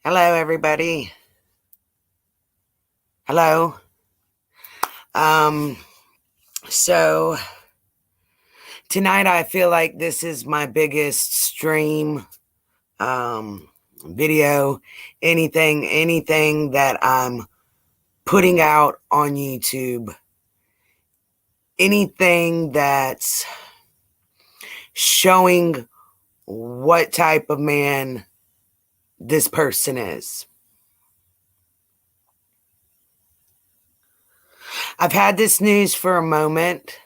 Hello, everybody. Hello. Um, so tonight I feel like this is my biggest stream, video, anything that I'm putting out on YouTube, anything that's showing what type of man this person is. I've had this news for a moment.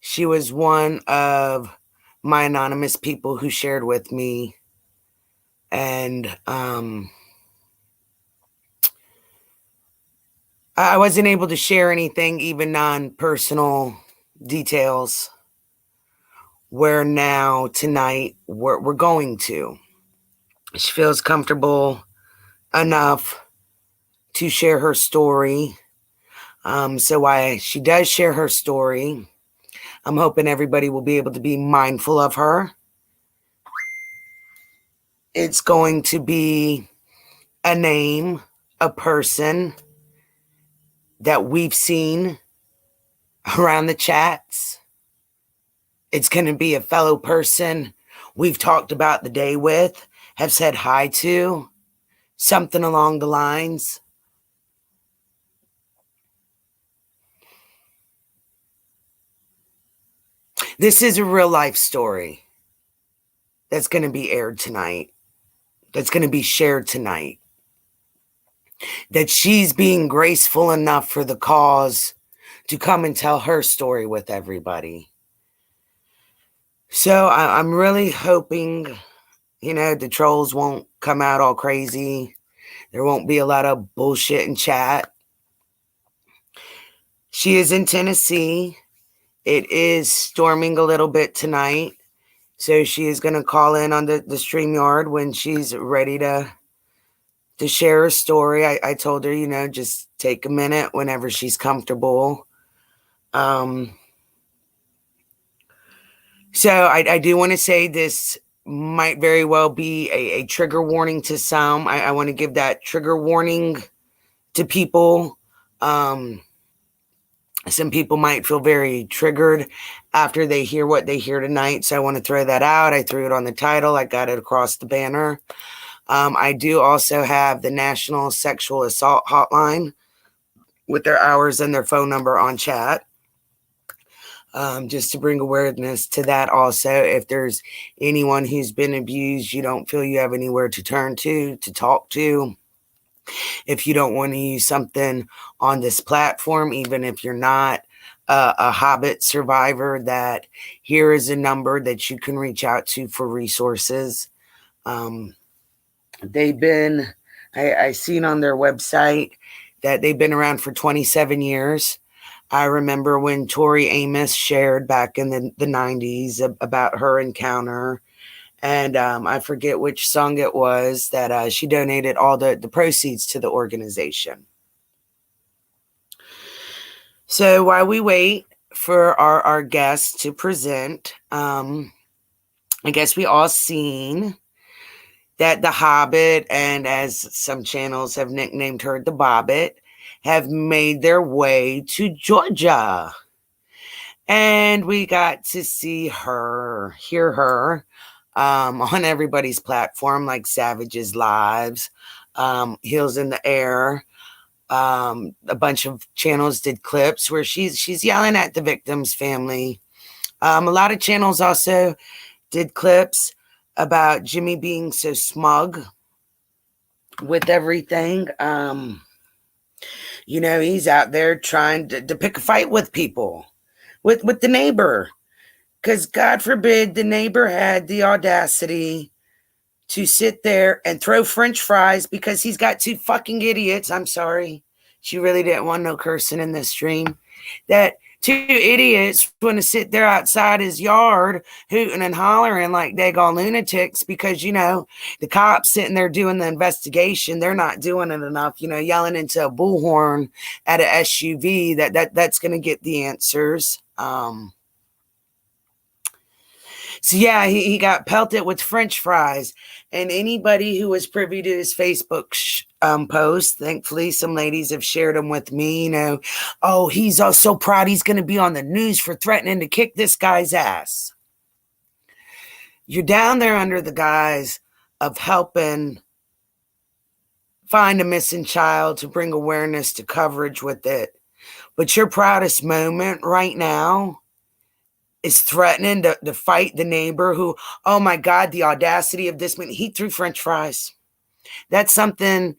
She was one of my anonymous people who shared with me, and I wasn't able to share anything, even non-personal details, where now tonight we're going to. She feels comfortable enough to share her story. So while she does share her story, I'm hoping everybody will be able to be mindful of her. It's going to be a name, a person that we've seen around the chats. It's going to be a fellow person we've talked about the day with, have said hi to, something along the lines. This is a real life story that's going to be aired tonight, that's going to be shared tonight, that she's being graceful enough for the cause to come and tell her story with everybody. So I'm really hoping, the trolls won't come out all crazy. There won't be a lot of bullshit in chat. She is in Tennessee. It is storming a little bit tonight. So she is going to call in on the StreamYard when she's ready to share her story. I told her, just take a minute whenever she's comfortable. So I do want to say this might very well be a trigger warning to some. I want to give that trigger warning to people. Some people might feel very triggered after they hear what they hear tonight. So I want to throw that out. I threw it on the title. I got it across the banner. I do also have the National Sexual Assault Hotline with their hours and their phone number on chat. Just to bring awareness to that also. If there's anyone who's been abused, you don't feel you have anywhere to turn to talk to. If you don't want to use something on this platform, even if you're not a Hobbit survivor, that here is a number that you can reach out to for resources. They've been, I seen on their website that they've been around for 27 years. I remember when Tori Amos shared back in the 90s about her encounter. And I forget which song it was that she donated all the proceeds to the organization. So while we wait for our guests to present, I guess we all seen that the Hobbit, and as some channels have nicknamed her, the Bobbit, have made their way to Georgia. And we got to see her, hear her, on everybody's platform, like Savage's Lives, Heels in the Air. A bunch of channels did clips where she's yelling at the victim's family. A lot of channels also did clips about Jimmy being so smug with everything. He's out there trying to pick a fight with people, with the neighbor. Because God forbid the neighbor had the audacity to sit there and throw French fries because he's got two fucking idiots. I'm sorry. She really didn't want no cursing in this stream. That two idiots want to sit there outside his yard hooting and hollering like daggone lunatics because, the cops sitting there doing the investigation, they're not doing it enough, yelling into a bullhorn at an SUV that's going to get the answers. So So yeah, he got pelted with French fries. And anybody who was privy to his Facebook post, thankfully some ladies have shared them with me, oh, he's so proud he's going to be on the news for threatening to kick this guy's ass. You're down there under the guise of helping find a missing child to bring awareness to coverage with it. But your proudest moment right now is threatening to fight the neighbor who, oh my God, the audacity of this man. He threw French fries. That's something,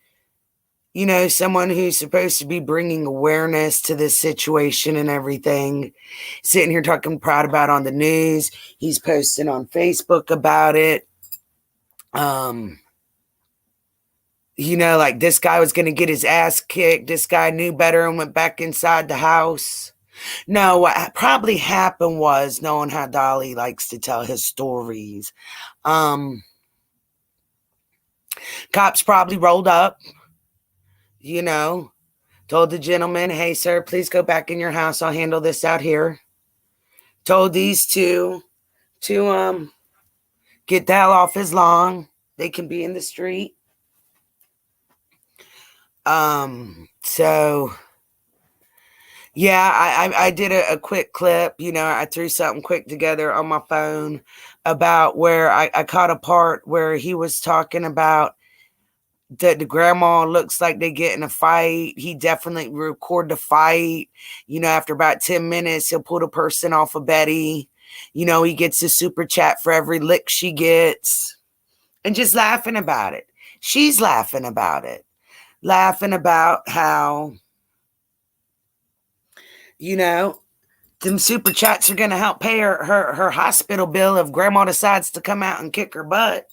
someone who's supposed to be bringing awareness to this situation and everything, sitting here talking proud about on the news. He's posting on Facebook about it. Like this guy was going to get his ass kicked. This guy knew better and went back inside the house. No, what probably happened was, knowing how Dolly likes to tell his stories, cops probably rolled up, told the gentleman, hey, sir, please go back in your house. I'll handle this out here. Told these two to get the hell off his lawn. They can be in the street. So... yeah, I did a quick clip. I threw something quick together on my phone about where I caught a part where he was talking about that the grandma looks like they get in a fight. He definitely record the fight. After about 10 minutes, he'll pull the person off of Betty. He gets a super chat for every lick she gets. And just laughing about it. She's laughing about it. Laughing about how... them super chats are going to help pay her hospital bill if grandma decides to come out and kick her butt.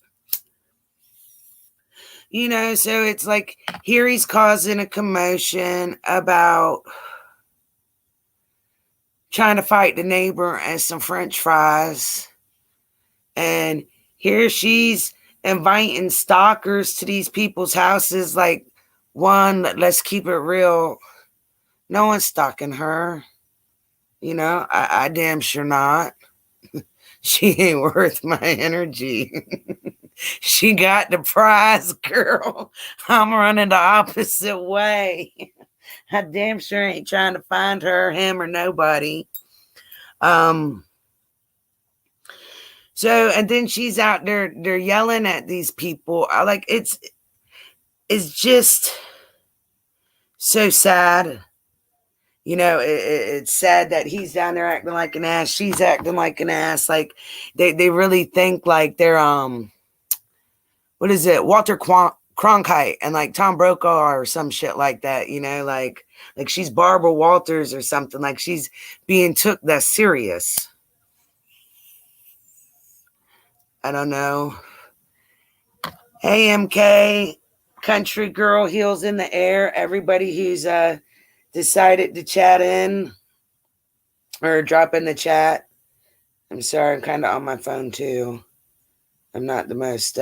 So it's like, here he's causing a commotion about trying to fight the neighbor and some French fries. And here she's inviting stalkers to these people's houses. Like, one, let's keep it real. No one's stalking her. I damn sure not. She ain't worth my energy. She got the prize, girl. I'm running the opposite way. I damn sure ain't trying to find her, him, or nobody. So, and then she's out there, they're yelling at these people. It's just so sad. It's sad that he's down there acting like an ass. She's acting like an ass. Like they really think like they're what is it, Walter Cronkite and like Tom Brokaw or some shit like that. Like she's Barbara Walters or something. Like she's being took that serious. I don't know. Hey, MK, country girl, heels in the air. Everybody who's decided to chat in or drop in the chat. I'm sorry, I'm kind of on my phone too. I'm not the most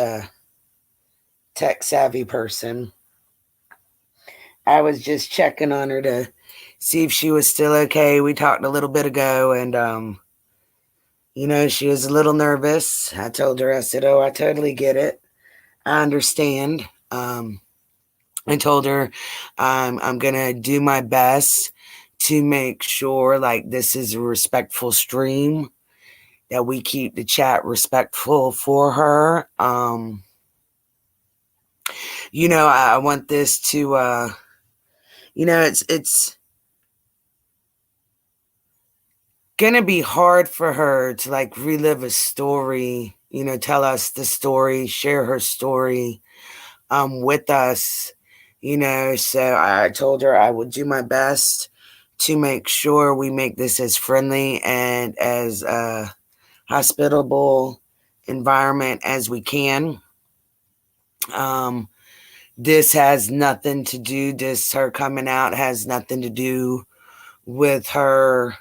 tech savvy person. I was just checking on her to see if she was still okay. We talked a little bit ago and she was a little nervous. I told her, I said, oh, I totally get it. I understand. I told her I'm going to do my best to make sure like this is a respectful stream, that we keep the chat respectful for her. I want this to, it's going to be hard for her to like relive a story, tell us the story, share her story with us. So I told her I would do my best to make sure we make this as friendly and as a hospitable environment as we can. This has nothing to do, her coming out has nothing to do with her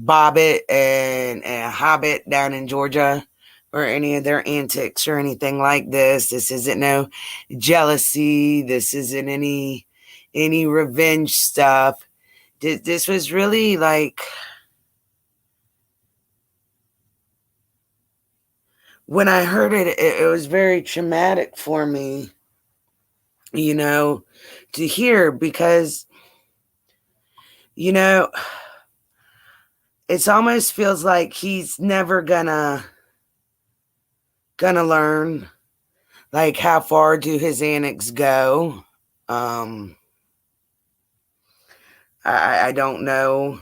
Bobbit and Hobbit down in Georgia, or any of their antics or anything like this. This isn't no jealousy. This isn't any revenge stuff. This was really like when I heard it, it was very traumatic for me, to hear, because, it almost feels like he's never gonna learn, like, how far do his antics go. um I don't know.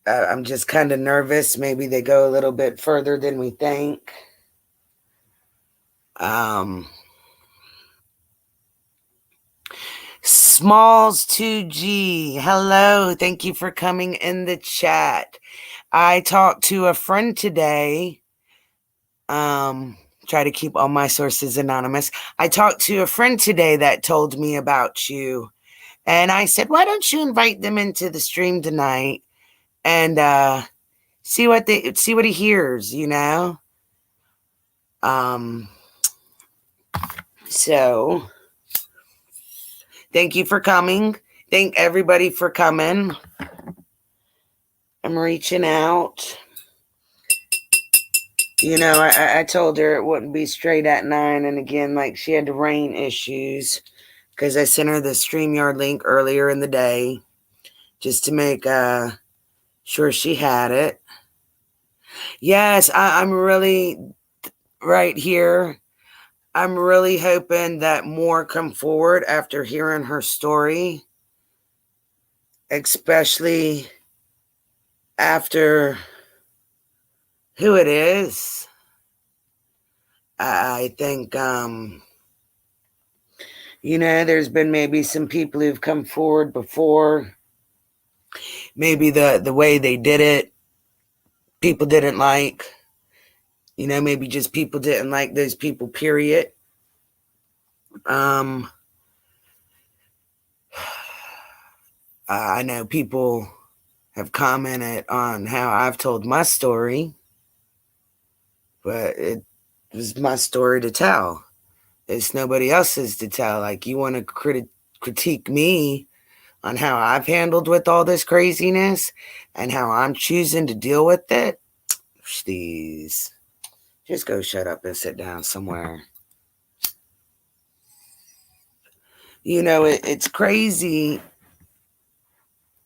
I'm just kind of nervous. Maybe they go a little bit further than we think. Smalls 2G, hello. Thank you for coming in the chat. I talked to a friend today. Try to keep all my sources anonymous. I talked to a friend today that told me about you. And I said, why don't you invite them into the stream tonight and see what he hears, So thank you for coming. Thank everybody for coming. I'm reaching out. I told her it wouldn't be straight at 9. And again, like, she had RAINN issues because I sent her the StreamYard link earlier in the day just to make sure she had it. Yes, I'm really right here. I'm really hoping that more come forward after hearing her story, especially after who it is. I think, there's been maybe some people who've come forward before. Maybe the way they did it, people didn't like. Maybe just people didn't like those people, period. I know people have commented on how I've told my story, but it was my story to tell. It's nobody else's to tell. Like, you want to critique me on how I've handled with all this craziness and how I'm choosing to deal with it? Please, just go shut up and sit down somewhere. It's crazy,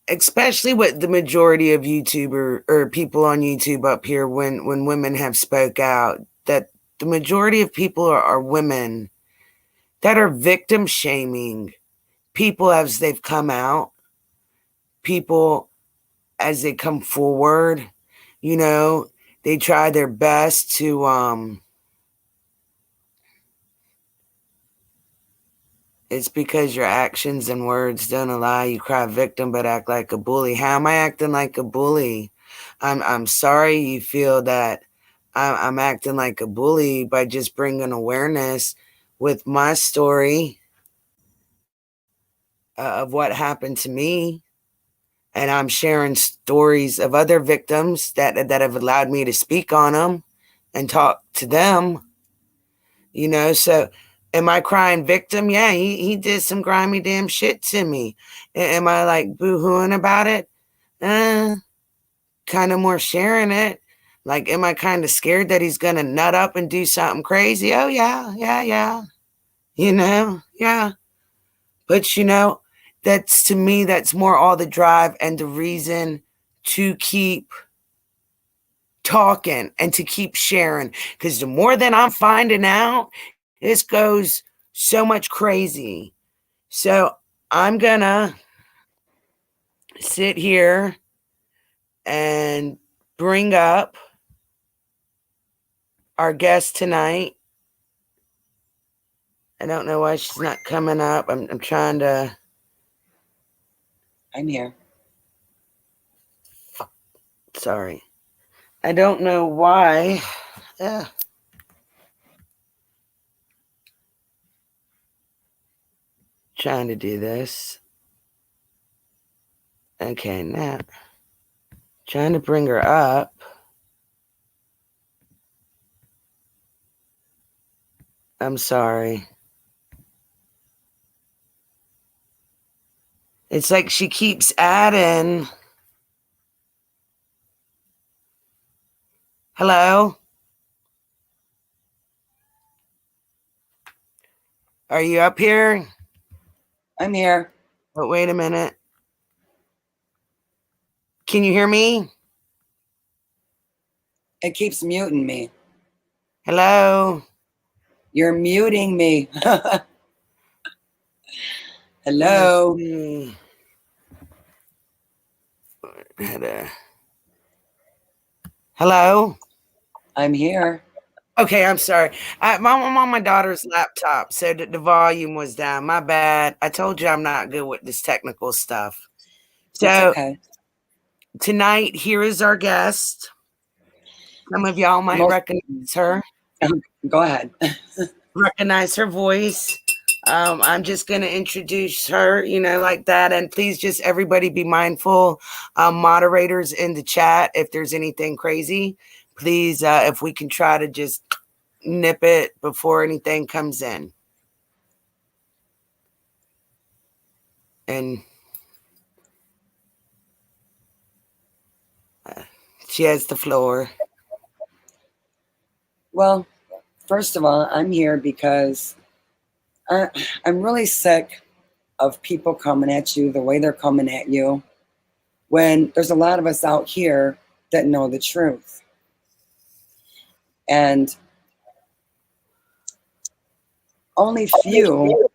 especially with the majority of YouTuber or people on YouTube up here, when women have spoke out, that the majority of people are women that are victim shaming people as they've come out, people as they come forward. They try their best to it's because your actions and words don't allow you cry victim but act like a bully. How am I acting like a bully? I'm sorry you feel that I'm acting like a bully by just bringing awareness with my story of what happened to me. And I'm sharing stories of other victims that have allowed me to speak on them and talk to them. So am I crying victim? Yeah, he did some grimy damn shit to me. Am I like boo-hooing about it? Kind of more sharing it. Like, am I kind of scared that he's going to nut up and do something crazy? Oh, yeah. Yeah. But, that's, to me, that's more all the drive and the reason to keep talking and to keep sharing. Because the more that I'm finding out, this goes so much crazy. So I'm going to sit here and bring up our guest tonight. I don't know why she's not coming up. I'm trying to. I'm here. Sorry. I don't know why. Trying to do this. Okay, now. Trying to bring her up. I'm sorry. It's like she keeps adding. Hello? Are you up here? I'm here. But wait a minute. Can you hear me? It keeps muting me. Hello? You're muting me. Let's Hello. see. Hello? I'm here. Okay, I'm sorry. I'm on my daughter's laptop, so the volume was down. My bad. I told you I'm not good with this technical stuff. It's So okay. tonight, here is our guest. Some of y'all might Most recognize her. Go ahead. Recognize her voice. I'm just going to introduce her, like that. And please just everybody be mindful. Moderators in the chat, if there's anything crazy, please, if we can try to just nip it before anything comes in. And she has the floor. Well, first of all, I'm here because I'm really sick of people coming at you the way they're coming at you when there's a lot of us out here that know the truth. And only few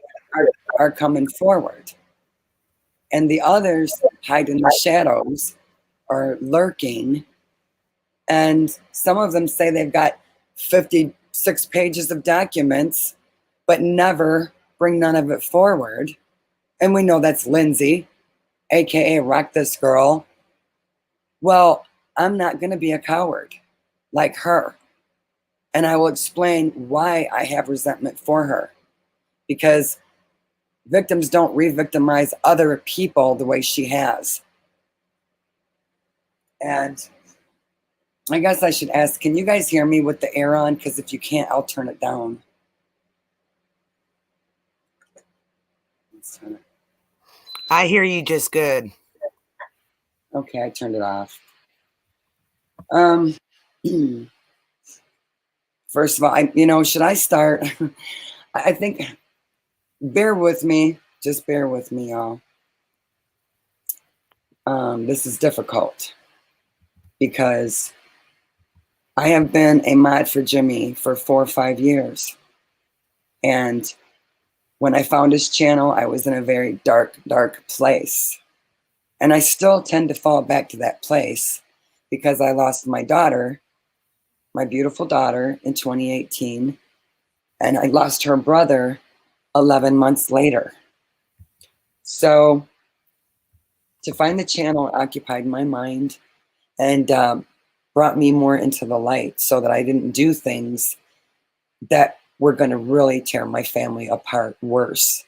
are coming forward. And the others hide in the shadows or lurking. And some of them say they've got 56 pages of documents, but never bring none of it forward. And we know that's Lindsay, AKA Rock This Girl. Well, I'm not going to be a coward like her. And I will explain why I have resentment for her. Because victims don't re-victimize other people the way she has. And I guess I should ask, can you guys hear me with the air on? Because if you can't, I'll turn it down. Let's turn it. I hear you just good. Okay, I turned it off. First of all, should I start? I think, bear with me. Just bear with me, y'all. This is difficult because I have been a mod for Jimmy for 4 or 5 years. And when I found his channel, I was in a very dark, dark place. And I still tend to fall back to that place because I lost my daughter, my beautiful daughter, in 2018. And I lost her brother 11 months later. So to find the channel occupied my mind and brought me more into the light so that I didn't do things that were going to really tear my family apart worse.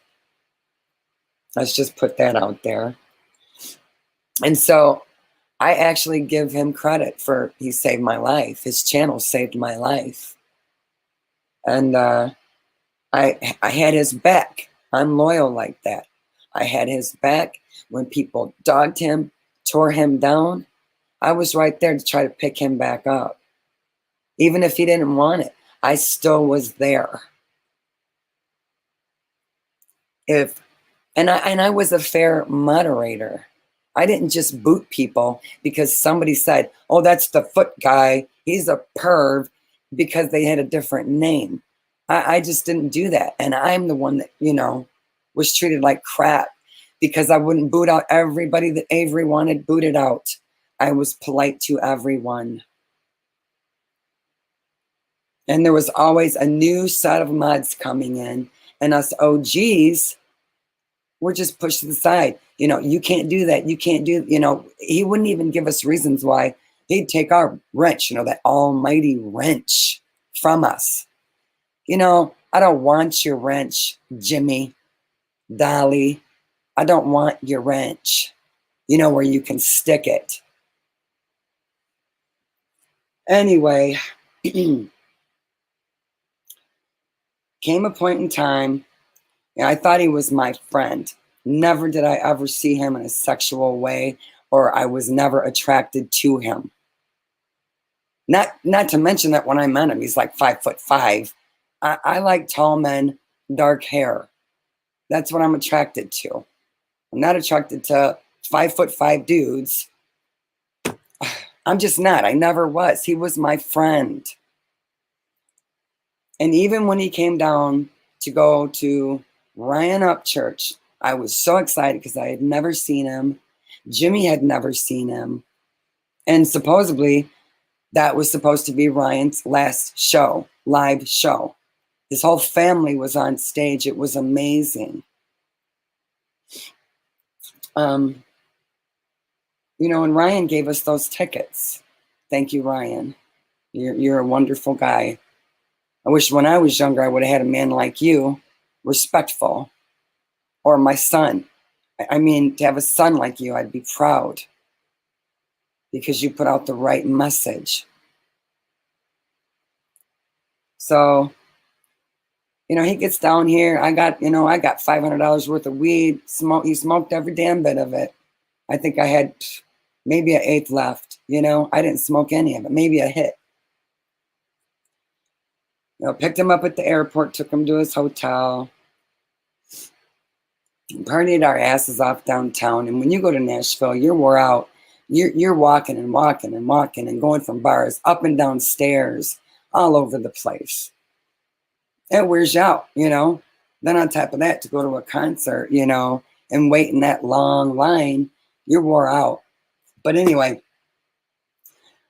Let's just put that out there. And so I actually give him credit for he saved my life. His channel saved my life. And I had his back. I'm loyal like that. I had his back when people dogged him, tore him down. I was right there to try to pick him back up. Even if he didn't want it, I still was there. And I was a fair moderator. I didn't just boot people because somebody said, oh, that's the foot guy. He's a perv, because they had a different name. I just didn't do that. And I'm the one that, was treated like crap because I wouldn't boot out everybody that Avery wanted booted out. I was polite to everyone. And there was always a new set of mods coming in, and us OGs were just pushed to the side. You can't do that. You can't do, he wouldn't even give us reasons why. He'd take our wrench, that almighty wrench from us. I don't want your wrench, Jimmy, Dolly. I don't want your wrench, where you can stick it. Anyway, came a point in time, I thought he was my friend. Never did I ever see him in a sexual way, or I was never attracted to him. Not to mention that when I met him, he's like 5'5". I like tall men, dark hair. That's what I'm attracted to. I'm not attracted to 5'5" dudes. I'm just not. I never was. He was my friend. And even when he came down to go to RAINN Up Church, I was so excited because I had never seen him. Jimmy had never seen him. And supposedly, that was supposed to be Ryan's last show, live show. His whole family was on stage. It was amazing. You know, and Ryan gave us those tickets. Thank you, Ryan. You're a wonderful guy. I wish when I was younger, I would have had a man like you, respectful, or my son. I mean, to have a son like you, I'd be proud because you put out the right message. So, you know, he gets down here. I got $500 worth of weed. He smoked every damn bit of it. I think I had maybe an eighth left. You know, I didn't smoke any of it, maybe a hit. You know, picked him up at the airport, took him to his hotel, partied our asses off downtown. And when you go to Nashville, you're wore out. You're walking and walking and walking and going from bars up and down stairs all over the place. It wears you out, you know. Then on top of that, to go to a concert, you know, and wait in that long line, you're wore out. But anyway,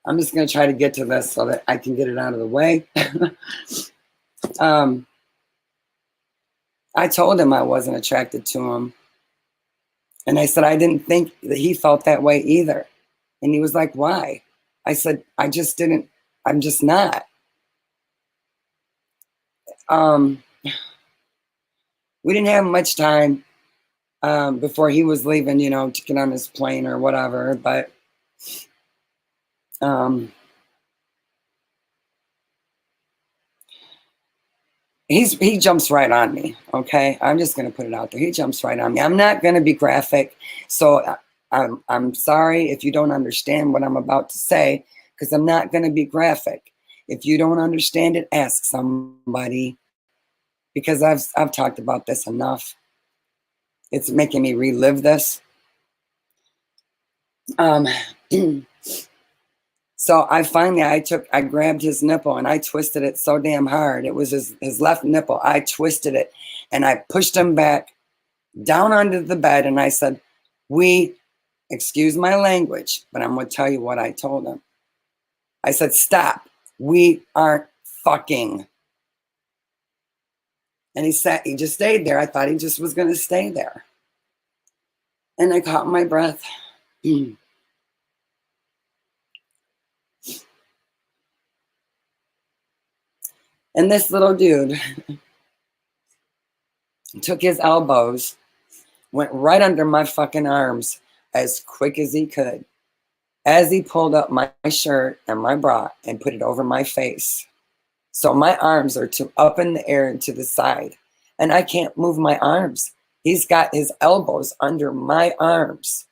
I'm just going to try to get to this so that I can get it out of the way. I told him I wasn't attracted to him. And I said, I didn't think that he felt that way either. And he was like, why? I said, I'm just not. We didn't have much time before he was leaving, you know, to get on his plane or whatever. But he jumps right on me. Okay, I'm just going to put it out there. He jumps right on me. I'm not going to be graphic, so I'm sorry if you don't understand what I'm about to say, because I'm not going to be graphic. If you don't understand it, ask somebody, because I've talked about this enough. It's making me relive this. So I grabbed his nipple and I twisted it so damn hard. It was his left nipple. I twisted it and I pushed him back down onto the bed. And I said, excuse my language, but I'm going to tell you what I told him. I said, stop. We aren't fucking. And he just stayed there. I thought he just was going to stay there. And I caught my breath. And this little dude took his elbows, went right under my fucking arms as quick as he could, as he pulled up my shirt and my bra and put it over my face. So my arms are up in the air and to the side, and I can't move my arms. He's got his elbows under my arms,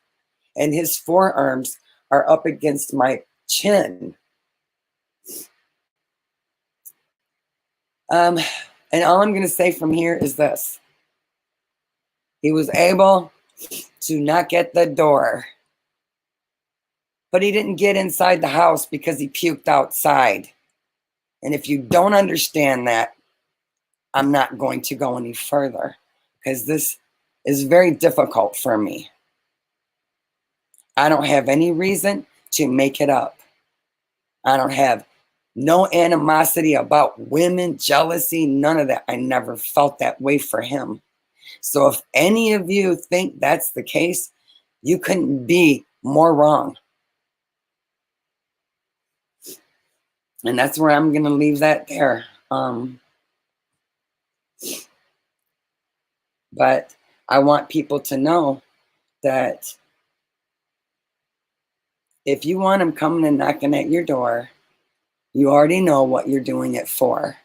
and his forearms are up against my chin. And all I'm going to say from here is this. He was able to knock at the door, but he didn't get inside the house because he puked outside. And if you don't understand that, I'm not going to go any further, because this is very difficult for me. I don't have any reason to make it up. I don't have no animosity about women, jealousy, none of that. I never felt that way for him. So if any of you think that's the case, you couldn't be more wrong. And that's where I'm going to leave that there. But I want people to know that if you want them coming and knocking at your door, you already know what you're doing it for.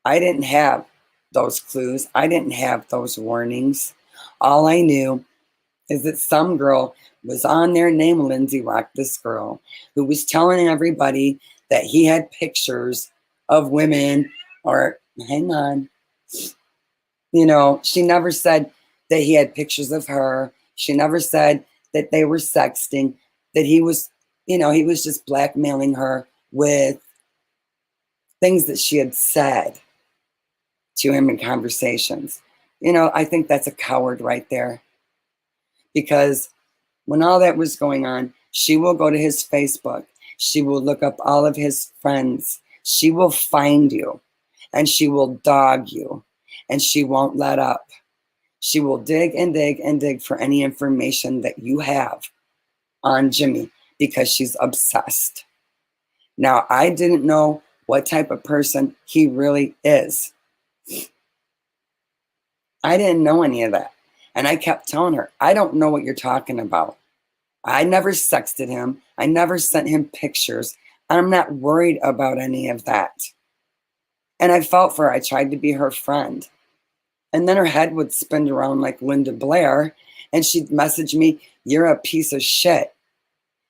I didn't have those clues. I didn't have those warnings. All I knew is that some girl was on there named Lindsay Rock, this girl, who was telling everybody that he had pictures of women, or hang on, you know, she never said that he had pictures of her. She never said that they were sexting, that he was, you know, he was just blackmailing her with things that she had said to him in conversations. You know, I think that's a coward right there, because when all that was going on, she will go to his Facebook. She will look up all of his friends. She will find you, and she will dog you, and she won't let up. She will dig and dig and dig for any information that you have on Jimmy, because she's obsessed. Now, I didn't know what type of person he really is. I didn't know any of that. And I kept telling her, I don't know what you're talking about. I never sexted him. I never sent him pictures. I'm not worried about any of that. And I felt for her. I tried to be her friend. And then her head would spin around like Linda Blair, and she'd message me, "You're a piece of shit.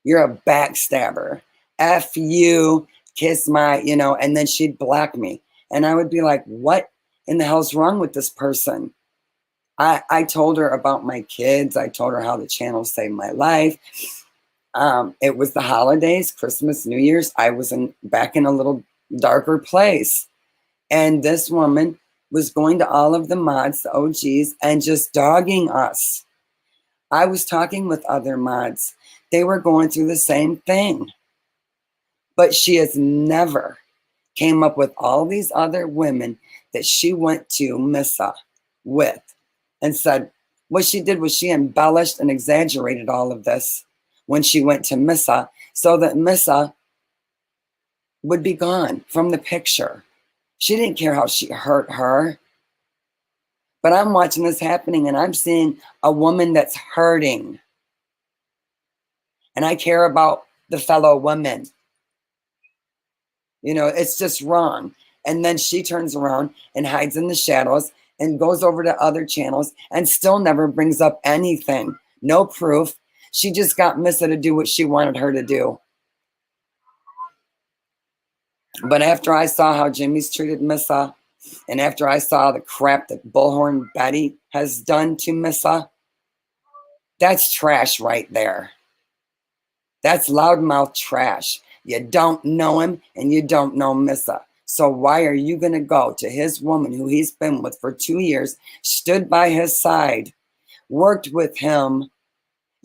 You're a backstabber. F you, kiss my," you know, and then she'd block me. And I would be like, what in the hell's wrong with this person? I told her about my kids. I told her how the channel saved my life. It was the holidays, Christmas, New Year's. I was back in a little darker place. And this woman was going to all of the mods, the OGs, and just dogging us. I was talking with other mods. They were going through the same thing. But she has never came up with all these other women that she went to Missa with and said, what she did was she embellished and exaggerated all of this when she went to Missa, so that Missa would be gone from the picture. She didn't care how she hurt her. But I'm watching this happening, and I'm seeing a woman that's hurting. And I care about the fellow women. You know, it's just wrong. And then she turns around and hides in the shadows and goes over to other channels and still never brings up anything. No proof. She just got Missa to do what she wanted her to do. But after I saw how Jimmy's treated Missa, and after I saw the crap that Bullhorn Betty has done to Missa, that's trash right there. That's loudmouth trash. You don't know him, and you don't know Missa. So why are you going to go to his woman who he's been with for 2 years, stood by his side, worked with him,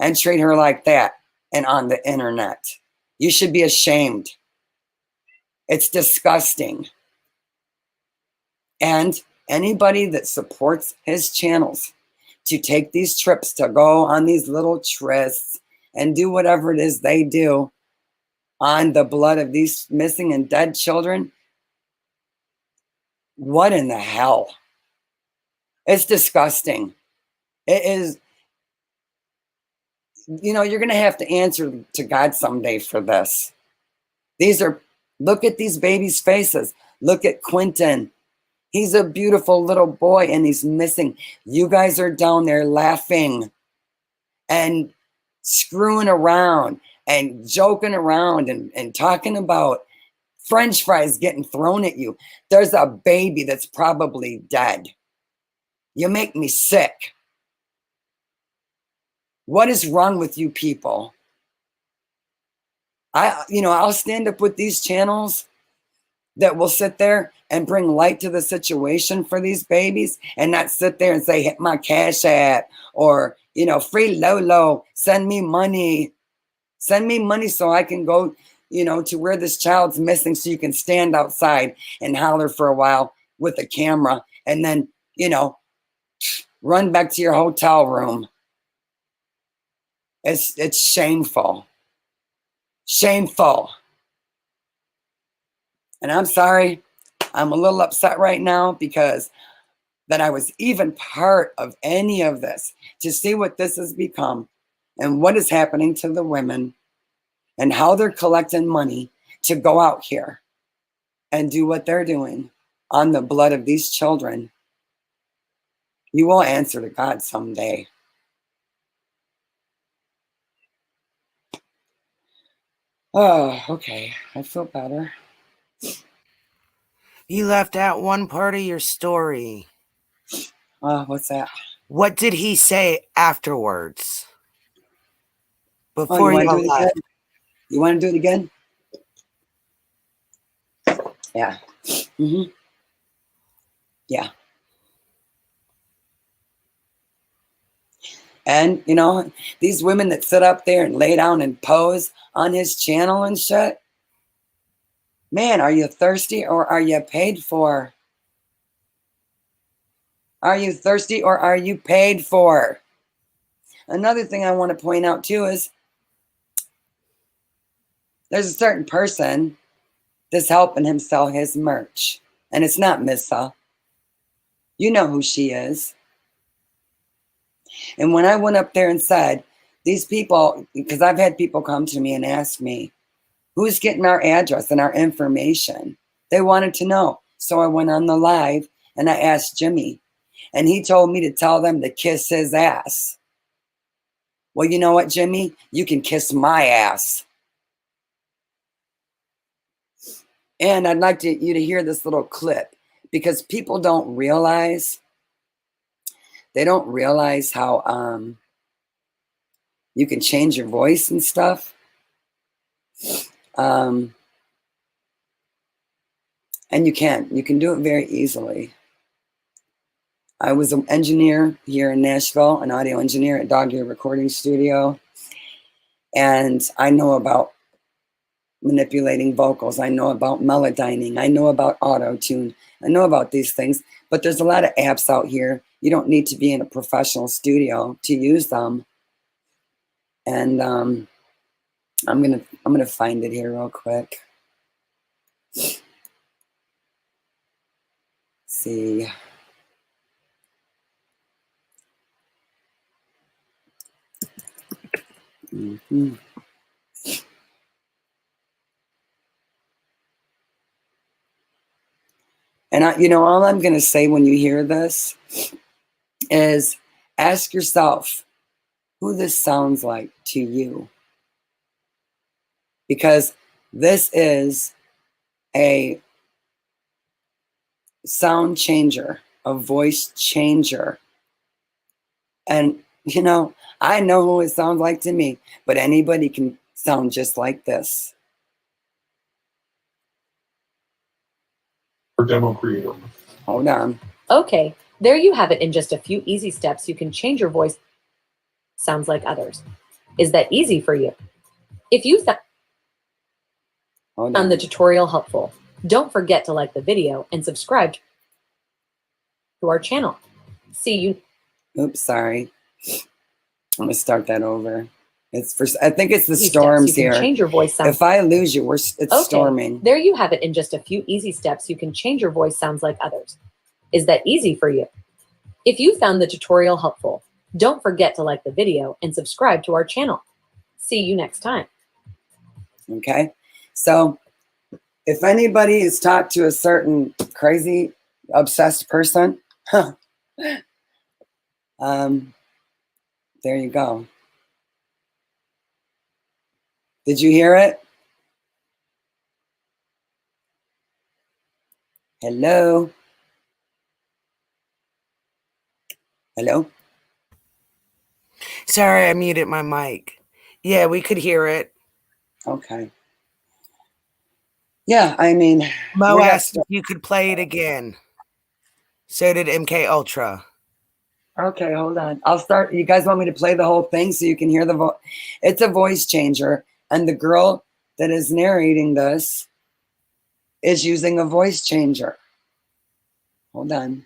and treat her like that and on the internet? You should be ashamed. It's disgusting. And anybody that supports his channels to take these trips, to go on these little trysts and do whatever it is they do on the blood of these missing and dead children, what in the hell? It's disgusting. It is, you know, you're going to have to answer to God someday for this. Look at these babies' faces. Look at Quentin. He's a beautiful little boy, and he's missing. You guys are down there laughing and screwing around and joking around and talking about French fries getting thrown at you. There's a baby that's probably dead. You make me sick. What is wrong with you people? I'll stand up with these channels that will sit there and bring light to the situation for these babies, and not sit there and say, hit my Cash App, or, free Lolo, send me money. Send me money so I can go, to where this child's missing, so you can stand outside and holler for a while with a camera, and then, run back to your hotel room. It's shameful. Shameful. And I'm sorry, I'm a little upset right now because that I was even part of any of this, to see what this has become and what is happening to the women and how they're collecting money to go out here and do what they're doing on the blood of these children. You will answer to God someday. Oh, okay. I feel better. You left out one part of your story. What's that? What did he say afterwards? Oh, you Before want to do y'all it left? again? You want to do it again? Yeah. Mm-hmm. Yeah. And, you know, these women that sit up there and lay down and pose on his channel and shit, man, are you thirsty or are you paid for? Are you thirsty or are you paid for? Another thing I want to point out too is there's a certain person that's helping him sell his merch. And it's not Missa. You know who she is. And when I went up there and said, these people, because I've had people come to me and ask me, who's getting our address and our information? They wanted to know. So I went on the live and I asked Jimmy. And he told me to tell them to kiss his ass. Well, you know what, Jimmy? You can kiss my ass. And I'd like you to hear this little clip because people don't realize, how you can change your voice and stuff. And you can do it very easily. I was an engineer here in Nashville, an audio engineer at Dog Ear Recording Studio. And I know about manipulating vocals. I know about melodyning. I know about auto-tune. I know about these things. But there's a lot of apps out here. You don't need to be in a professional studio to use them. And I'm gonna find it here real quick. Let's see. Mm-hmm. And you know, all I'm gonna say when you hear this is ask yourself who this sounds like to you. Because this is a sound changer, a voice changer. And, you know, I know who it sounds like to me, but anybody can sound just like this. For demo creator. Hold on. Okay, there you have it in just a few easy steps. You can change your voice sounds like others. Is that easy for you? If you found the tutorial helpful, don't forget to like the video and subscribe to our channel. See you. Oops, sorry. I'm gonna start that over. I think it's the storms here. Change your voice sound. If I lose you, it's storming. There you have it in just a few easy steps. You can change your voice sounds like others. Is that easy for you? If you found the tutorial helpful, don't forget to like the video and subscribe to our channel. See you next time. Okay, so if anybody has talked to a certain crazy, obsessed person, there you go. Did you hear it? Hello? Hello? Sorry, I muted my mic. Yeah, we could hear it. Okay. Yeah, I mean, Mo asked if you could play it again. So did MK Ultra. Okay, hold on. I'll start. You guys want me to play the whole thing so you can hear the voice? It's a voice changer. And the girl that is narrating this is using a voice changer. Hold on.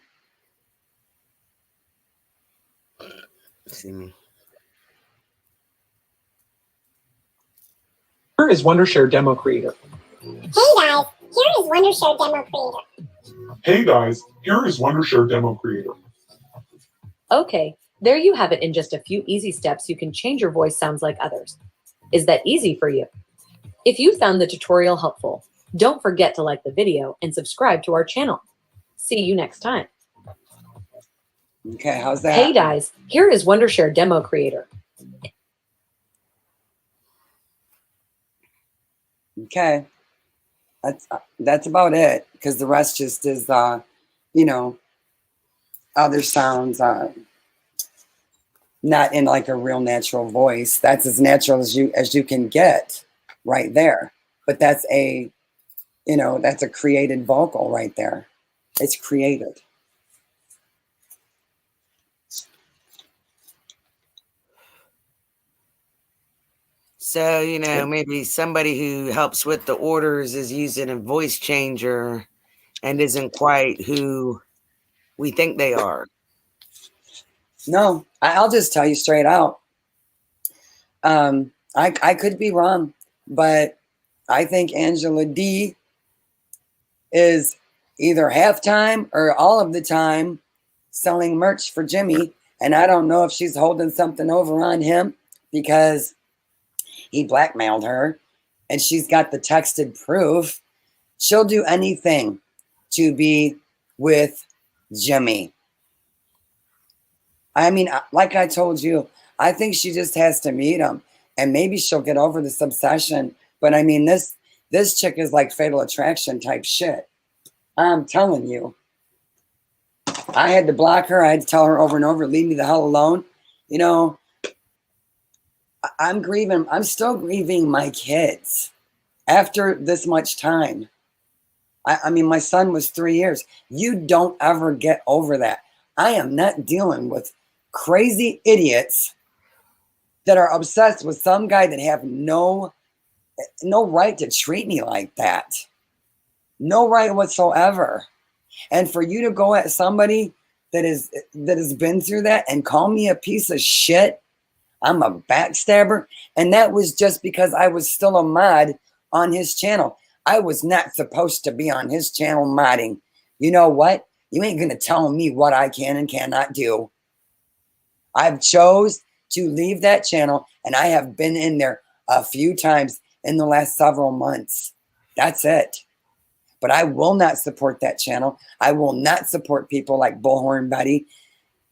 See me. Here is Wondershare Demo Creator. Hey guys, here is Wondershare Demo Creator. Hey guys, here is Wondershare Demo Creator. Okay, there you have it in just a few easy steps. You can change your voice sounds like others. Is that easy for you? If you found the tutorial helpful, don't forget to like the video and subscribe to our channel. See you next time. Okay, how's that? Hey guys, here is Wondershare Demo Creator. Okay. That's about it, because the rest just is, you know, other sounds, not in like a real natural voice. That's as natural as you can get right there. But that's a, you know, that's a created vocal right there. It's created. So, you know, maybe somebody who helps with the orders is using a voice changer and isn't quite who we think they are. No, I'll just tell you straight out. I could be wrong, but I think Angela D is either halftime or all of the time selling merch for Jimmy. And I don't know if she's holding something over on him because he blackmailed her and she's got the texted proof. She'll do anything to be with Jimmy. I mean, like I told you, I think she just has to meet him and maybe she'll get over this obsession. But I mean, this chick is like Fatal Attraction type shit. I'm telling you. I had to block her. I had to tell her over and over, leave me the hell alone. You know, I'm grieving. I'm still grieving my kids after this much time. I mean, my son was 3 years. You don't ever get over that. I am not dealing with crazy idiots that are obsessed with some guy that have no right to treat me like that. No right whatsoever. And for you to go at somebody that has been through that and call me a piece of shit, I'm a backstabber. And that was just because I was still a mod on his channel. I was not supposed to be on his channel modding. You know what? You ain't going to tell me what I can and cannot do. I've chose to leave that channel, and I have been in there a few times in the last several months. That's it. But I will not support that channel. I will not support people like Bullhorn Betty,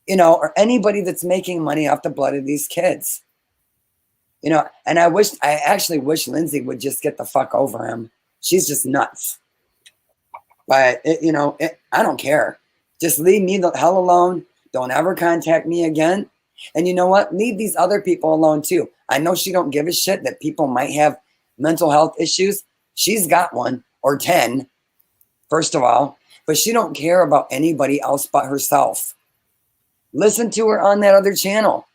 you know, or anybody that's making money off the blood of these kids. You know, and I actually wish Lindsay would just get the fuck over him. She's just nuts. But, I don't care. Just leave me the hell alone. Don't ever contact me again. And you know what? Leave these other people alone too. I know she don't give a shit that people might have mental health issues. She's got one or 10, first of all. But she don't care about anybody else but herself. Listen to her on that other channel.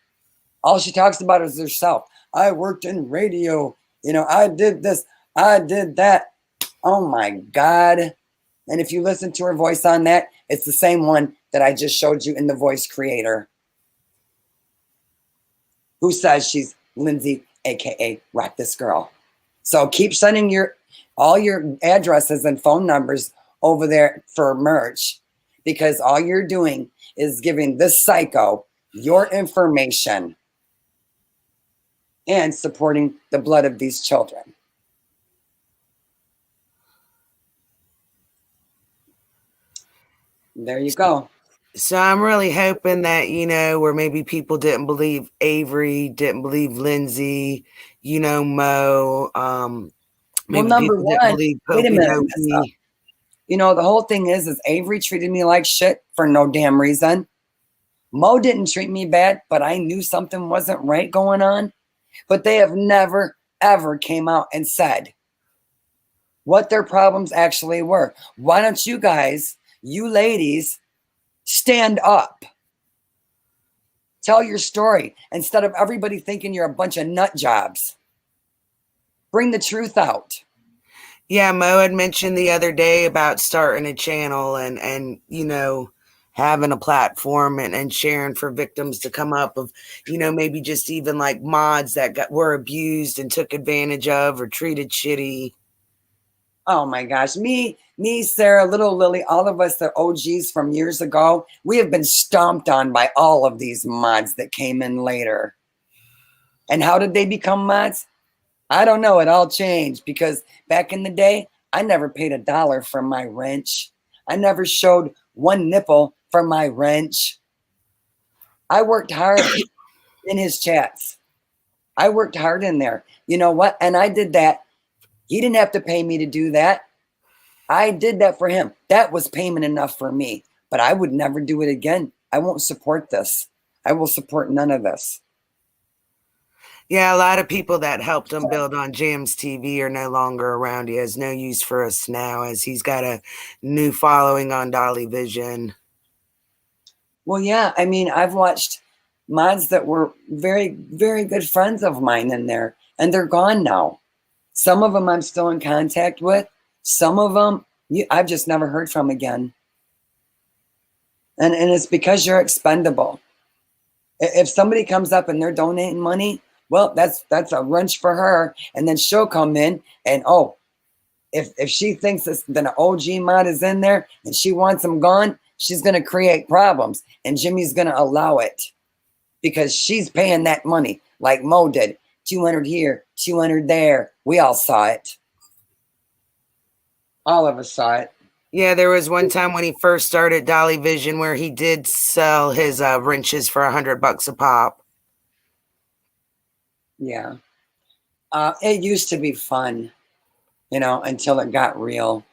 All she talks about is herself. I worked in radio. You know, I did this. I did that. Oh my God. And if you listen to her voice on that, it's the same one that I just showed you in the voice creator, who says she's Lindsay, aka Rock This Girl. So keep sending all your addresses and phone numbers over there for merch, because all you're doing is giving this psycho your information and supporting the blood of these children. There you go. So I'm really hoping that, where maybe people didn't believe Avery, didn't believe Lindsay, Mo. Maybe number people one, didn't believe wait a minute, Kofi. the whole thing is Avery treated me like shit for no damn reason. Mo didn't treat me bad, but I knew something wasn't right going on. But they have never, ever came out and said what their problems actually were. Why don't you guys, you ladies, stand up? Tell your story instead of everybody thinking you're a bunch of nut jobs. Bring the truth out. Yeah, Mo had mentioned the other day about starting a channel and having a platform and sharing for victims to come up of, maybe just even like mods that were abused and took advantage of or treated shitty. Oh my gosh. Me, Sarah, Little Lily, all of us, the OGs from years ago, we have been stomped on by all of these mods that came in later. And how did they become mods? I don't know. It all changed because back in the day, I never paid $1 for my wrench. I never showed one nipple for my wrench. I worked hard in his chats. I worked hard in there. You know what? And I did that He didn't have to pay me to do that. I did that for him. That was payment enough for me, but I would never do it again. I won't support this. I will support none of this. Yeah, a lot of people that helped him build on Jams TV are no longer around. He has no use for us now, as he's got a new following on Dolly Vision. Well, yeah, I mean, I've watched mods that were very, very good friends of mine in there, and they're gone now. Some of them I'm still in contact with. Some of them I've just never heard from again. And it's because you're expendable. If somebody comes up and they're donating money, well, that's a wrench for her. And then she'll come in and, oh, if she thinks that an OG mod is in there and she wants them gone, she's going to create problems. And Jimmy's going to allow it because she's paying that money like Mo did. 200 here, 200 there. We all saw it. All of us saw it. Yeah, there was one time when he first started Dolly Vision where he did sell his wrenches for $100 a pop. Yeah. It used to be fun, until it got real.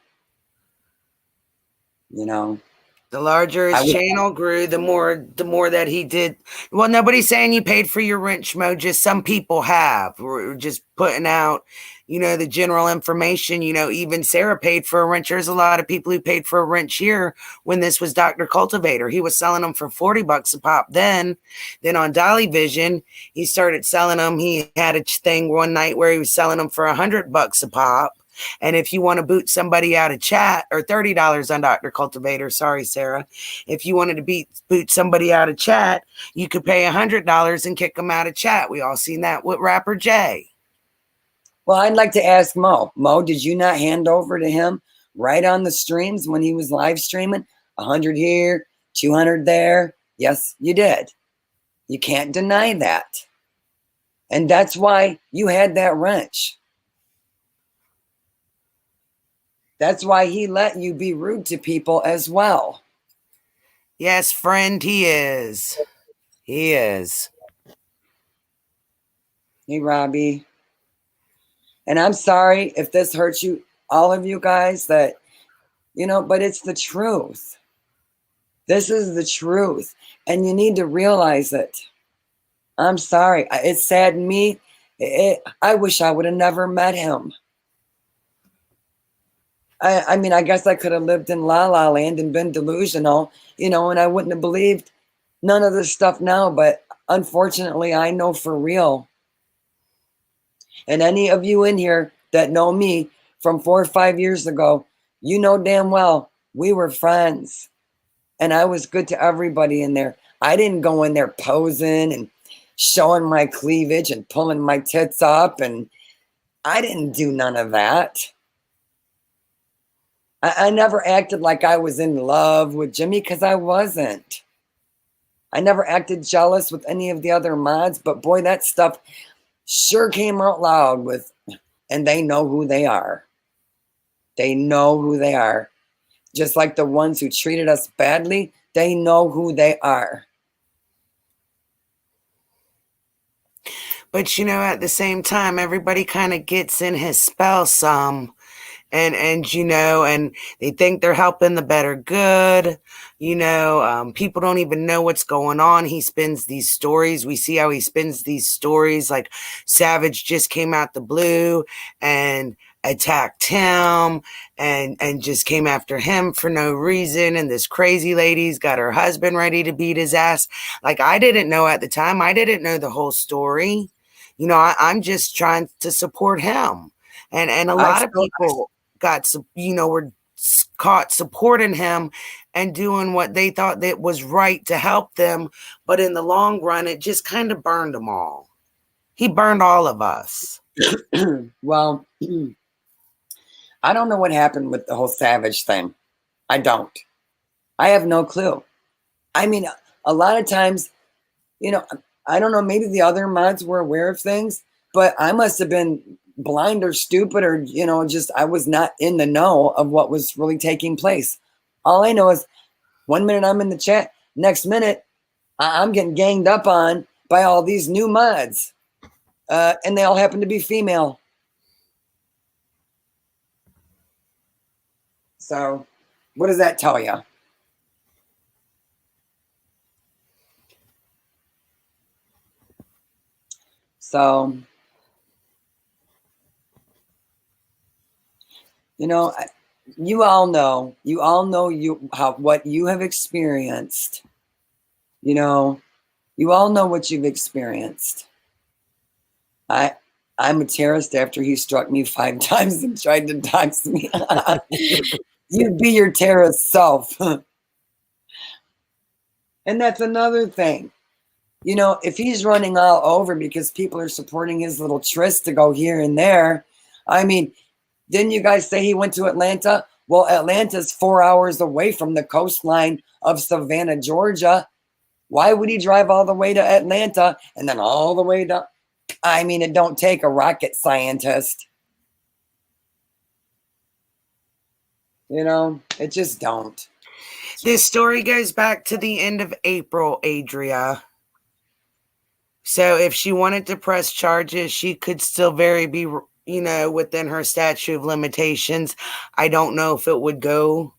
The larger his channel grew, the more that he did. Well, nobody's saying you paid for your wrench, Mo. Just some people have. We're just putting out, the general information. Even Sarah paid for a wrench. There's a lot of people who paid for a wrench here when this was DoctorCULTivator. He was selling them for $40 a pop. Then on Dolly Vision, he started selling them. He had a thing one night where he was selling them for $100 a pop. And if you want to boot somebody out of chat, or $30 on DoctorCULTivator, sorry, Sarah. If you wanted to boot somebody out of chat, you could pay $100 and kick them out of chat. We all seen that with Rapper Jay. Well, I'd like to ask Mo. Mo, did you not hand over to him right on the streams when he was live streaming? 100 here, 200 there. Yes, you did. You can't deny that. And that's why you had that wrench. That's why he let you be rude to people as well. Yes, friend, he is. He is. Hey, Robbie. And I'm sorry if this hurts you, all of you guys, but it's the truth. This is the truth. And you need to realize it. I'm sorry. It saddened me. I wish I would have never met him. I mean, I guess I could have lived in La La Land and been delusional, and I wouldn't have believed none of this stuff now. But unfortunately, I know for real. And any of you in here that know me from 4 or 5 years ago, you know damn well we were friends. And I was good to everybody in there. I didn't go in there posing and showing my cleavage and pulling my tits up. And I didn't do none of that. I never acted like I was in love with Jimmy because I wasn't. I never acted jealous with any of the other mods, but boy, that stuff sure came out loud and they know who they are. They know who they are. Just like the ones who treated us badly, they know who they are. But at the same time, everybody kind of gets in his spell some. And they think they're helping the better good. People don't even know what's going on. He spins these stories. We see how he spins these stories. Like Savage just came out the blue and attacked him and just came after him for no reason. And this crazy lady's got her husband ready to beat his ass. Like, I didn't know at the time. I didn't know the whole story. I'm just trying to support him. And a lot of people were caught supporting him and doing what they thought that was right to help them. But in the long run, it just kind of burned them all. He burned all of us. Well, I don't know what happened with the whole Savage thing. I don't. I have no clue. I mean, a lot of times, I don't know, maybe the other mods were aware of things, but I must have been blind or stupid or, just I was not in the know of what was really taking place. All I know is 1 minute I'm in the chat, next minute I'm getting ganged up on by all these new mods. And they all happen to be female. So what does that tell you? So, you know, you all know what you have experienced. You know, you all know what you've experienced. I'm a terrorist after he struck me 5 times and tried to dox me. You'd be your terrorist self. And that's another thing. You know, if he's running all over because people are supporting his little tryst to go here and there, I mean, didn't you guys say he went to Atlanta? Well, Atlanta's 4 hours away from the coastline of Savannah, Georgia. Why would he drive all the way to Atlanta and then all the way to... I mean, it don't take a rocket scientist. You know, it just don't. This story goes back to the end of April, Adria. So if she wanted to press charges, she could still be, you know, within her statute of limitations. I don't know if it would go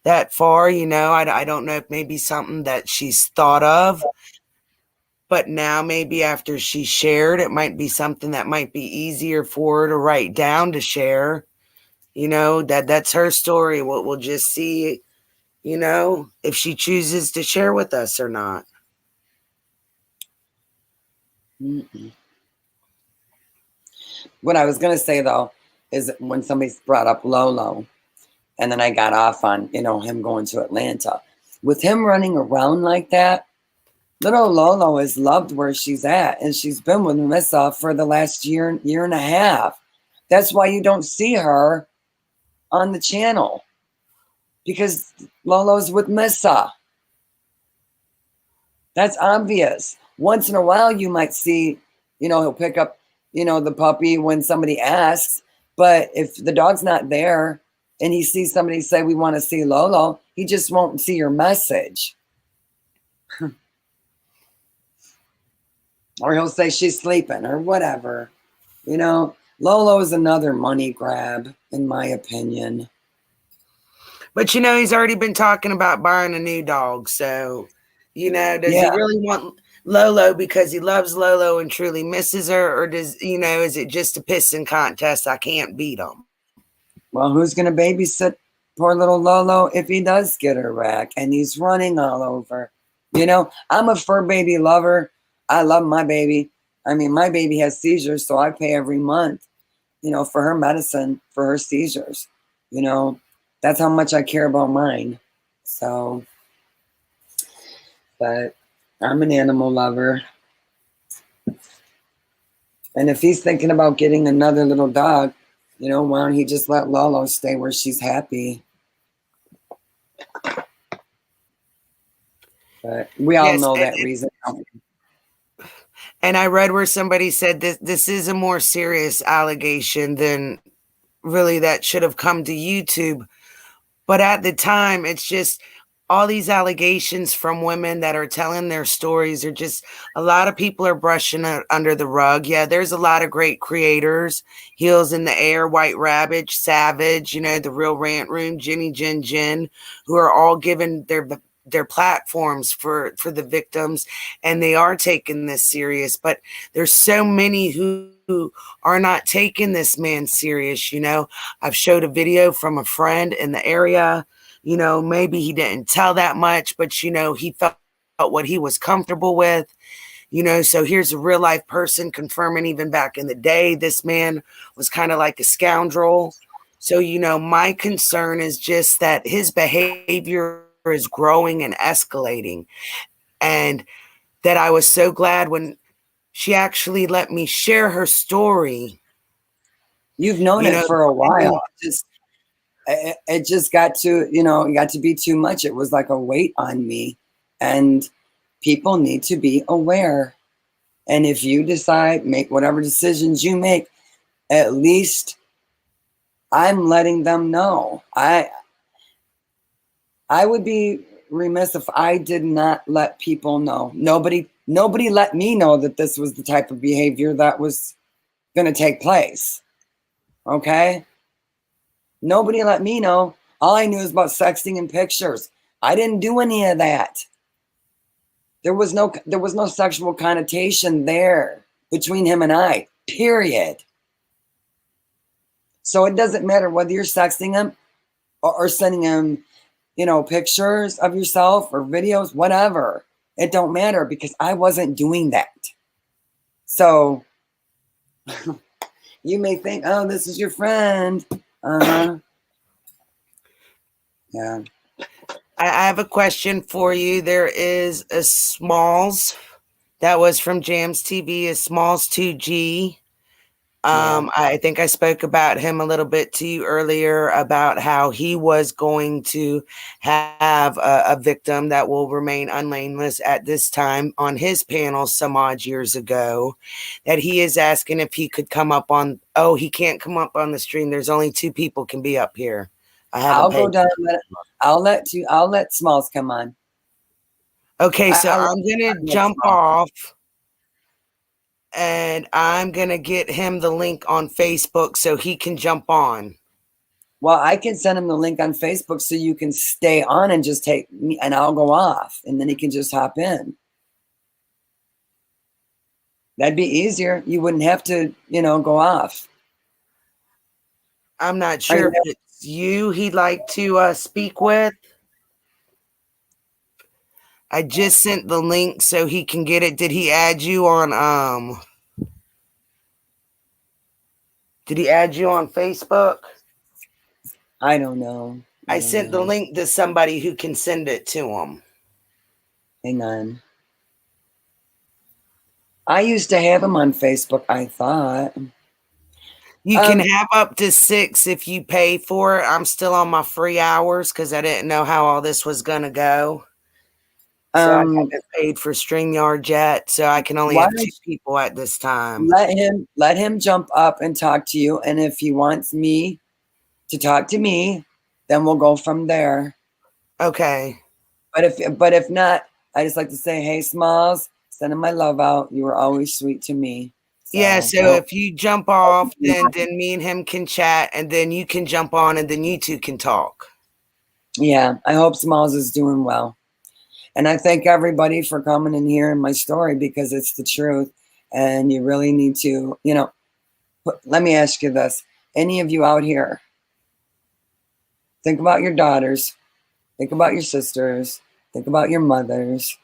that far, you know. I don't know if maybe something that she's thought of. But now maybe after she shared, it might be something that might be easier for her to write down to share. You know, that's her story. We'll just see, you know, if she chooses to share with us or not. What I was going to say, though, is when somebody brought up Lolo, and then I got off on, you know, him going to Atlanta. With him running around like that, little Lolo is loved where she's at, and she's been with Missa for the last year and a half. That's why you don't see her on the channel, because Lolo's with Missa. That's obvious. Once in a while, you might see, you know, he'll pick up, you know, the puppy when somebody asks. But if the dog's not there and he sees somebody say, we want to see Lolo, he just won't see your message. Or he'll say she's sleeping or whatever. You know, Lolo is another money grab, in my opinion. But, you know, he's already been talking about buying a new dog. So, you know, does he really want Lolo because he loves Lolo and truly misses her? Or does, you know, is it just a pissing contest? I can't beat him. Well, who's going to babysit poor little Lolo if he does get her back and he's running all over? You know, I'm a fur baby lover. I love my baby. I mean, my baby has seizures, so I pay every month, you know, for her medicine, for her seizures. You know, that's how much I care about mine. So, but I'm an animal lover. And if he's thinking about getting another little dog, you know, why don't he just let Lolo stay where she's happy? But we all know that reason. And I read where somebody said this is a more serious allegation than really that should have come to YouTube. But at the time, it's just all these allegations from women that are telling their stories are just, a lot of people are brushing it under the rug. Yeah, there's a lot of great creators. Heels in the Air, White Rabbit, Savage, you know, The Real Rant Room, Jenny Jen, who are all given their platforms for the victims, and they are taking this serious. But there's so many who are not taking this man serious. You know, I've showed a video from a friend in the area. You know, maybe he didn't tell that much, but, you know, he felt what he was comfortable with. You know, so here's a real life person confirming even back in the day, this man was kind of like a scoundrel. So, you know, my concern is just that his behavior is growing and escalating, and that I was so glad when she actually let me share her story. You've known it for a while. It just got to, you know, it got to be too much. It was like a weight on me, and people need to be aware. And if you decide, make whatever decisions you make, at least I'm letting them know. I would be remiss if I did not let people know. Nobody let me know that this was the type of behavior that was going to take place. Okay? Nobody let me know All I knew was about sexting and pictures. I didn't do any of that. There was no sexual connotation there between him and I, period. So it doesn't matter whether you're sexting him or sending him, pictures of yourself or videos, whatever. It don't matter because I wasn't doing that. So you may think, oh, this is your friend. Uh-huh. Yeah. I have a question for you. There is a Smalls that was from Jams TV, a Smalls 2G. I think I spoke about him a little bit to you earlier about how he was going to have a victim that will remain unnameless at this time on his panel some odd years ago, that he is asking if he could come up on, he can't come up on the stream. There's only 2 people can be up here. I'll go down. I'll let Smalls come on. Okay, so I'm going to jump off. And I'm going to get him the link on Facebook so he can jump on. Well, I can send him the link on Facebook so you can stay on and just take me, and I'll go off, and then he can just hop in. That'd be easier. You wouldn't have to, go off. I'm not sure if it's you he'd like to speak with. I just sent the link so he can get it. Did he add you on Facebook? I don't know. I sent the link to somebody who can send it to him. Hang on. I used to have him on Facebook, I thought. You can have up to 6 if you pay for it. I'm still on my free hours because I didn't know how all this was going to go. So I haven't paid for StreamYard yet, so I can only have 2 people at this time. Let him jump up and talk to you, and if he wants me to talk to me, then we'll go from there. Okay. But if not, I just like to say, hey, Smalls, sending my love out. You were always sweet to me. So if you jump off, then me and him can chat, and then you can jump on, and then you 2 can talk. Yeah, I hope Smalls is doing well. And I thank everybody for coming and hearing my story because it's the truth. And you really need to, let me ask you this. Any of you out here, think about your daughters, think about your sisters, think about your mothers.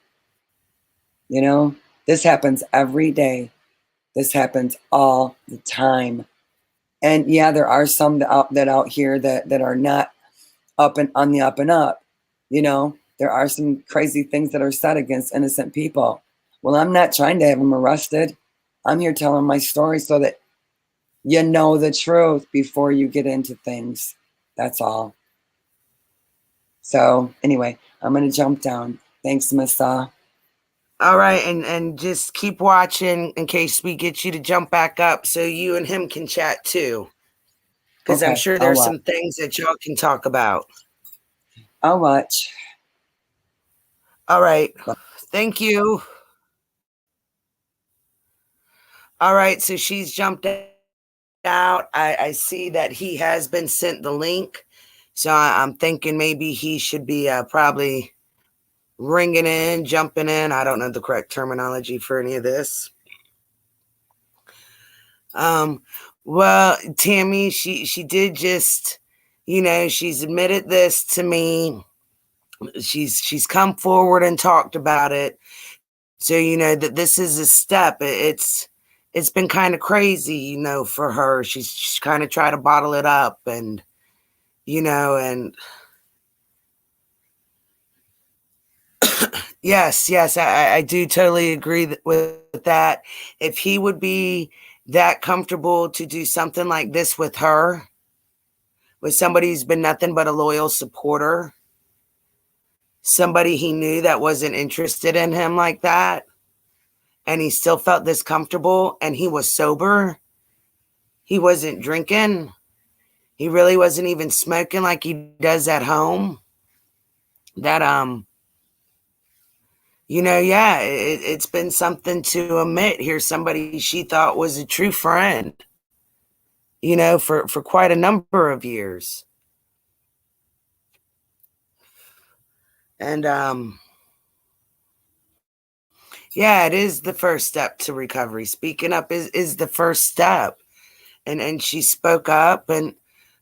This happens every day. This happens all the time. And yeah, there are some that out here that are not up and on the up and up, There are some crazy things that are said against innocent people. Well, I'm not trying to have them arrested. I'm here telling my story so that you know the truth before you get into things. That's all. So anyway, I'm going to jump down. Thanks, Missa. All right, and just keep watching in case we get you to jump back up so you and him can chat too. Because I'm sure there's some things that y'all can talk about. I'll watch. All right. Thank you. All right. So she's jumped out. I see that he has been sent the link. So I'm thinking maybe he should be probably ringing in, jumping in. I don't know the correct terminology for any of this. Well, Tammy, she did just, she's admitted this to me. She's come forward and talked about it. So, that this is a step. It's been kind of crazy, for her. She's kind of tried to bottle it up and, and yes, I do totally agree with that. If he would be that comfortable to do something like this with her, with somebody who's been nothing but a loyal supporter, somebody he knew that wasn't interested in him like that, and he still felt this comfortable, and he was sober, he wasn't drinking, he really wasn't even smoking like he does at home, that it's been something to admit. Here's somebody she thought was a true friend, for quite a number of years. And yeah, it is the first step to recovery. Speaking up is the first step. And she spoke up, and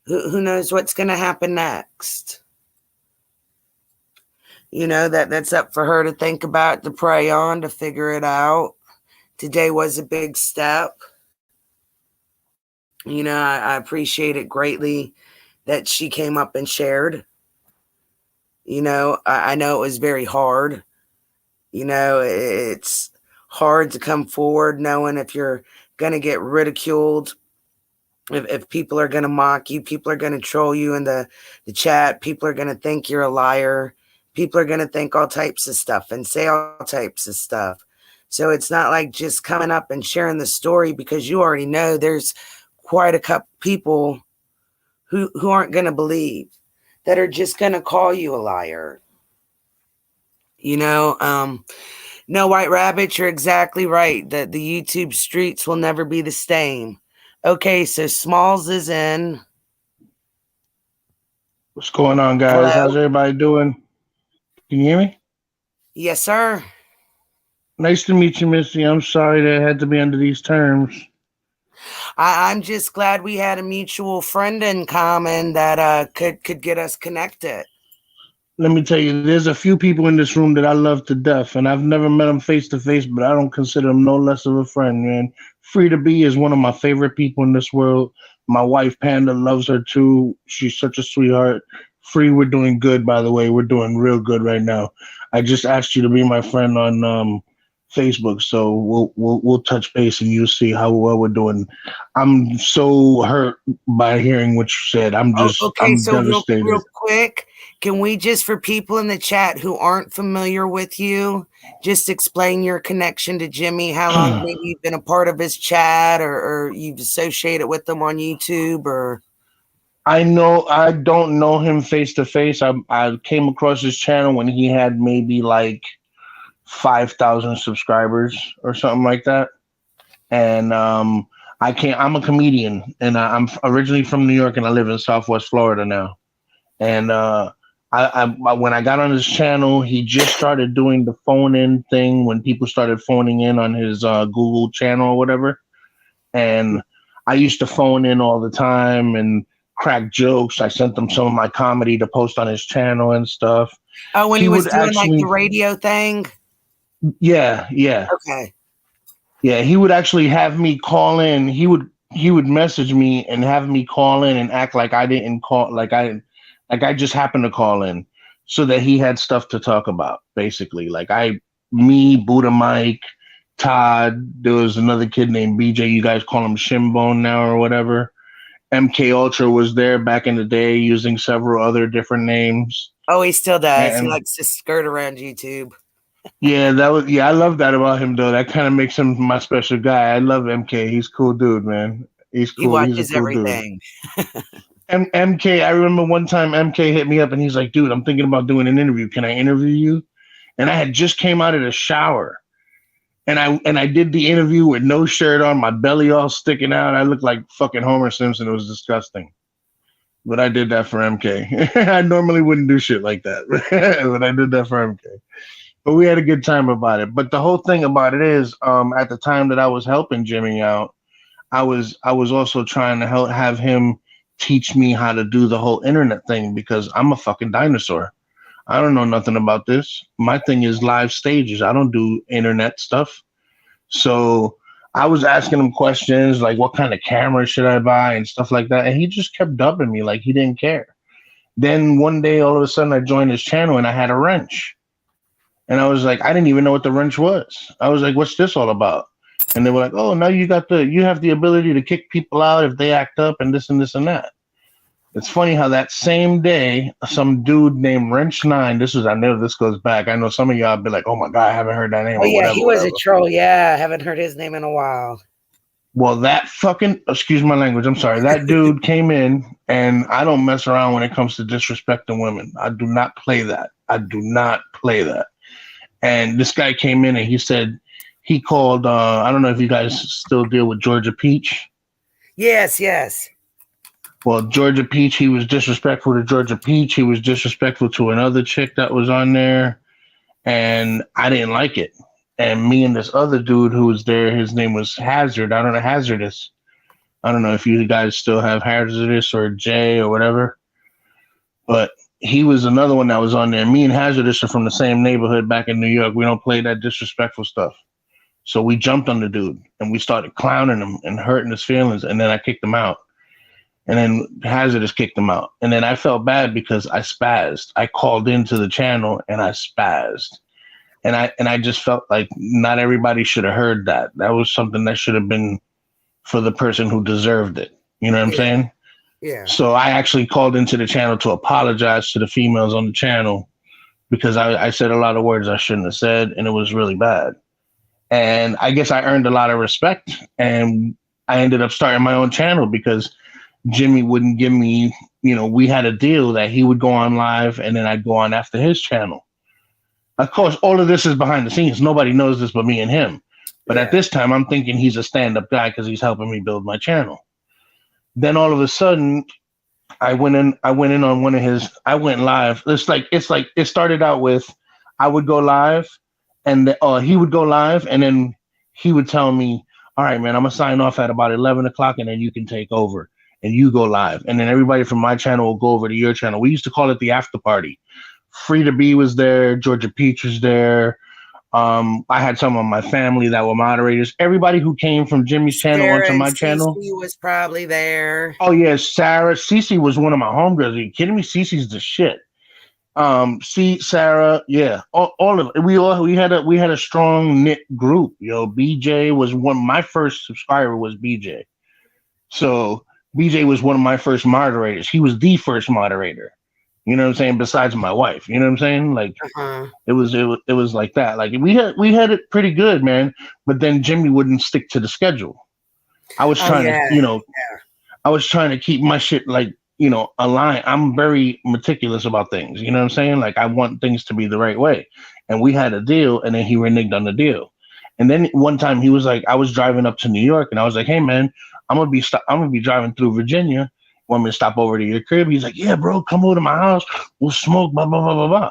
who knows what's going to happen next. You know, that's up for her to think about, to pray on, to figure it out. Today was a big step. You know, I appreciate it greatly that she came up and shared. You know, I know it was very hard. You know, it's hard to come forward knowing if you're going to get ridiculed, if people are going to mock you, people are going to troll you in the chat, people are going to think you're a liar, people are going to think all types of stuff and say all types of stuff. So it's not like just coming up and sharing the story, because you already know there's quite a couple people who aren't going to believe, that are just going to call you a liar. You know, no, White Rabbit, you're exactly right. The YouTube streets will never be the same. Okay, so Smalls is in. What's going on, guys? Hello? How's everybody doing? Can you hear me? Yes, sir. Nice to meet you, Missy. I'm sorry that it had to be under these terms. I'm just glad we had a mutual friend in common that could get us connected. Let me tell you, there's a few people in this room that I love to death, and I've never met them face to face, but I don't consider them no less of a friend, man. Free to Be is one of my favorite people in this world. My wife, Panda, loves her too. She's such a sweetheart. Free, we're doing good, by the way. We're doing real good right now. I just asked you to be my friend on Facebook, so we'll touch base and you'll see how well we're doing. I'm so hurt by hearing what you said. I'm So devastated. real quick, can we just, for people in the chat who aren't familiar with you, just explain your connection to Jimmy? How long maybe you've been a part of his chat, or you've associated with him on YouTube, or? I don't know him face to face. I came across his channel when he had maybe like 5,000 subscribers or something like that. And I'm a comedian, and I'm originally from New York, and I live in Southwest Florida now. And when I got on his channel, he just started doing the phone in thing when people started phoning in on his Google channel or whatever. And I used to phone in all the time and crack jokes. I sent him some of my comedy to post on his channel and stuff. Oh, when he was doing like the radio thing? Yeah. Okay. Yeah, he would actually have me call in. He would message me and have me call in and act like I didn't call, like I just happened to call in, so that he had stuff to talk about, basically. Like me, Buddha Mike, Todd, there was another kid named BJ, you guys call him Shinbone now or whatever. MK Ultra was there back in the day using several other different names. Oh, he still does. He likes to skirt around YouTube. Yeah, I love that about him though. That kind of makes him my special guy. I love MK. He's a cool dude, man. He's cool. He watches He's a cool everything. Dude. MK, I remember one time MK hit me up and he's like, dude, I'm thinking about doing an interview. Can I interview you? And I had just came out of the shower. And I did the interview with no shirt on, my belly all sticking out. I looked like fucking Homer Simpson. It was disgusting. But I did that for MK. I normally wouldn't do shit like that. But I did that for MK. But we had a good time about it. But the whole thing about it is, at the time that I was helping Jimmy out, I was also trying to have him teach me how to do the whole internet thing, because I'm a fucking dinosaur. I don't know nothing about this. My thing is live stages. I don't do internet stuff. So I was asking him questions like, what kind of camera should I buy and stuff like that. And he just kept dubbing me like he didn't care. Then one day, all of a sudden, I joined his channel and I had a wrench. And I was like, I didn't even know what the wrench was. I was like, what's this all about? And they were like, oh, now you have the ability to kick people out if they act up and this and this and that. It's funny how that same day, some dude named Wrench9, I know this goes back. I know some of y'all be like, oh my God, I haven't heard that name. Oh yeah, he was a troll. Yeah, I haven't heard his name in a while. Well, that fucking, excuse my language, I'm sorry. That dude came in, and I don't mess around when it comes to disrespecting women. I do not play that. And this guy came in and he said, he called, I don't know if you guys still deal with Georgia Peach. Yes. Well, Georgia Peach, he was disrespectful to Georgia Peach. He was disrespectful to another chick that was on there, and I didn't like it. And me and this other dude who was there, his name was Hazard. I don't know, Hazardous. I don't know if you guys still have Hazardous or Jay or whatever, but he was another one that was on there. Me and Hazardous are from the same neighborhood back in New York. We don't play that disrespectful stuff. So we jumped on the dude and we started clowning him and hurting his feelings. And then I kicked him out. And then Hazardous kicked him out. And then I felt bad because I spazzed. I called into the channel and I spazzed. And I just felt like not everybody should have heard that. That was something that should have been for the person who deserved it. You know what I'm saying? Yeah. So I actually called into the channel to apologize to the females on the channel because I said a lot of words I shouldn't have said, and it was really bad. And I guess I earned a lot of respect, and I ended up starting my own channel because Jimmy wouldn't give me, we had a deal that he would go on live and then I'd go on after his channel. Of course, all of this is behind the scenes. Nobody knows this but me and him. But at this time, I'm thinking he's a stand-up guy because he's helping me build my channel. Then all of a sudden, I went in on one of his. I went live. It's like it started out with I would go live, and he would go live, and then he would tell me, "All right, man, I'm gonna sign off at about 11 o'clock, and then you can take over and you go live." And then everybody from my channel will go over to your channel. We used to call it the after party. Frida B was there. Georgia Peach was there. I had some of my family that were moderators. Everybody who came from Jimmy's channel onto my channel. Cece was probably there. Oh yeah, Sarah. Cece was one of my homegirls. Are you kidding me? Cece's the shit. Sarah, yeah, all of it. We had a strong knit group. BJ was my first subscriber was BJ. So BJ was one of my first moderators. He was the first moderator. You know what I'm saying? Besides my wife, you know what I'm saying? Like it was like that. Like we had it pretty good, man. But then Jimmy wouldn't stick to the schedule. I was trying I was trying to keep my shit aligned. I'm very meticulous about things. You know what I'm saying? Like I want things to be the right way. And we had a deal, and then he reneged on the deal. And then one time he was like, I was driving up to New York, and I was like, "Hey man, I'm gonna be driving through Virginia. Want me to stop over to your crib?" He's like, "Yeah, bro, come over to my house. We'll smoke, blah, blah, blah, blah, blah."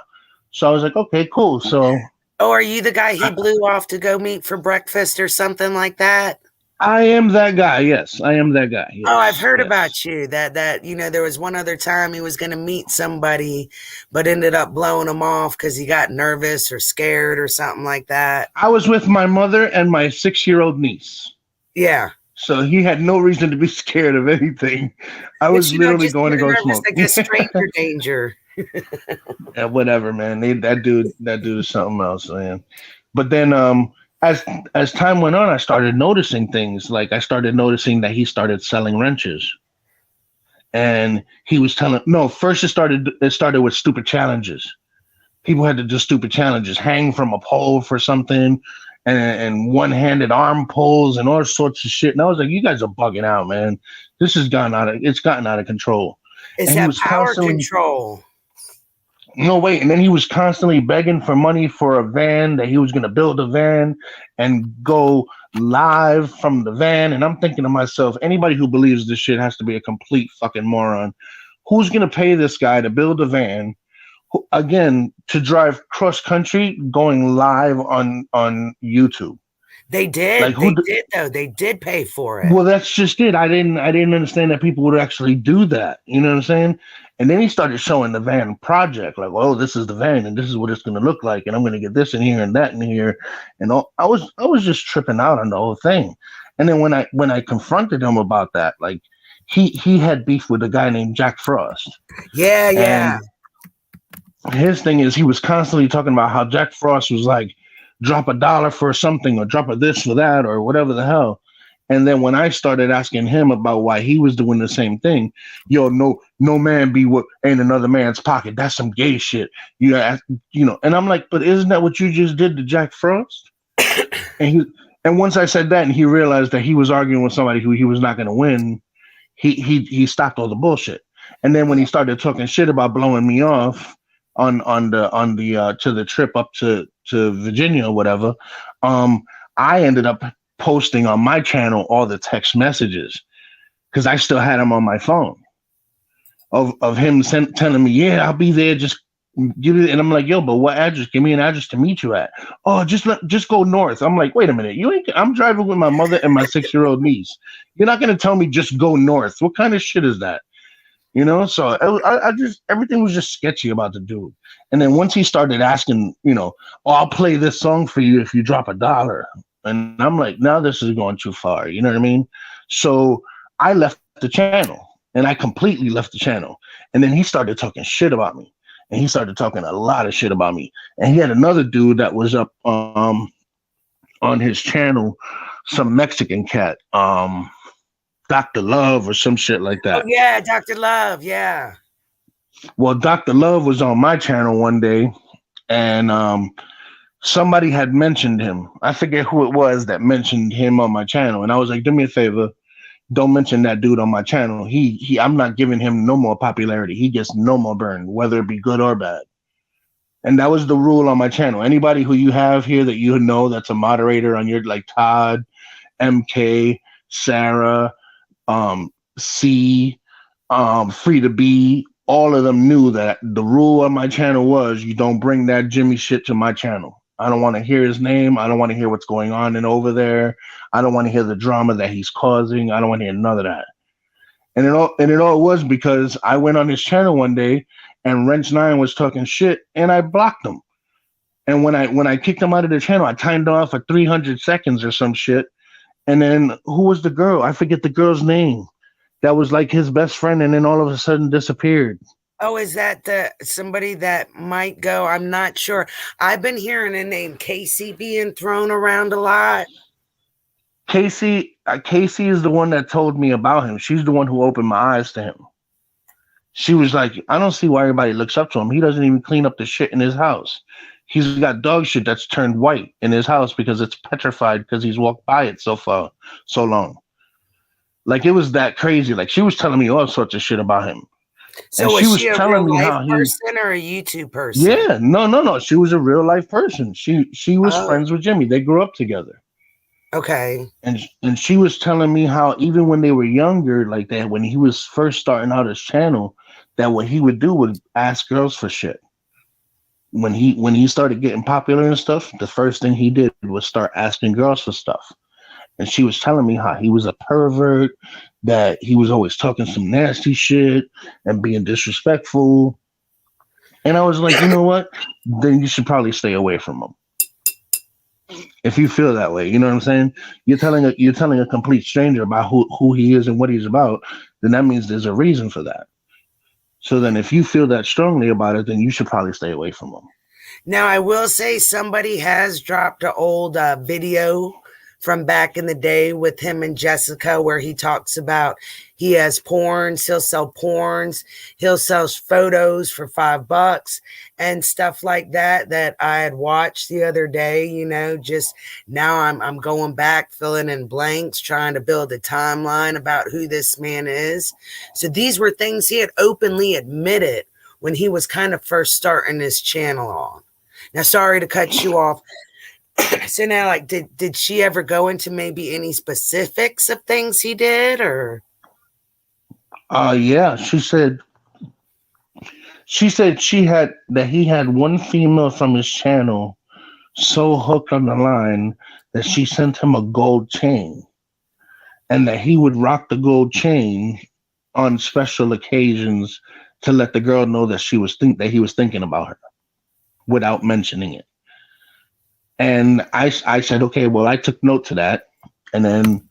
So I was like, okay, cool. So. Oh, are you the guy he blew off to go meet for breakfast or something like that? I am that guy. Yes, I am that guy. Yes, oh, I've heard about you. That there was one other time he was going to meet somebody, but ended up blowing him off because he got nervous or scared or something like that. I was with my mother and my 6-year-old niece. Yeah. So he had no reason to be scared of anything. I was literally going to go smoke. Like a stranger danger. Yeah, whatever, man. That dude is something else, man. But then, as time went on, I started noticing things. Like I started noticing that he started selling wrenches, and he was first it started with stupid challenges. People had to do stupid challenges, hang from a pole for something. And one-handed arm pulls and all sorts of shit. And I was like, you guys are bugging out, man. This has gotten out of control. Is that power control? No, wait. And then he was constantly begging for money for a van, that he was going to build a van and go live from the van. And I'm thinking to myself, anybody who believes this shit has to be a complete fucking moron. Who's going to pay this guy to build a van? Again, to drive cross country, going live on YouTube. They did. They did pay for it. Well, that's just it. I didn't understand that people would actually do that. You know what I'm saying? And then he started showing the van project, like, "Oh, this is the van, and this is what it's going to look like, and I'm going to get this in here and that in here." And I was just tripping out on the whole thing. And then when I confronted him about that, like he had beef with a guy named Jack Frost. Yeah, yeah. And his thing is he was constantly talking about how Jack Frost was like, drop $1 for something or drop a this for that or whatever the hell. And then when I started asking him about why he was doing the same thing, no man be what ain't another man's pocket. That's some gay shit. And I'm like, but isn't that what you just did to Jack Frost? And once I said that and he realized that he was arguing with somebody who he was not going to win, he stopped all the bullshit. And then when he started talking shit about blowing me off on the to the trip up to Virginia or whatever, I ended up posting on my channel all the text messages because I still had them on my phone. of him telling me, yeah, I'll be there. Just give it. And I'm like, yo, but what address? Give me an address to meet you at. Oh, just go north. I'm like, wait a minute. I'm driving with my mother and my 6-year-old niece. You're not going to tell me just go north. What kind of shit is that? You know? So I just, everything was just sketchy about the dude. And then once he started asking, oh, I'll play this song for you if you drop $1. And I'm like, now this is going too far. You know what I mean? So I left the channel. And I completely left the channel. And then he started talking shit about me. And he started talking a lot of shit about me. And he had another dude that was up on his channel, some Mexican cat, Dr. Love or some shit like that. Oh, yeah, Dr. Love, yeah. Well, Dr. Love was on my channel one day, and somebody had mentioned him. I forget who it was that mentioned him on my channel. And I was like, do me a favor. Don't mention that dude on my channel. I'm not giving him no more popularity. He gets no more burn, whether it be good or bad. And that was the rule on my channel. Anybody who you have here that you know that's a moderator on your, like Todd, MK, Sarah, C, Free to Be, all of them knew that the rule on my channel was you don't bring that Jimmy shit to my channel. I don't want to hear his name. I don't want to hear what's going on and over there. I don't want to hear the drama that he's causing. I don't want to hear none of that. And it all was because I went on his channel one day and Wrench9 was talking shit and I blocked him. And when I kicked him out of the channel, I timed off for 300 seconds or some shit. And then who was the girl? I forget the girl's name. That was like his best friend and then all of a sudden disappeared. Oh, is that somebody that might go? I'm not sure. I've been hearing the name Casey being thrown around a lot. Casey is the one that told me about him. She's the one who opened my eyes to him. She was like, I don't see why everybody looks up to him. He doesn't even clean up the shit in his house. He's got dog shit that's turned white in his house because it's petrified because he's walked by it so long. Like, it was that crazy. Like, she was telling me all sorts of shit about him. So was she a real life person or a YouTube person? Yeah, no. She was a real life person. She was friends with Jimmy. They grew up together. Okay. And she was telling me how even when they were younger, like that, when he was first starting out his channel, that what he would do would ask girls for shit. When he started getting popular and stuff, the first thing he did was start asking girls for stuff. And she was telling me how he was a pervert, that he was always talking some nasty shit and being disrespectful. And I was like, you know what? Then you should probably stay away from him. If you feel that way, you know what I'm saying? You're telling a complete stranger about who he is and what he's about, then that means there's a reason for that. So then if you feel that strongly about it, then you should probably stay away from him. Now, I will say somebody has dropped an old video from back in the day with him and Jessica, where he talks about he has porns, he'll sell porns, he'll sell photos for $5 and stuff like that I had watched the other day. Just now I'm going back, filling in blanks, trying to build a timeline about who this man is. So these were things he had openly admitted when he was kind of first starting his channel on. Now, sorry to cut you off. So now, like, did she ever go into maybe any specifics of things he did, or? Yeah, she said he had one female from his channel so hooked on the line that she sent him a gold chain, and that he would rock the gold chain on special occasions to let the girl know that he was thinking about her without mentioning it. And I said, okay, well, I took note to that. And then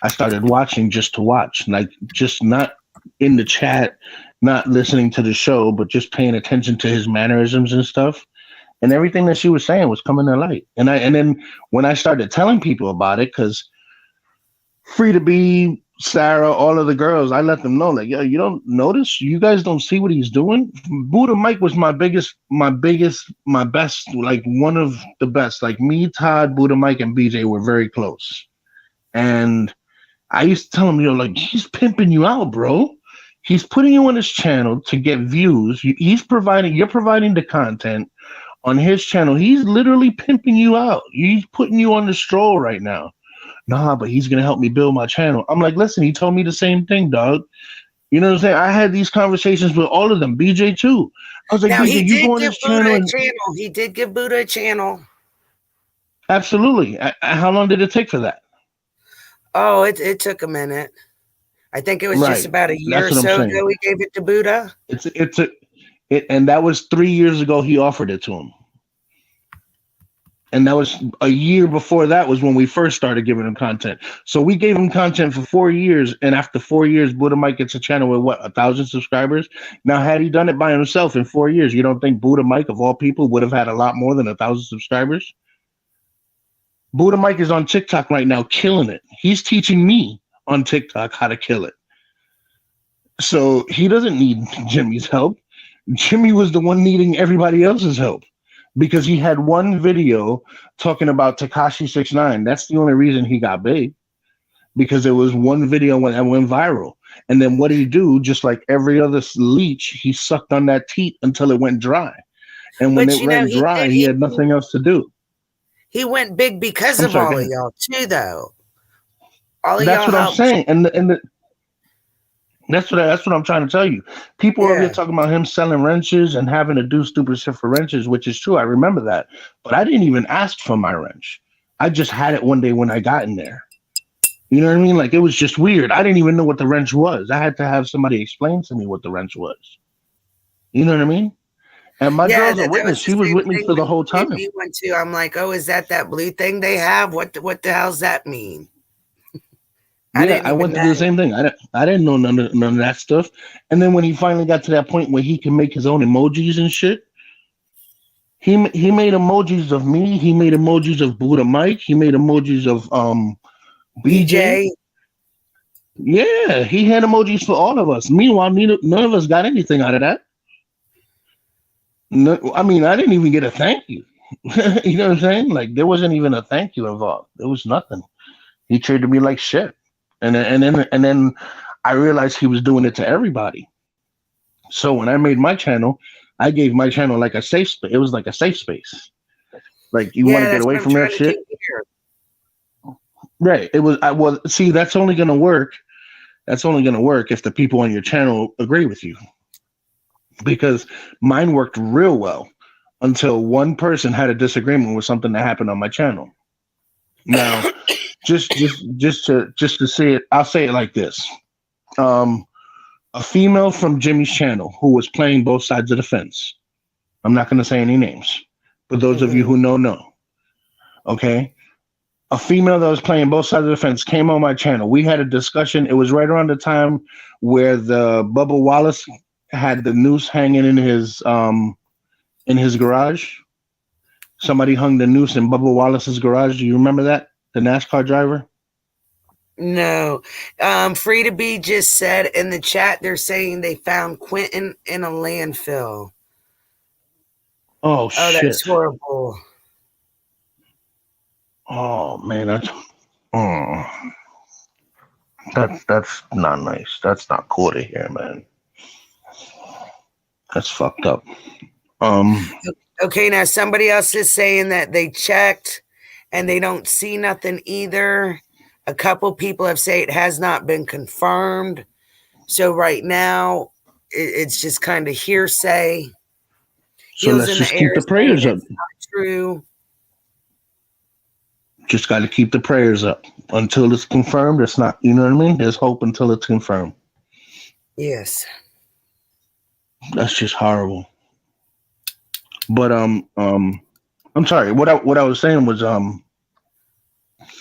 I started watching just to watch, like just not in the chat, not listening to the show, but just paying attention to his mannerisms and stuff. And everything that she was saying was coming to light. And then when I started telling people about it, because Free to Be, Sarah, all of the girls, I let them know, like, yo, you don't notice? You guys don't see what he's doing? Buddha Mike was my best, like one of the best. Like me, Todd, Buddha Mike, and BJ were very close. And I used to tell him, like, he's pimping you out, bro. He's putting you on his channel to get views. You're providing the content on his channel. He's literally pimping you out. He's putting you on the stroll right now. Nah, but he's going to help me build my channel. I'm like, listen, he told me the same thing, dog. You know what I'm saying? I had these conversations with all of them. BJ too. I was like, Now he BJ, you did go on give this Buddha channel a and channel. He did give Buddha a channel. absolutely. How long did it take for that? Oh, it took a minute. I think it was just Right. about a year That's or what I'm so saying. ago we gave it to Buddha. And that was 3 years ago. He offered it to him. And that was a year before that was when we first started giving him content. So we gave him content for 4 years. And after 4 years, Buddha Mike gets a channel with 1,000 subscribers. Now, had he done it by himself in 4 years, you don't think Buddha Mike, of all people, would have had a lot more than 1,000 subscribers? Buddha Mike is on TikTok right now, killing it. He's teaching me on TikTok how to kill it. So he doesn't need Jimmy's help. Jimmy was the one needing everybody else's help because he had one video talking about Tekashi 6ix9ine. That's the only reason he got big, because there was one video that went viral. And then what did he do? Just like every other leech, he sucked on that teat until it went dry. And when But it went dry, he had nothing else to do. He went big because of all of y'all too, though. All of That's y'all what I'm helped. saying. And that's what I'm trying to tell you. People over here talking about him selling wrenches and having to do stupid shit for wrenches, which is true. I remember that. But I didn't even ask for my wrench. I just had it one day when I got in there. You know what I mean? Like, it was just weird. I didn't even know what the wrench was. I had to have somebody explain to me what the wrench was. You know what I mean? And my girl's a witness. She was with me for the whole time. Me went to. I'm like, oh, is that blue thing they have? What the hell's that mean? I went through the same thing. I didn't know none of that stuff. And then when he finally got to that point where he can make his own emojis and shit, he made emojis of me. He made emojis of Buddha Mike. He made emojis of BJ. Yeah, he had emojis for all of us. Meanwhile, none of us got anything out of that. No, I mean, I didn't even get a thank you. You know what I'm saying? Like, there wasn't even a thank you involved. There was nothing. He treated me like shit. And then I realized he was doing it to everybody. So when I made my channel, I gave my channel like a safe space. It was like a safe space. Like, you want to get away from that shit? Right. It was. See, that's only going to work. That's only going to work if the people on your channel agree with you. Because mine worked real well until one person had a disagreement with something that happened on my channel. Now, just to say it, I'll say it like this: a female from Jimmy's channel who was playing both sides of the fence. I'm not going to say any names, but those of you who know. Okay, a female that was playing both sides of the fence came on my channel. We had a discussion. It was right around the time where the Bubba Wallace had the noose hanging in his garage. Somebody hung the noose in Bubba Wallace's garage. Do you remember that? The NASCAR driver? No. Free to Be just said in the chat, they're saying they found Quentin in a landfill. Oh shit. That's horrible. Oh man, that's not nice. That's not cool to hear, man. That's fucked up. Okay, now somebody else is saying that they checked and they don't see nothing either. A couple people have said it has not been confirmed. So right now, it's just kind of hearsay. So let's just keep the prayers up. It's not true. Just got to keep the prayers up until it's confirmed. It's not, you know what I mean? There's hope until it's confirmed. Yes. That's just horrible. But I'm sorry. What I was saying was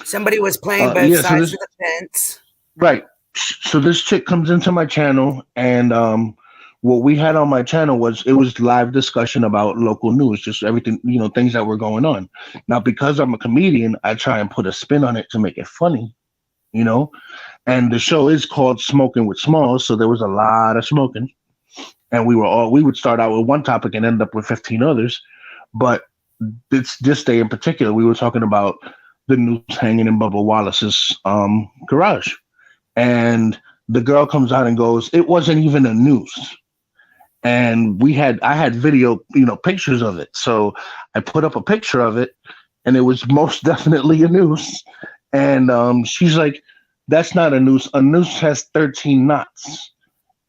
somebody was playing both sides of the fence. Right. So this chick comes into my channel, and what we had on my channel was live discussion about local news, just everything, things that were going on. Now, because I'm a comedian, I try and put a spin on it to make it funny, and the show is called Smoking with Smalls. So there was a lot of smoking, and we would start out with one topic and end up with 15 others. But this day in particular, we were talking about the noose hanging in Bubba Wallace's garage. And the girl comes out and goes, it wasn't even a noose. And I had video, pictures of it. So I put up a picture of it, and it was most definitely a noose. And she's like, that's not a noose. A noose has 13 knots.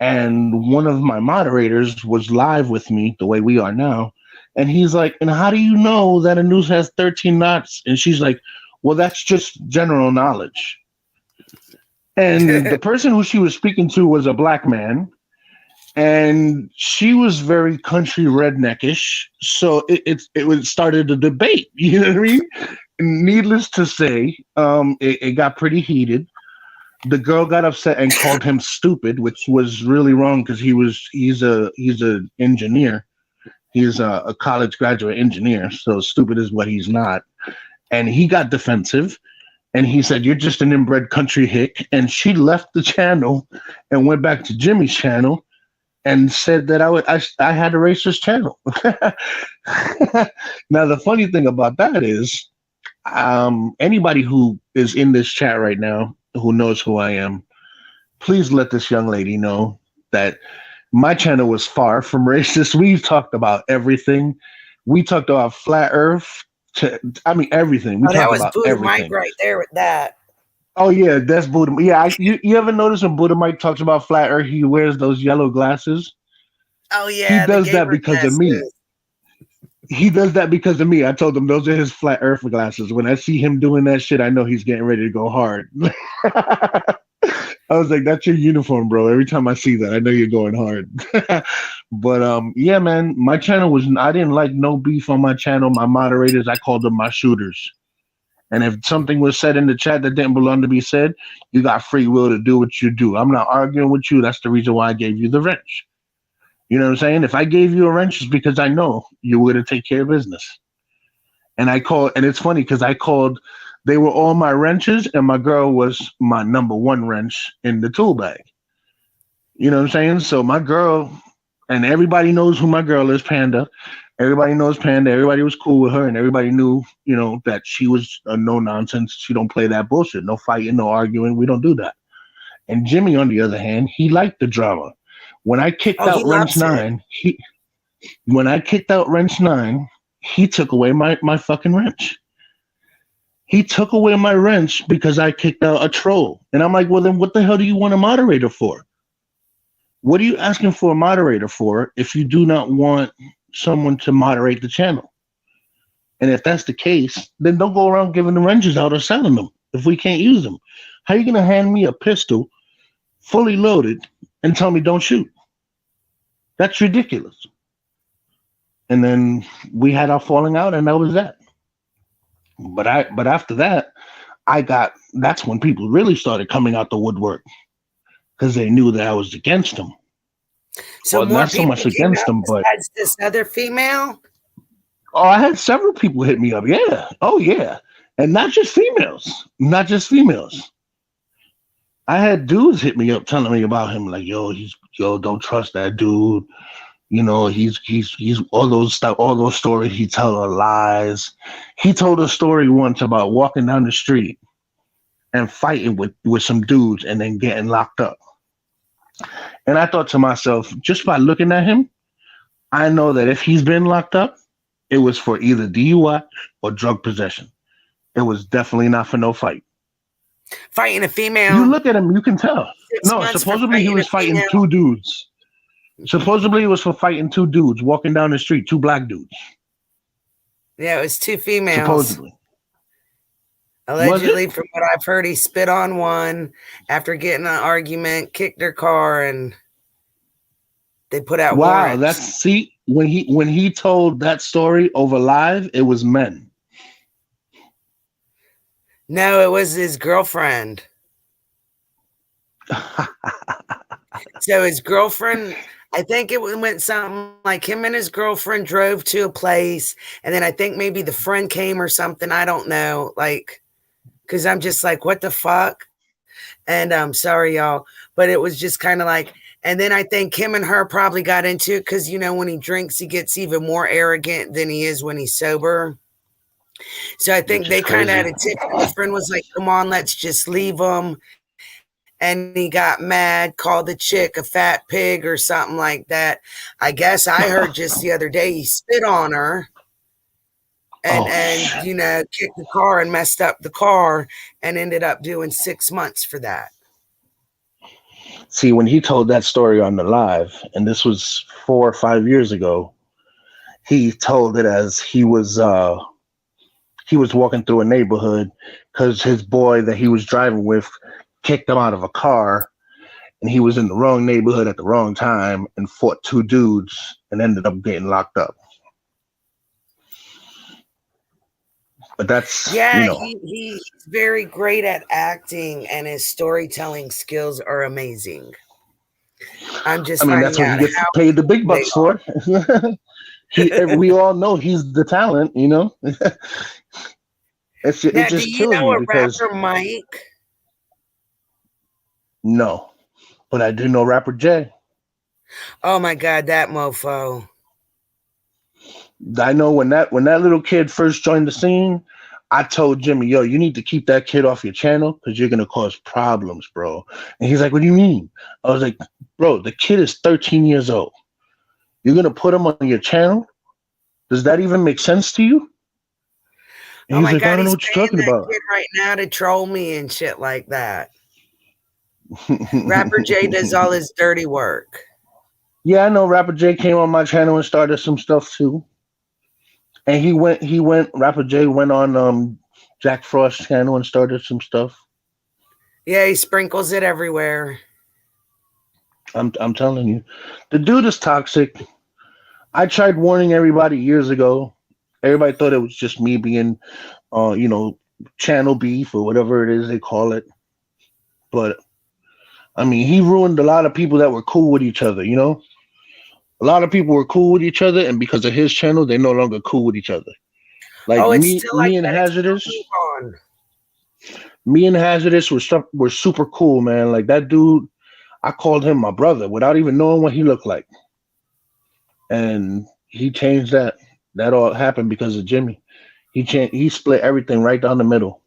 And one of my moderators was live with me the way we are now. And he's like, and how do you know that a noose has 13 knots? And she's like, well, that's just general knowledge. And the person who she was speaking to was a black man. And she was very country redneckish. So it started a debate. You know what I mean? And needless to say, it got pretty heated. The girl got upset and called him stupid, which was really wrong because he's a engineer. He's a college graduate engineer, so stupid is what he's not. And he got defensive, and he said, "You're just an inbred country hick." And she left the channel and went back to Jimmy's channel and said that I had a racist channel. Now the funny thing about that is, anybody who is in this chat right now who knows who I am, please let this young lady know that my channel was far from racist. We've talked about everything. We talked about flat Earth. Everything. We that talked was about Buddha everything. Mike right there with that. Oh yeah, that's Buddha. Yeah, you ever notice when Buddha Mike talks about flat Earth, he wears those yellow glasses? Oh yeah, he does that because of me. He does that because of me. I told him those are his flat Earth glasses. When I see him doing that shit, I know he's getting ready to go hard. I was like, "That's your uniform, bro." Every time I see that, I know you're going hard. But yeah, man, my channel I didn't like no beef on my channel. My moderators, I called them my shooters. And if something was said in the chat that didn't belong to be said, you got free will to do what you do. I'm not arguing with you. That's the reason why I gave you the wrench. You know what I'm saying? If I gave you a wrench, it's because I know you were going to take care of business. And it's funny because they were all my wrenches, and my girl was my number one wrench in the tool bag. You know what I'm saying? So my girl, and everybody knows who my girl is, Panda. Everybody knows Panda. Everybody was cool with her, and everybody knew, that she was a no nonsense. She don't play that bullshit. No fighting, no arguing. We don't do that. And Jimmy, on the other hand, he liked the drama. When I kicked out Wrench 9, he took away my fucking wrench. He took away my wrench because I kicked out a troll. And I'm like, well, then what the hell do you want a moderator for? What are you asking for a moderator for if you do not want someone to moderate the channel? And if that's the case, then don't go around giving the wrenches out or selling them if we can't use them. How are you going to hand me a pistol fully loaded and tell me don't shoot? That's ridiculous. And then we had our falling out, and that was that. But after that, that's when people really started coming out the woodwork because they knew that I was against them. So not so much against them, but this other female. Oh, I had several people hit me up. Yeah. Oh, yeah. And not just females. I had dudes hit me up telling me about him, like, yo, don't trust that dude. He's all those stories he tells are lies. He told a story once about walking down the street and fighting with some dudes and then getting locked up. And I thought to myself, just by looking at him, I know that if he's been locked up, it was for either DUI or drug possession. It was definitely not for no fight. Fighting a female. You look at him, you can tell. No, supposedly he was fighting two dudes. Supposedly it was for fighting two dudes walking down the street, two black dudes. Yeah, it was two females. Supposedly. Allegedly, from what I've heard, he spit on one after getting an argument, kicked her car, and they put out warrants. When he told that story over live, it was men. No, it was his girlfriend. So his girlfriend, I think it went something like him and his girlfriend drove to a place, and then I think maybe the friend came or something. I don't know, because I'm just like, what the fuck? And I'm sorry, y'all, but it was just kind of like, and then I think him and her probably got into it because, when he drinks, he gets even more arrogant than he is when he's sober. So I think they kind of had a tip. His friend was like, come on, let's just leave him. And he got mad, called the chick a fat pig or something like that. I guess I heard just the other day he spit on her and kicked the car and messed up the car and ended up doing 6 months for that. See, when he told that story on the live, and this was 4 or 5 years ago, he told it as he was walking through a neighborhood because his boy that he was driving with kicked him out of a car, and he was in the wrong neighborhood at the wrong time and fought 2 dudes and ended up getting locked up. But that's, Yeah, he's very great at acting, and his storytelling skills are amazing. I'm just that's what he gets paid the big bucks for. We all know he's the talent, It just kills me because rapper Mike? No, but I do know rapper Jay. Oh my God, that mofo! I know when that little kid first joined the scene, I told Jimmy, yo, you need to keep that kid off your channel because you're gonna cause problems, bro. And he's like, what do you mean? I was like, bro, the kid is 13 years old. You're gonna put him on your channel? Does that even make sense to you? And oh my God, I don't know what you're talking about. Kid right now to troll me and shit like that. Rapper Jay does all his dirty work. Yeah, I know Rapper Jay came on my channel and started some stuff too. And Rapper Jay went on Jack Frost's channel and started some stuff. Yeah, he sprinkles it everywhere. I'm telling you. The dude is toxic. I tried warning everybody years ago. Everybody thought it was just me being channel beef or whatever it is they call it. But I mean, he ruined a lot of people that were cool with each other, A lot of people were cool with each other, and because of his channel, they're no longer cool with each other. Like me and Hazardous. Me and Hazardous were super cool, man. Like that dude, I called him my brother without even knowing what he looked like. And he changed that. That all happened because of Jimmy. He split everything right down the middle.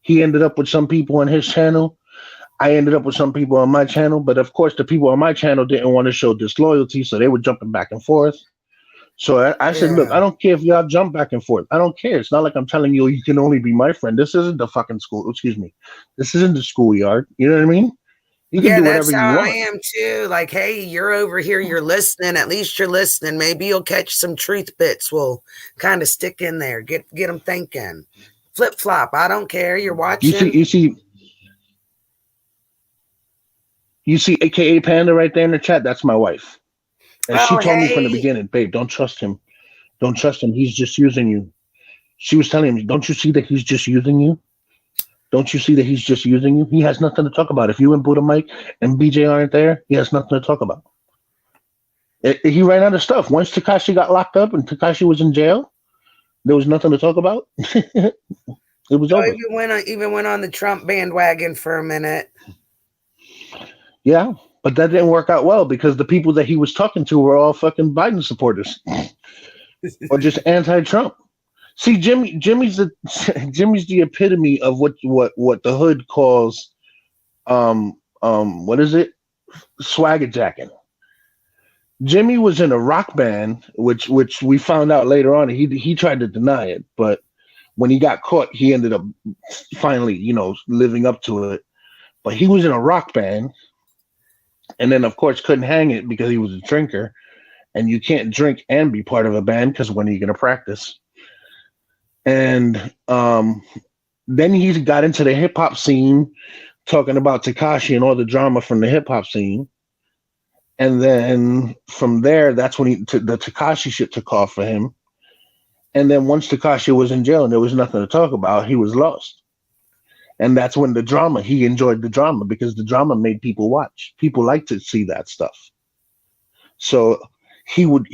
He ended up with some people on his channel. I ended up with some people on my channel, but of course the people on my channel didn't want to show disloyalty, so they were jumping back and forth. So I said, look, I don't care if y'all jump back and forth. I don't care. It's not like I'm telling you can only be my friend. This isn't the fucking school. Excuse me. This isn't the schoolyard. You know what I mean? You can do whatever you want. I am too. Like, hey, you're over here. You're listening. At least you're listening. Maybe you'll catch some truth bits. We'll kind of stick in there. Get them thinking. Flip flop. I don't care. You're watching. You see AKA Panda right there in the chat? That's my wife. And she told me from the beginning, babe, don't trust him. Don't trust him. He's just using you. She was telling me, don't you see that he's just using you? Don't you see that he's just using you? He has nothing to talk about. If you and Buddha Mike and BJ aren't there, he has nothing to talk about. He ran out of stuff. Once Tekashi got locked up and Tekashi was in jail, there was nothing to talk about. It was over. Even went on the Trump bandwagon for a minute. Yeah, but that didn't work out well because the people that he was talking to were all fucking Biden supporters or just anti-Trump. See, Jimmy's the epitome of what the hood calls what is it? Swagger jacking. Jimmy was in a rock band, which we found out later on. He tried to deny it, but when he got caught, he ended up finally, living up to it. But he was in a rock band, and then of course couldn't hang it because he was a drinker, and you can't drink and be part of a band because when are you going to practice? And then he got into the hip hop scene, talking about Tekashi and all the drama from the hip hop scene. And then from there, that's when the Tekashi shit took off for him. And then once Tekashi was in jail and there was nothing to talk about, he was lost. And that's when he enjoyed the drama because the drama made people watch. People like to see that stuff. So he would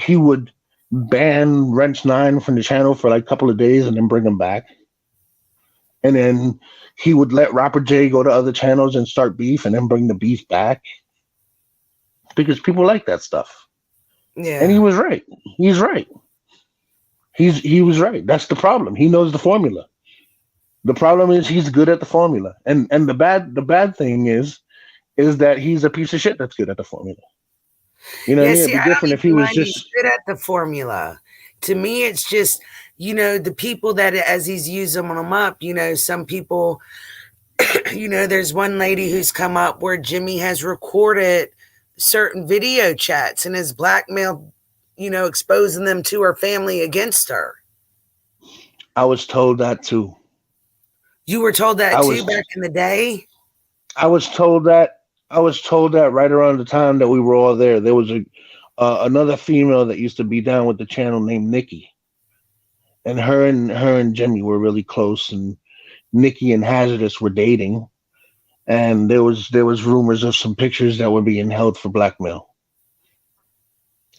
ban Wrench 9 from the channel for like a couple of days and then bring him back. And then he would let Rapper J go to other channels and start beef and then bring the beef back. Because people like that stuff. Yeah. And he was right. He's right. He was right. That's the problem. He knows the formula. The problem is he's good at the formula. And the bad thing is that he's a piece of shit that's good at the formula. You know what I mean? It'd be different if he was just good at the formula. To me, it's just, the people that as he's using them up, some people There's one lady who's come up where Jimmy has recorded certain video chats and has blackmailed, exposing them to her family against her. I was told that too. You were told that too back in the day? I was told that right around the time that we were all there. There was another female that used to be down with the channel named Nikki, and her and Jimmy were really close. And Nikki and Hazardous were dating, and there was rumors of some pictures that were being held for blackmail.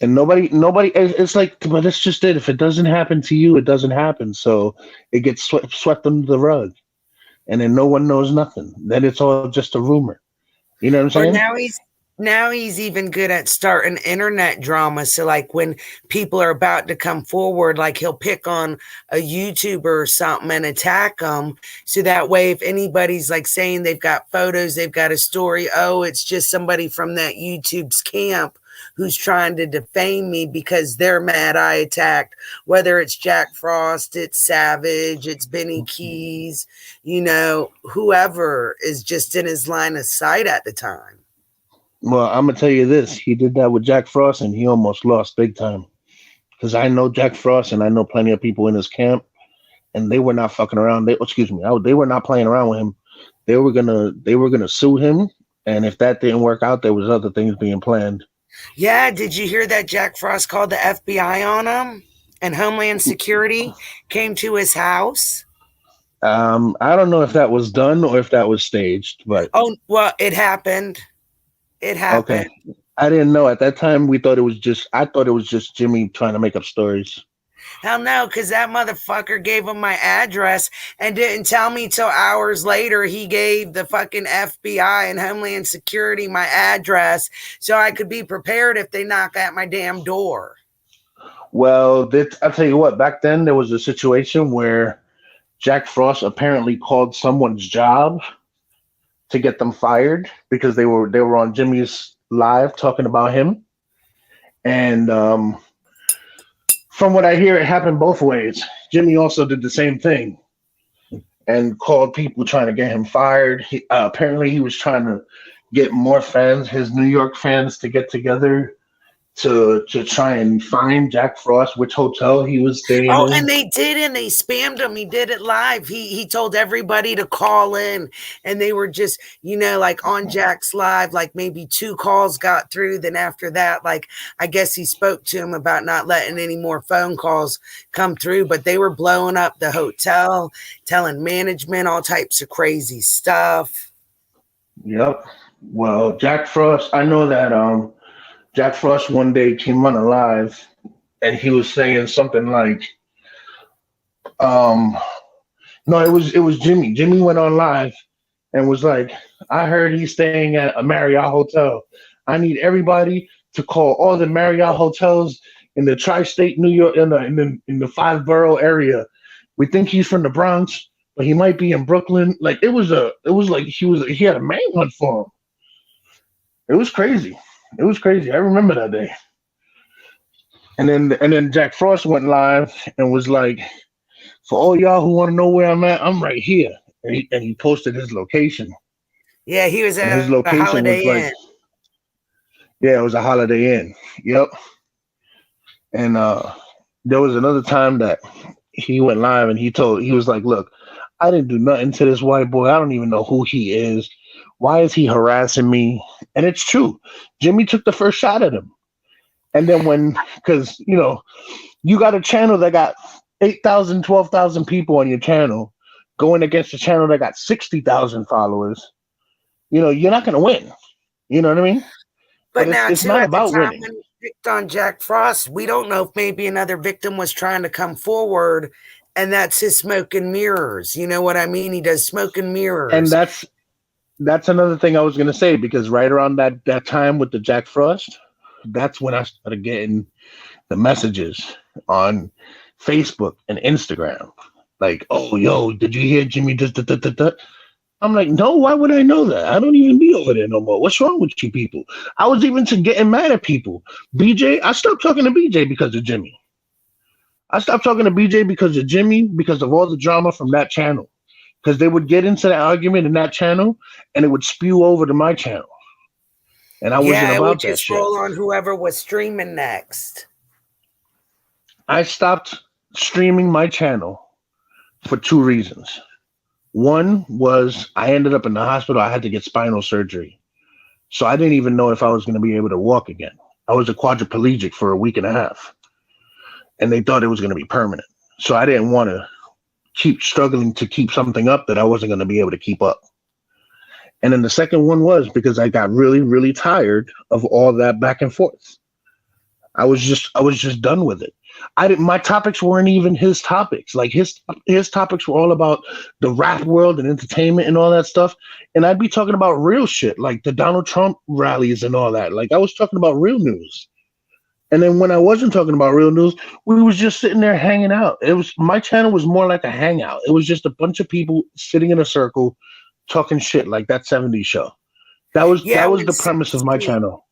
And nobody. It's like, but that's just it. If it doesn't happen to you, it doesn't happen. So it gets swept under the rug, and then no one knows nothing. Then it's all just a rumor. You know what I'm saying? Now he's even good at starting internet drama. So like when people are about to come forward, like he'll pick on a YouTuber or something and attack them. So that way, if anybody's like saying they've got photos, they've got a story, oh, it's just somebody from that YouTube's camp who's trying to defame me because they're mad I attacked, whether it's Jack Frost, it's Savage, it's Benny Keys, whoever is just in his line of sight at the time. Well, I'm going to tell you this. He did that with Jack Frost, and he almost lost big time. Because I know Jack Frost, and I know plenty of people in his camp, and they were not fucking around. They were not playing around with him. They were gonna sue him, and if that didn't work out, there was other things being planned. Yeah, did you hear that Jack Frost called the FBI on him, and Homeland Security came to his house? I don't know if that was done or if that was staged, but it happened. It happened. Okay. I didn't know at that time. I thought it was just Jimmy trying to make up stories. Hell no, because that motherfucker gave him my address and didn't tell me till hours later he gave the fucking FBI and Homeland Security my address so I could be prepared if they knock at my damn door. Well, I'll tell you what, back then there was a situation where Jack Frost apparently called someone's job to get them fired because they were on Jimmy's live talking about him. And from what I hear, it happened both ways. Jimmy also did the same thing and called people trying to get him fired. Apparently he was trying to get more fans, his New York fans, to get together to try and find Jack Frost, which hotel he was staying in. And they did, and they spammed him. He did it live. He told everybody to call in, and they were just, like on Jack's live, like maybe 2 calls got through. Then after that, like, I guess he spoke to him about not letting any more phone calls come through, but they were blowing up the hotel, telling management all types of crazy stuff. Yep. Well, Jack Frost, I know that, Jack Frost one day came on a live and he was saying something like, no, it was Jimmy. Jimmy went on live and was like, I heard he's staying at a Marriott hotel. I need everybody to call all the Marriott hotels in the tri-state New York, in the 5-borough area. We think he's from the Bronx, but he might be in Brooklyn. Like it was like he had a manhunt for him. It was crazy. It was crazy. I remember that day. And then Jack Frost went live and was like, for all y'all who want to know where I'm at, I'm right here. And he posted his location. Yeah, he was at his location a Holiday was Inn. Yeah, it was a Holiday Inn. Yep. And there was another time that he went live and he was like, look, I didn't do nothing to this white boy. I don't even know who he is. Why is he harassing me? And it's true. Jimmy took the first shot at him. And then because, you got a channel that got 8,000, 12,000 people on your channel going against a channel that got 60,000 followers, you're not going to win. You know what I mean? But now, it's too, not at the about time winning. when he picked on Jack Frost, we don't know if maybe another victim was trying to come forward, and that's his smoke and mirrors. You know what I mean? He does smoke and mirrors. And that's another thing I was going to say, because right around that time with the Jack Frost, that's when I started getting the messages on Facebook and Instagram. Like, oh, yo, did you hear Jimmy? I'm like, no, why would I know that? I don't even be over there no more. What's wrong with you people? I was even getting mad at people. BJ, I stopped talking to BJ because of Jimmy. I stopped talking to BJ because of Jimmy, because of all the drama from that channel. because they would get into that argument in that channel, and it would spew over to my channel, and I wasn't Yeah, it would about that just shit. roll on whoever was streaming next. I stopped streaming my channel for 2 reasons. One was I ended up in the hospital. I had to get spinal surgery. So I didn't even know if I was going to be able to walk again. I was a quadriplegic for a week and a half, and they thought it was going to be permanent. So I didn't want to keep struggling to keep something up that I wasn't going to be able to keep up. And then the second one was because I got really, really tired of all that back and forth. I was just done with it. My topics weren't even his topics. Like his topics were all about the rap world and entertainment and all that stuff. And I'd be talking about real shit, like the Donald Trump rallies and all that. Like I was talking about real news. And then when I wasn't talking about real news, we was just sitting there hanging out. My channel was more like a hangout. It was just a bunch of people sitting in a circle talking shit like that 70s show. That was the premise of my channel.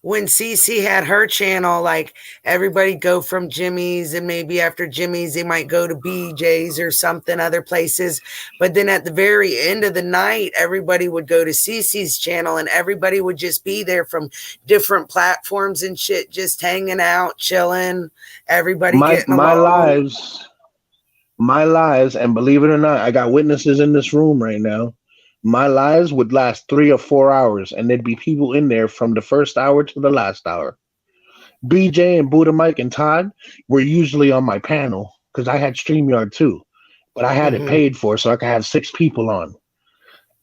When Cece had her channel, like everybody go from Jimmy's, and maybe after Jimmy's they might go to BJ's or something, other places. But then at the very end of the night, everybody would go to Cece's channel, and everybody would just be there from different platforms and shit, just hanging out, chilling. Everybody getting along. My lives, and believe it or not, I got witnesses in this room right now. My lives would last 3 or 4 hours, and there'd be people in there from the first hour to the last hour. BJ and Buddha Mike and Todd were usually on my panel because I had StreamYard too, but I had it paid for so I could have 6 people on.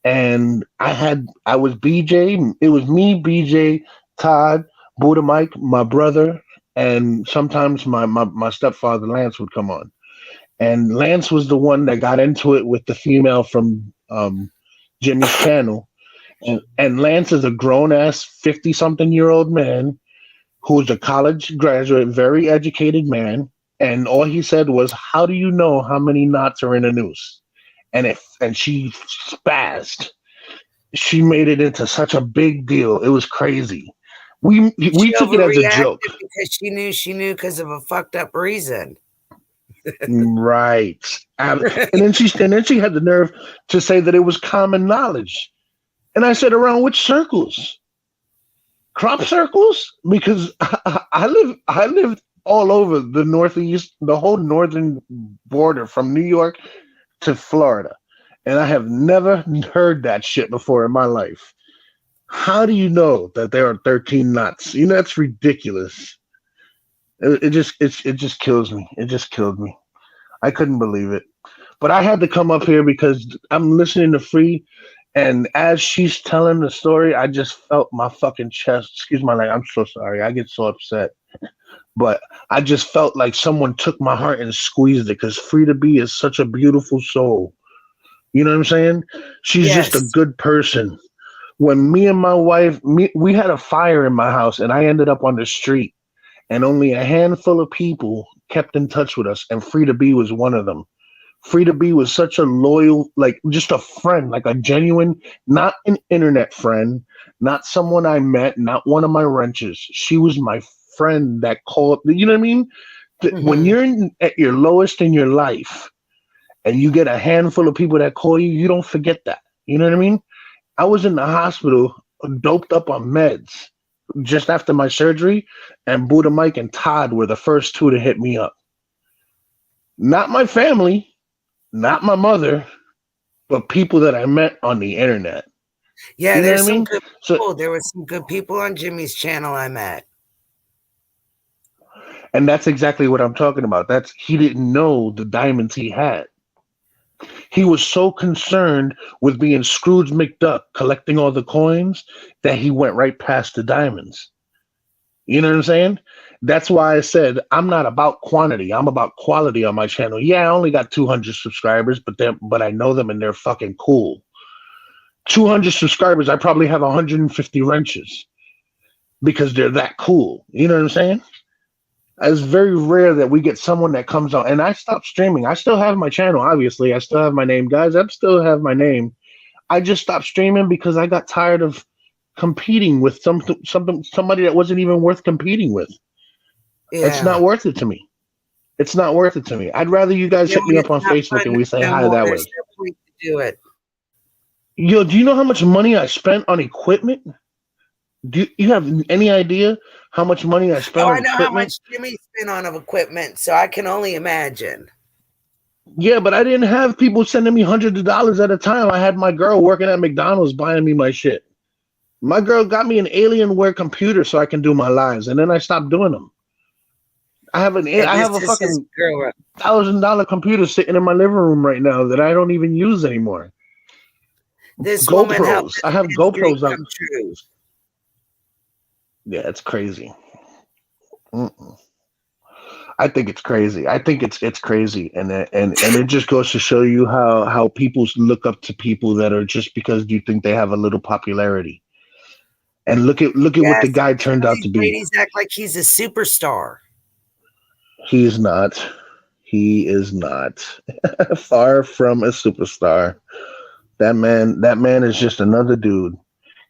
And I was BJ. It was me, BJ, Todd, Buddha Mike, my brother, and sometimes my stepfather Lance would come on. And Lance was the one that got into it with the female from Jimmy's channel, and Lance is a grown-ass 50-something-year-old man who's a college graduate, very educated man, and all he said was, "How do you know how many knots are in a noose?" And she spazzed. She made it into such a big deal. It was crazy. We took it as a joke because she knew because of a fucked up reason. Right. And then she had the nerve to say that it was common knowledge. And I said, around which circles? Crop circles? Because I lived all over the Northeast, the whole northern border from New York to Florida. And I have never heard that shit before in my life. How do you know that there are 13 knots? You know, that's ridiculous. It just kills me. It just killed me. I couldn't believe it. But I had to come up here because I'm listening to Free, and as she's telling the story, I just felt my fucking chest. Excuse my language. I'm so sorry. I get so upset. But I just felt like someone took my heart and squeezed it because Frida B is such a beautiful soul. You know what I'm saying? She's just a good person. When me and my wife, we had a fire in my house, and I ended up on the street. And only a handful of people kept in touch with us, and Frida B was one of them. Frida B was such a loyal, like just a friend, like a genuine, not an internet friend, not someone I met, not one of my wrenches. She was my friend that called, you know what I mean? When you're at your lowest in your life and you get a handful of people that call you, you don't forget that. You know what I mean? I was in the hospital, doped up on meds, just after my surgery, and Buddha Mike and Todd were the first 2 to hit me up. Not my family, not my mother, but people that I met on the internet. Yeah, you know there's what I mean? some good people. There was some good people on Jimmy's channel I met. And that's exactly what I'm talking about. He didn't know the diamonds he had. He was so concerned with being Scrooge McDuck, collecting all the coins, that he went right past the diamonds. You know what I'm saying? That's why I said I'm not about quantity. I'm about quality on my channel. Yeah, I only got 200 subscribers, but I know them and they're fucking cool. 200 subscribers, I probably have 150 wrenches because they're that cool. You know what I'm saying? It's very rare that we get someone that comes on, and I stopped streaming. I still have my channel, obviously. I still have my name, guys. I still have my name. I just stopped streaming because I got tired of competing with somebody that wasn't even worth competing with. Yeah. It's not worth it to me. It's not worth it to me. I'd rather you guys hit me up on Facebook and we say hi that way. There's no point to do it. Yo, do you know how much money I spent on equipment? Do you have any idea how much money I spent Oh, on I know how equipment? much Jimmy spent on of equipment, so I can only imagine. Yeah, but I didn't have people sending me hundreds of dollars at a time. I had my girl working at McDonald's buying me my shit. My girl got me an Alienware computer so I can do my lives, and then I stopped doing them. I have And a this is his fucking girl. $1,000 computer sitting in my living room right now that I don't even use anymore. This woman helped GoPros. this I have man's GoPros dream up. come true. Yeah, it's crazy. Mm-mm. I think it's crazy. I think it's crazy, and it just goes to show you how people look up to people that are just because you think they have a little popularity. And look at what Yes, the guy some turned of out these to be. ladies act like he's a superstar. He is not. He is not. Far from a superstar. That man is just another dude.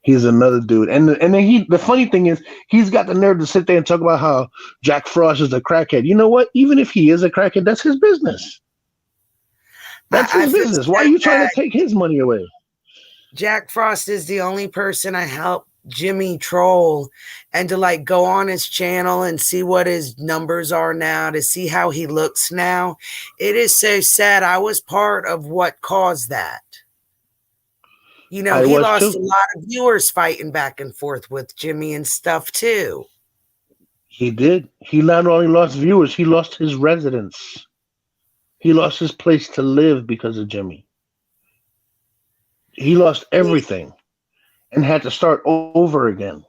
He's another dude. And then the funny thing is he's got the nerve to sit there and talk about how Jack Frost is a crackhead. You know what? Even if he is a crackhead, that's his business. That's I his feel business. so Why are you trying bad. to take his money away? Jack Frost is the only person I helped Jimmy troll, and to like go on his channel and see what his numbers are now, to see how he looks now. It is so sad. I was part of what caused that. You know, I he was lost too. a lot of viewers fighting back and forth with Jimmy and stuff too. He did. He not only lost viewers, he lost his residence. He lost his place to live because of Jimmy. He lost everything and had to start over again.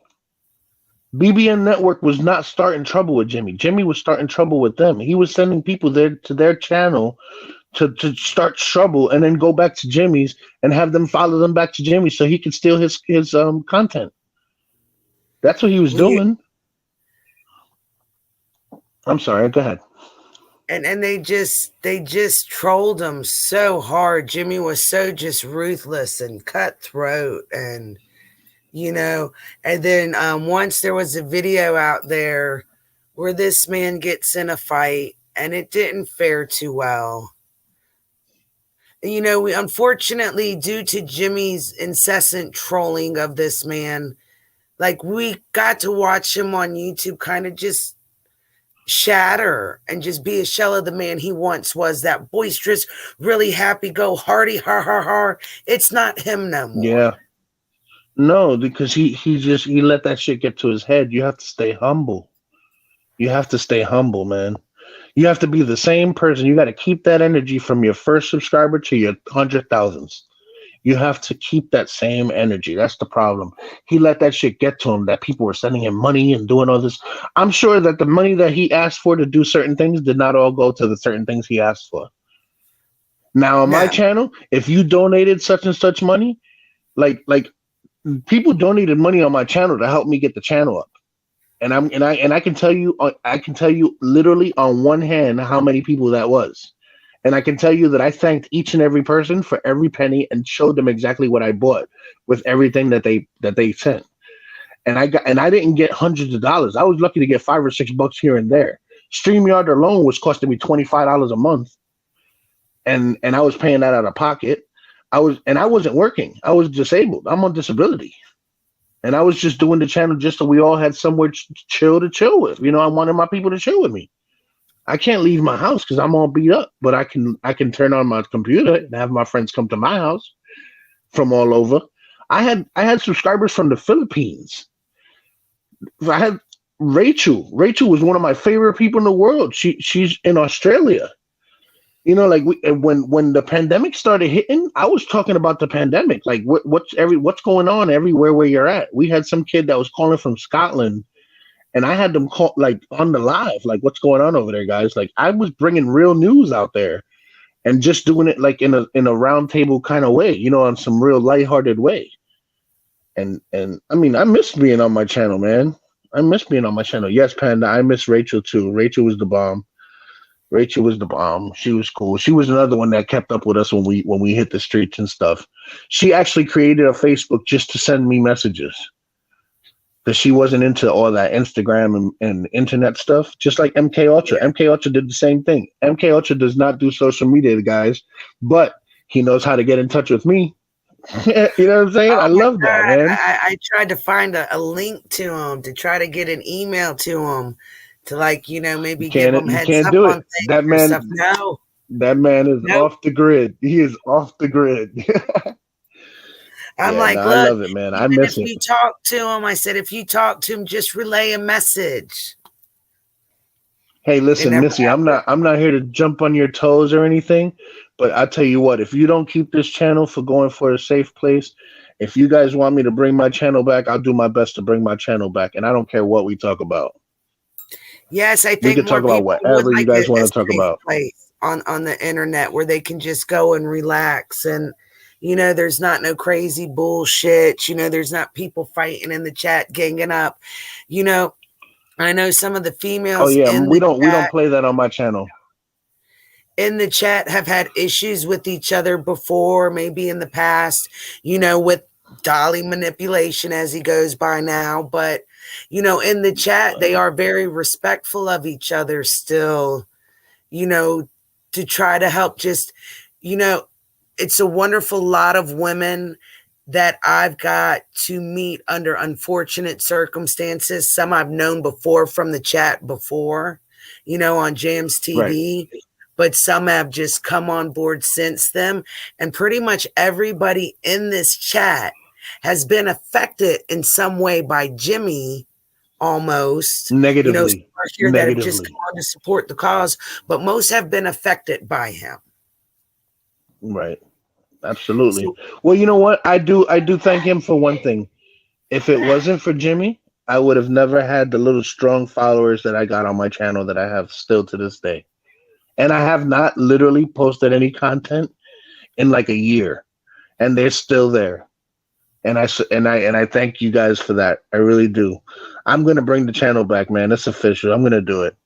BBN Network was not starting trouble with Jimmy. Jimmy was starting trouble with them. He was sending people there to their channel to start trouble and then go back to Jimmy's and have them follow them back to Jimmy so he could steal his content. That's what he was doing. I'm sorry, go ahead. And they just trolled him so hard. Jimmy was so just ruthless and cutthroat, and you know, and then once there was a video out there where this man gets in a fight and it didn't fare too well. You know, we unfortunately, due to Jimmy's incessant trolling of this man, like we got to watch him on YouTube kind of just shatter and just be a shell of the man he once was, that boisterous, really happy go hearty, har har har. It's not him no more. Yeah. No, because he let that shit get to his head. You have to stay humble. You have to stay humble, man. You have to be the same person. You got to keep that energy from your first subscriber to your 100,000s. You have to keep that same energy. That's the problem. He let that shit get to him, that people were sending him money and doing all this. I'm sure that the money that he asked for to do certain things did not all go to the certain things he asked for. Now on my channel, if you donated such and such money, like people donated money on my channel to help me get the channel up. And I can tell you literally on one hand how many people that was. And I can tell you that I thanked each and every person for every penny and showed them exactly what I bought with everything that they sent. And I didn't get hundreds of dollars. I was lucky to get $5 or $6 here and there. StreamYard alone was costing me $25 a month. And I was paying that out of pocket. I wasn't working. I was disabled. I'm on disability. And I was just doing the channel just so we all had somewhere to chill with. You know, I wanted my people to chill with me. I can't leave my house because I'm all beat up, but I can turn on my computer and have my friends come to my house from all over. I had subscribers from the Philippines. I had Rachel. Rachel was one of my favorite people in the world. She's in Australia. You know, like when the pandemic started hitting, I was talking about the pandemic. Like what's going on everywhere where you're at. We had some kid that was calling from Scotland, and I had them call like on the live, like what's going on over there, guys. Like I was bringing real news out there, and just doing it like in a round table kind of way, you know, on some real lighthearted way. And I mean, I miss being on my channel, man. I miss being on my channel. Yes, Panda, I miss Rachel too. Rachel was the bomb. Rachel was the bomb. She was cool. She was another one that kept up with us when we hit the streets and stuff. She actually created a Facebook just to send me messages because she wasn't into all that Instagram and internet stuff. Just like MK Ultra. MK Ultra did the same thing. MK Ultra does not do social media, guys, but he knows how to get in touch with me. You know what I'm saying? I Oh my love that, God. man. I tried to find a link to him, to try to get an email to him, to like, maybe give him You heads can't up do on it. things That or stuff. man, No, that man is nope. off the grid. He is off the grid. I'm Yeah, no, like, I look, love it, man. I even miss if it. you talk to him, I said, if you talk to him, just relay a message. Hey, It listen, never Missy, I'm happened. not here to jump on your toes or anything, but I tell you what, if you don't keep this channel for going for a safe place, if you guys want me to bring my channel back, I'll do my best to bring my channel back, and I don't care what we talk about. Yes, I We think could more talk about people would whatever you like guys a want to talk safe about. place on the internet where they can just go and relax, and there's not no crazy bullshit. There's not people fighting in the chat, ganging up. I know some of the Oh females yeah, we don't play that on my channel. in the chat have had issues with each other before, maybe in the past, with Dolly manipulation as he goes by now. But, in the chat, they are very respectful of each other still, to try to help just, it's a wonderful lot of women that I've got to meet under unfortunate circumstances. Some I've known before from the chat before, on Jams Right. TV, but some have just come on board since then. And pretty much everybody in this chat has been affected in some way by Jimmy, almost. Negatively. Some are here that have just come on to support the cause, but most have been affected by him. Right. Absolutely. So, Well, you know what? I do thank him for one thing. If it wasn't for Jimmy, I would have never had the little strong followers that I got on my channel that I have still to this day. And I have not literally posted any content in like a year, and they're still there. And I thank you guys for that. I really do. I'm gonna bring the channel back, man. It's official. I'm gonna do it.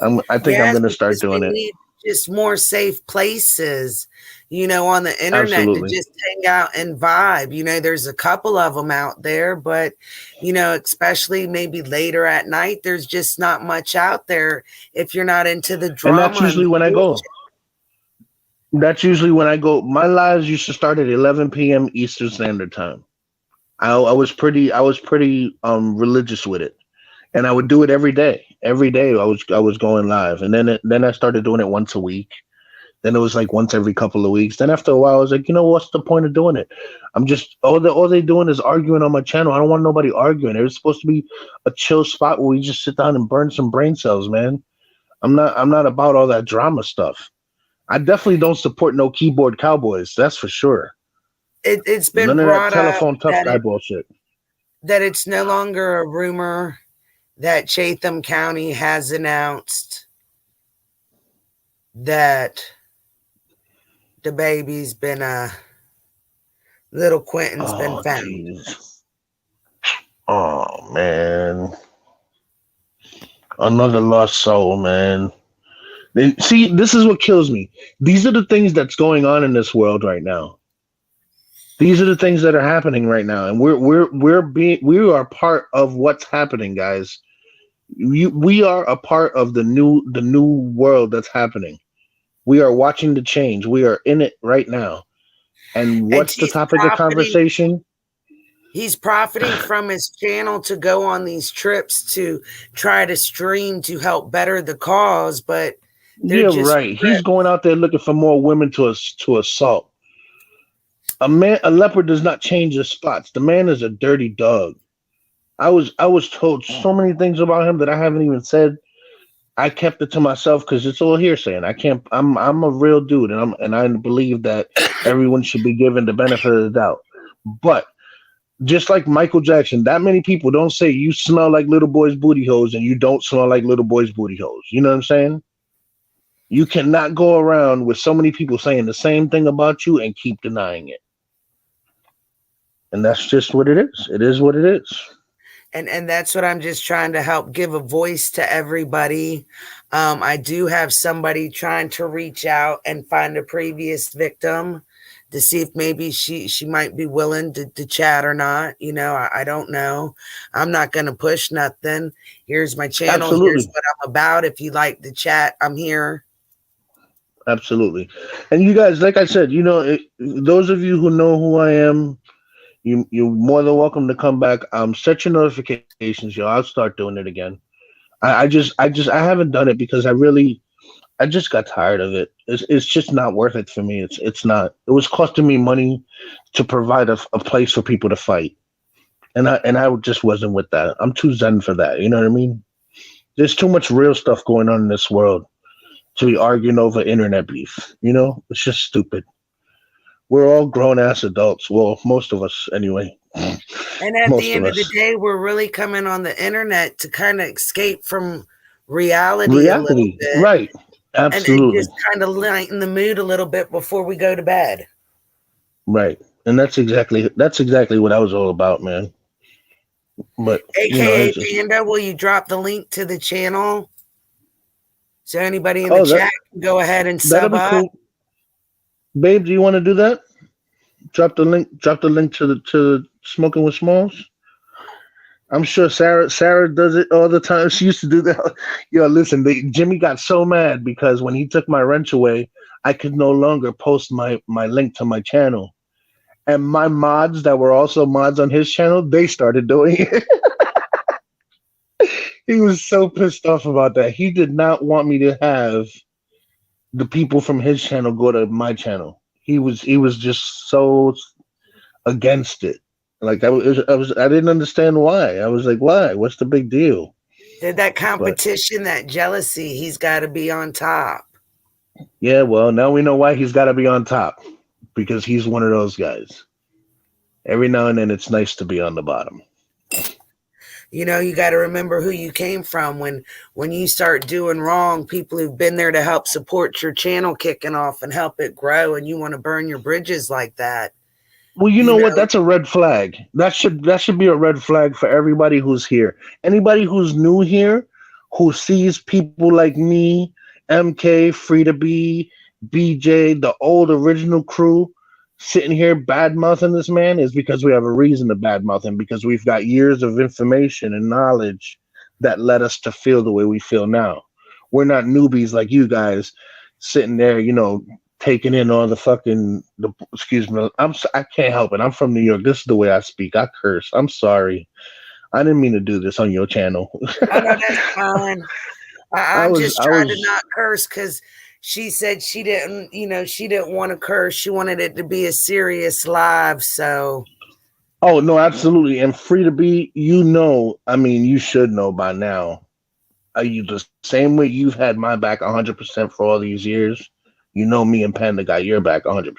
I think I'm yes, gonna start because we doing it. need just more safe places, on the internet to Absolutely. just hang out and vibe. There's a couple of them out there, but, especially maybe later at night, there's just not much out there if you're not into the drama. And that's usually when I go. That's usually when I go. My lives used to start at 11 p.m. Eastern Standard Time. I was pretty religious with it, and I would do it every day. Every day I was going live, and then I started doing it once a week. Then it was like once every couple of weeks. Then after a while, I was like, what's the point of doing it? I'm just all they doing is arguing on my channel. I don't want nobody arguing. It was supposed to be a chill spot where we just sit down and burn some brain cells, man. I'm not about all that drama stuff. I definitely don't support no keyboard cowboys. That's for sure. It's been None of that brought telephone up tough guy bullshit. that it's no longer a rumor that Chatham County has announced that the baby's been little Quentin's been found. Geez. Oh man, another lost soul, man. See, this is what kills me. These are the things that's going on in this world right now. These are the things that are happening right now, and we are part of what's happening, guys. We are a part of the new world that's happening. We are watching the change. We are in it right now. And what's the topic of conversation? He's profiting from his channel to go on these trips to try to stream to help better the cause, but yeah, right. He's going out there looking for more women to assault. A leopard does not change his spots. The man is a dirty dog. I was told so many things about him that I haven't even said. I kept it to myself because it's all hearsay, and I can't. I'm a real dude, and I believe that everyone should be given the benefit of the doubt. But just like Michael Jackson, that many people don't say you smell like little boys' booty holes, and you don't smell like little boys' booty holes. You know what I'm saying? You cannot go around with so many people saying the same thing about you and keep denying it. And that's just what it is. It is what it is. And that's what I'm just trying to help give a voice to everybody. I do have somebody trying to reach out and find a previous victim to see if maybe she might be willing to chat or not. I don't know. I'm not going to push nothing. Here's my channel. Absolutely. Here's what I'm about. If you like the chat, I'm here. Absolutely. And you guys, like I said, those of you who know who I am, you're more than welcome to come back. Set your notifications, yo. I'll start doing it again. I haven't done it because I just got tired of it. It's just not worth it for me. It's not. It was costing me money to provide a place for people to fight, and I just wasn't with that. I'm too zen for that. You know what I mean? There's too much real stuff going on in this world to be arguing over internet beef. It's just stupid. We're all grown ass adults. Well, most of us anyway. And at the end of the day, we're really coming on the internet to kind of escape from reality a little bit. Right. Absolutely. And just kind of lighten the mood a little bit before we go to bed. Right. And that's exactly what I was all about, man. But AKA Panda, will you drop the link to the channel so anybody in the chat can go ahead and sub up? Cool. Babe, do you want to do that? Drop the link to the Smoking with Smalls. I'm sure Sarah does it all the time. She used to do that. Yo, listen, Jimmy got so mad because when he took my wrench away, I could no longer post my link to my channel. And my mods that were also mods on his channel, they started doing it. He was so pissed off about that. He did not want me to have the people from his channel go to my channel. He was just so against it. Like I didn't understand why. I was like, why? What's the big deal? That competition, that jealousy, he's got to be on top. Yeah, well, now we know why he's got to be on top, because he's one of those guys. Every now and then it's nice to be on the bottom. You got to remember who you came from. When you start doing wrong, people who've been there to help support your channel kicking off and help it grow, and you want to burn your bridges like that. Well, you know what? That's a red flag. That should be a red flag for everybody who's here. Anybody who's new here, who sees people like me, MK, Free to Be, BJ, the old original crew, sitting here bad-mouthing this man, is because we have a reason to bad-mouth him, because we've got years of information and knowledge that led us to feel the way we feel now. We're not newbies like you guys sitting there, taking in all excuse me. I can't help it. I'm from New York. This is the way I speak. I curse. I'm sorry. I didn't mean to do this on your channel. I know that's fine. I'm just trying to not curse because she said she didn't want to curse. She wanted it to be a serious live. So. Oh, no, absolutely. And Free to Be, you should know by now. Are you the same way you've had my back 100% for all these years? Me and Panda got your back 100%.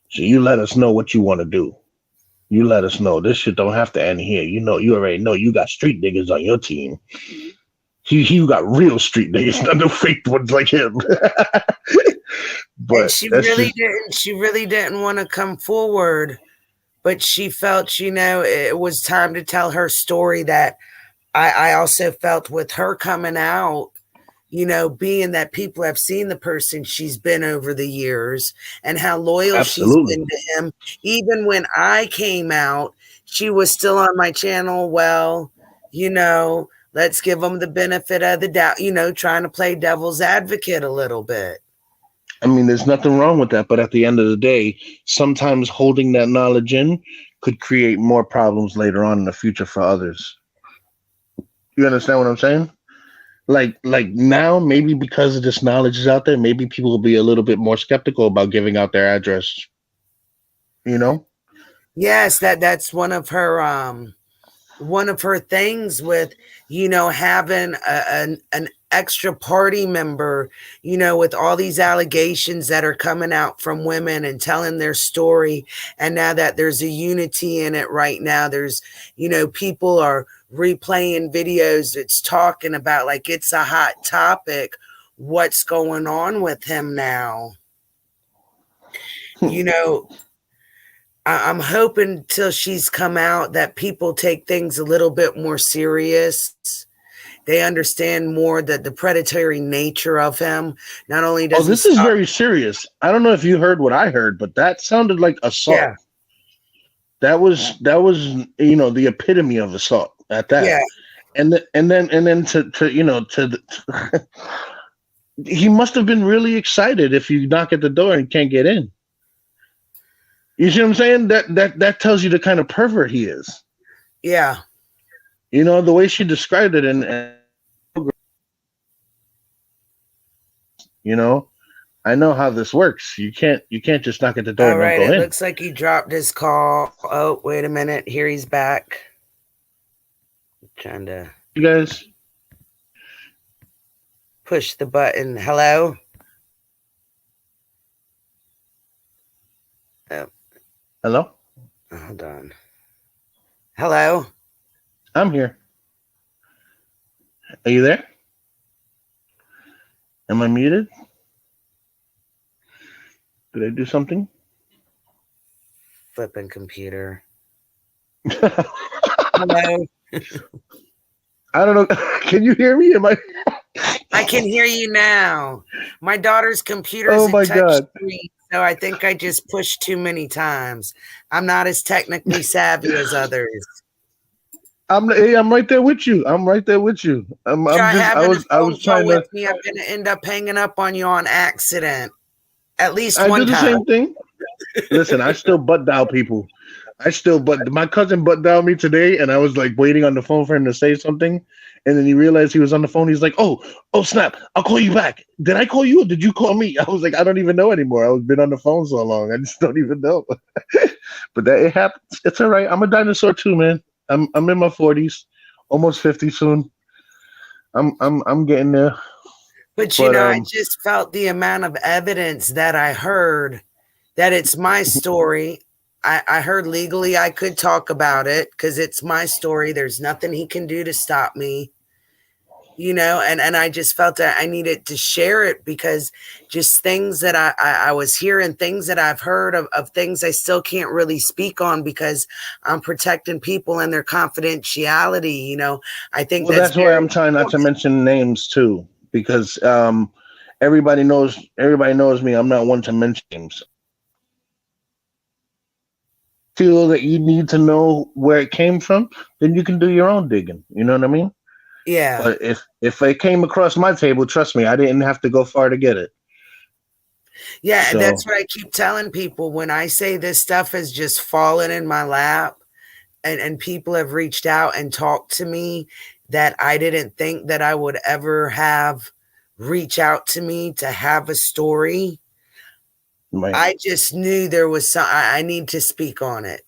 So you let us know what you want to do. You let us know. This shit don't have to end here. You already know you got street niggas on your team. You got real street niggas, not no fake ones like him. But she really didn't want to come forward, but she felt, it was time to tell her story that I also felt with her coming out. Being that people have seen the person she's been over the years and how loyal she's been to him. Even when I came out, she was still on my channel. Well, let's give them the benefit of the doubt, trying to play devil's advocate a little bit. I mean, there's nothing wrong with that. But at the end of the day, sometimes holding that knowledge in could create more problems later on in the future for others. You understand what I'm saying? Like now, maybe because of this knowledge is out there, maybe people will be a little bit more skeptical about giving out their address. Yes, that's one of her things with having an extra party member, with all these allegations that are coming out from women and telling their story. And now that there's a unity in it right now, there's people are replaying videos that's talking about, like, it's a hot topic, what's going on with him now. I'm hoping till she's come out that people take things a little bit more serious. They understand more that the predatory nature of him. Not only does this is very serious. I don't know if you heard what I heard, but that sounded like assault. Yeah. That was the epitome of assault at that. Yeah. And then to he must have been really excited if you knock at the door and can't get in. You see what I'm saying? That tells you the kind of pervert he is. Yeah. You know, the way she described it, and you know, I know how this works. You can't just knock at the door All and right. don't go It in. looks like he dropped his call. Oh, wait a minute. Here he's back. Trying to You guys, push the button. Hello? Oh, hello? hold on. Hello? I'm here. Are you there? Am I muted? Did I do something? Flipping computer. Hello? I don't know. Can you hear me? Am I? I can hear you now. My daughter's computer is Oh my a touch God. screen, so I think I just pushed too many times. I'm not as technically savvy as others. I'm right there with you. I'm right there with you. Try having a I phone was call trying with to. me. I'm going to end up hanging up on you on accident. At least I one do the time. same thing. Listen, I still butt dial people. My cousin butt dialed me today, and I was like waiting on the phone for him to say something, and then he realized he was on the phone. He's like, "Oh snap! I'll call you back. Did I call you or did you call me?" I was like, "I don't even know anymore. I've been on the phone so long. I just don't even know." But that it happens. It's all right. I'm a dinosaur too, man. I'm in my 40s, almost 50 soon. I'm getting there. But But I just felt the amount of evidence that I heard that it's my story. I heard legally I could talk about it because it's my story. There's nothing he can do to stop me, and I just felt that I needed to share it because just things that I was hearing, things that I've heard of things I still can't really speak on because I'm protecting people and their confidentiality. I think well, that's that's why very I'm trying not to important. mention names too, because everybody knows me. I'm not one to mention names. Feel that you need to know where it came from, then you can do your own digging. You know what I mean? Yeah. But if it came across my table, trust me, I didn't have to go far to get it. Yeah, and So that's what I keep telling people when I say this stuff has just fallen in my lap and people have reached out and talked to me that I didn't think that I would ever have reach out to me to have a story. right. I just knew there was I need to speak on it.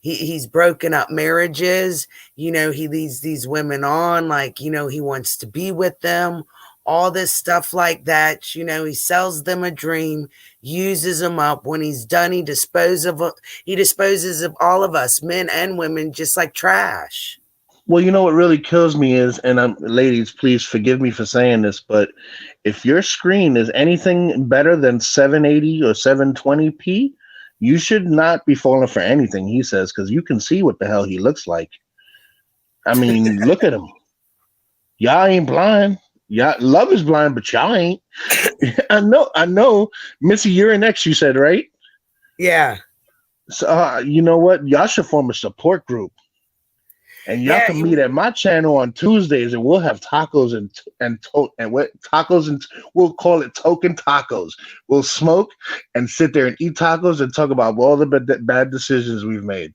He's broken up marriages. He leads these women on like, he wants to be with them, all this stuff like that. He sells them a dream, uses them up. When he's done, he disposes of all of us, men and women, just like trash. Well, you know what really kills me is, and ladies, please forgive me for saying this, but if your screen is anything better than 780 or 720p, you should not be falling for anything he says because you can see what the hell he looks like. I mean, look at him. Y'all ain't blind. Y'all love is blind, but y'all ain't. I know. Missy, you're an ex, you said, right? Yeah. So you know what? Y'all should form a support group. And y'all can meet at my channel on Tuesdays, and we'll have tacos and we'll call it token tacos. We'll smoke and sit there and eat tacos and talk about all the bad decisions we've made.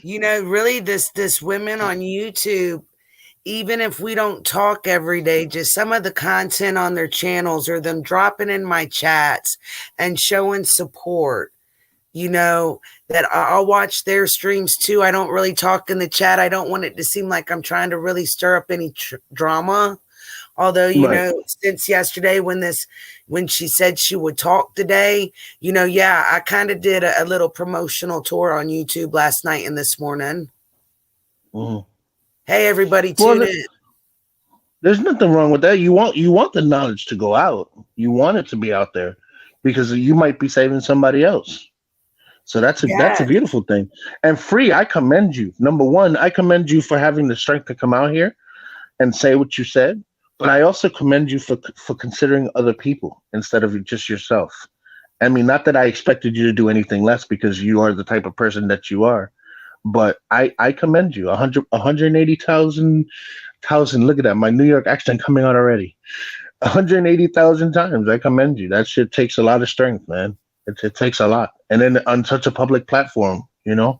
Really, this women on YouTube, even if we don't talk every day, just some of the content on their channels or them dropping in my chats and showing support. That I'll watch their streams too. I don't really talk in the chat. I don't want it to seem like I'm trying to really stir up any drama. Although, Right. Since yesterday when she said she would talk today, I kind of did a little promotional tour on YouTube last night and this morning. Mm-hmm. Hey, everybody, tune in. There's nothing wrong with that. You want the knowledge to go out. You want it to be out there because you might be saving somebody else. So that's a beautiful thing. And Free, I commend you. Number one, I commend you for having the strength to come out here and say what you said. But I also commend you for considering other people instead of just yourself. I mean, not that I expected you to do anything less because you are the type of person that you are. But I commend you. 180,000. Look at that. My New York accent coming out already. 180,000 times. I commend you. That shit takes a lot of strength, man. It takes a lot. And then on such a public platform, you know?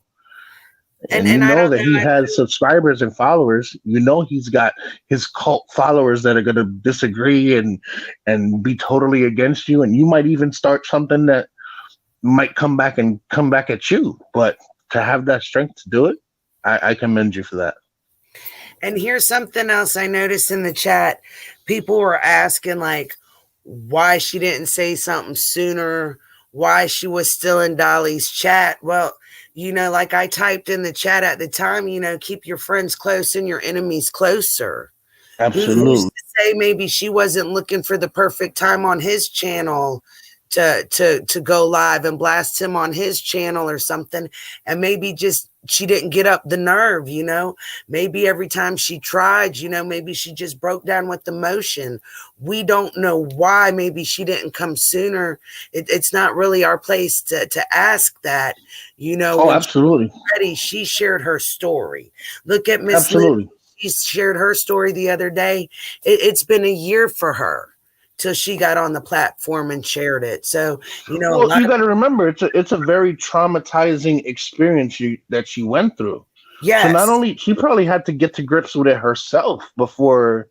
And you and I know don't that he know. has subscribers and followers. You know he's got his cult followers that are going to disagree and be totally against you. And you might even start something that might come back at you. But to have that strength to do it, I commend you for that. And here's something else I noticed in the chat. People were asking, like, why she didn't say something sooner, why she was still in Dolly's chat. Well, you know, like I typed in the chat at the time, you know, keep your friends close and your enemies closer. Who's Absolutely. to say maybe she wasn't looking for the perfect time on his channel to go live and blast him on his channel or something, and maybe just she didn't get up the nerve, you know. Maybe every time she tried, you know, maybe she just broke down with emotion. We don't know why. Maybe she didn't come sooner. It's not really our place to ask that, you know. Oh, When absolutely. ready, she shared her story. Look at Miss Liz. Absolutely. She shared her story the other day. It's been a year for her till she got on the platform and shared it. So, you know, Well, you got to remember, it's a very traumatizing experience that she went through. yes. So not only she probably had to get to grips with it herself before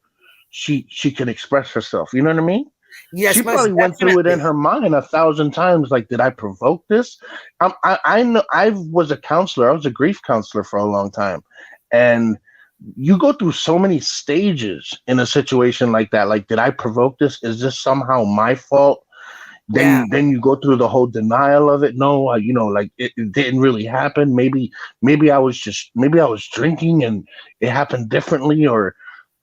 she could express herself. You know what I mean? Yes, She most probably went through it in definitely. her mind 1,000 times. Like, did I provoke this? I know I was a counselor. I was a grief counselor for a long time, and you go through so many stages in a situation like that. Like, did I provoke this? Is this somehow my fault? Yeah. Then you go through the whole denial of it. No, you know, like it didn't really happen. Maybe I was drinking and it happened differently, or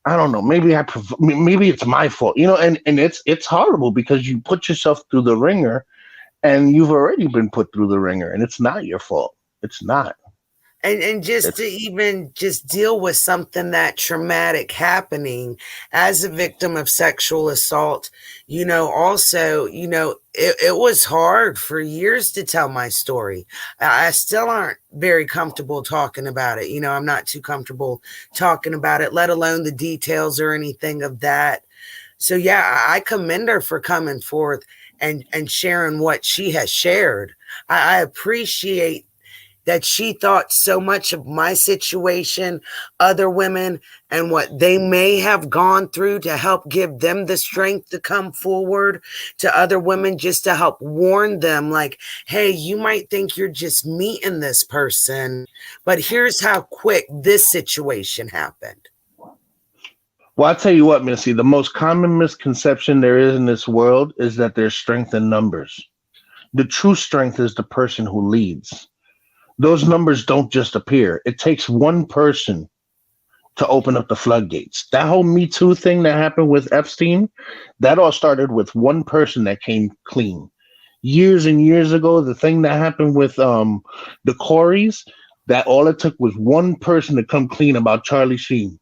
I don't know. Maybe maybe it's my fault. You know, and it's horrible because you put yourself through the ringer, and you've already been put through the ringer, and it's not your fault. It's not. And just to even just deal with something that traumatic happening as a victim of sexual assault, you know, also, you know, it was hard for years to tell my story. I still aren't very comfortable talking about it. You know, I'm not too comfortable talking about it, let alone the details or anything of that. So yeah, I commend her for coming forth and sharing what she has shared. I appreciate that she thought so much of my situation, other women, and what they may have gone through to help give them the strength to come forward, to other women just to help warn them, like, hey, you might think you're just meeting this person, but here's how quick this situation happened. Well, I'll tell you what, Missy, the most common misconception there is in this world is that there's strength in numbers. The true strength is the person who leads. Those numbers don't just appear. It takes one person to open up the floodgates. That whole Me Too thing that happened with Epstein, that all started with one person that came clean. Years and years ago, the thing that happened with the Coreys, that all it took was one person to come clean about Charlie Sheen.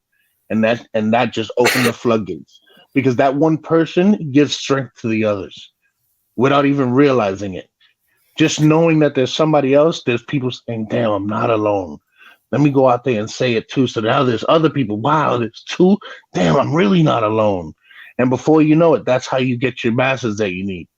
And that just opened the floodgates, because that one person gives strength to the others without even realizing it. Just knowing that there's somebody else, there's people saying, damn, I'm not alone. Let me go out there and say it too. So now there's other people. Wow, there's two. Damn, I'm really not alone. And before you know it, that's how you get your masses that you need.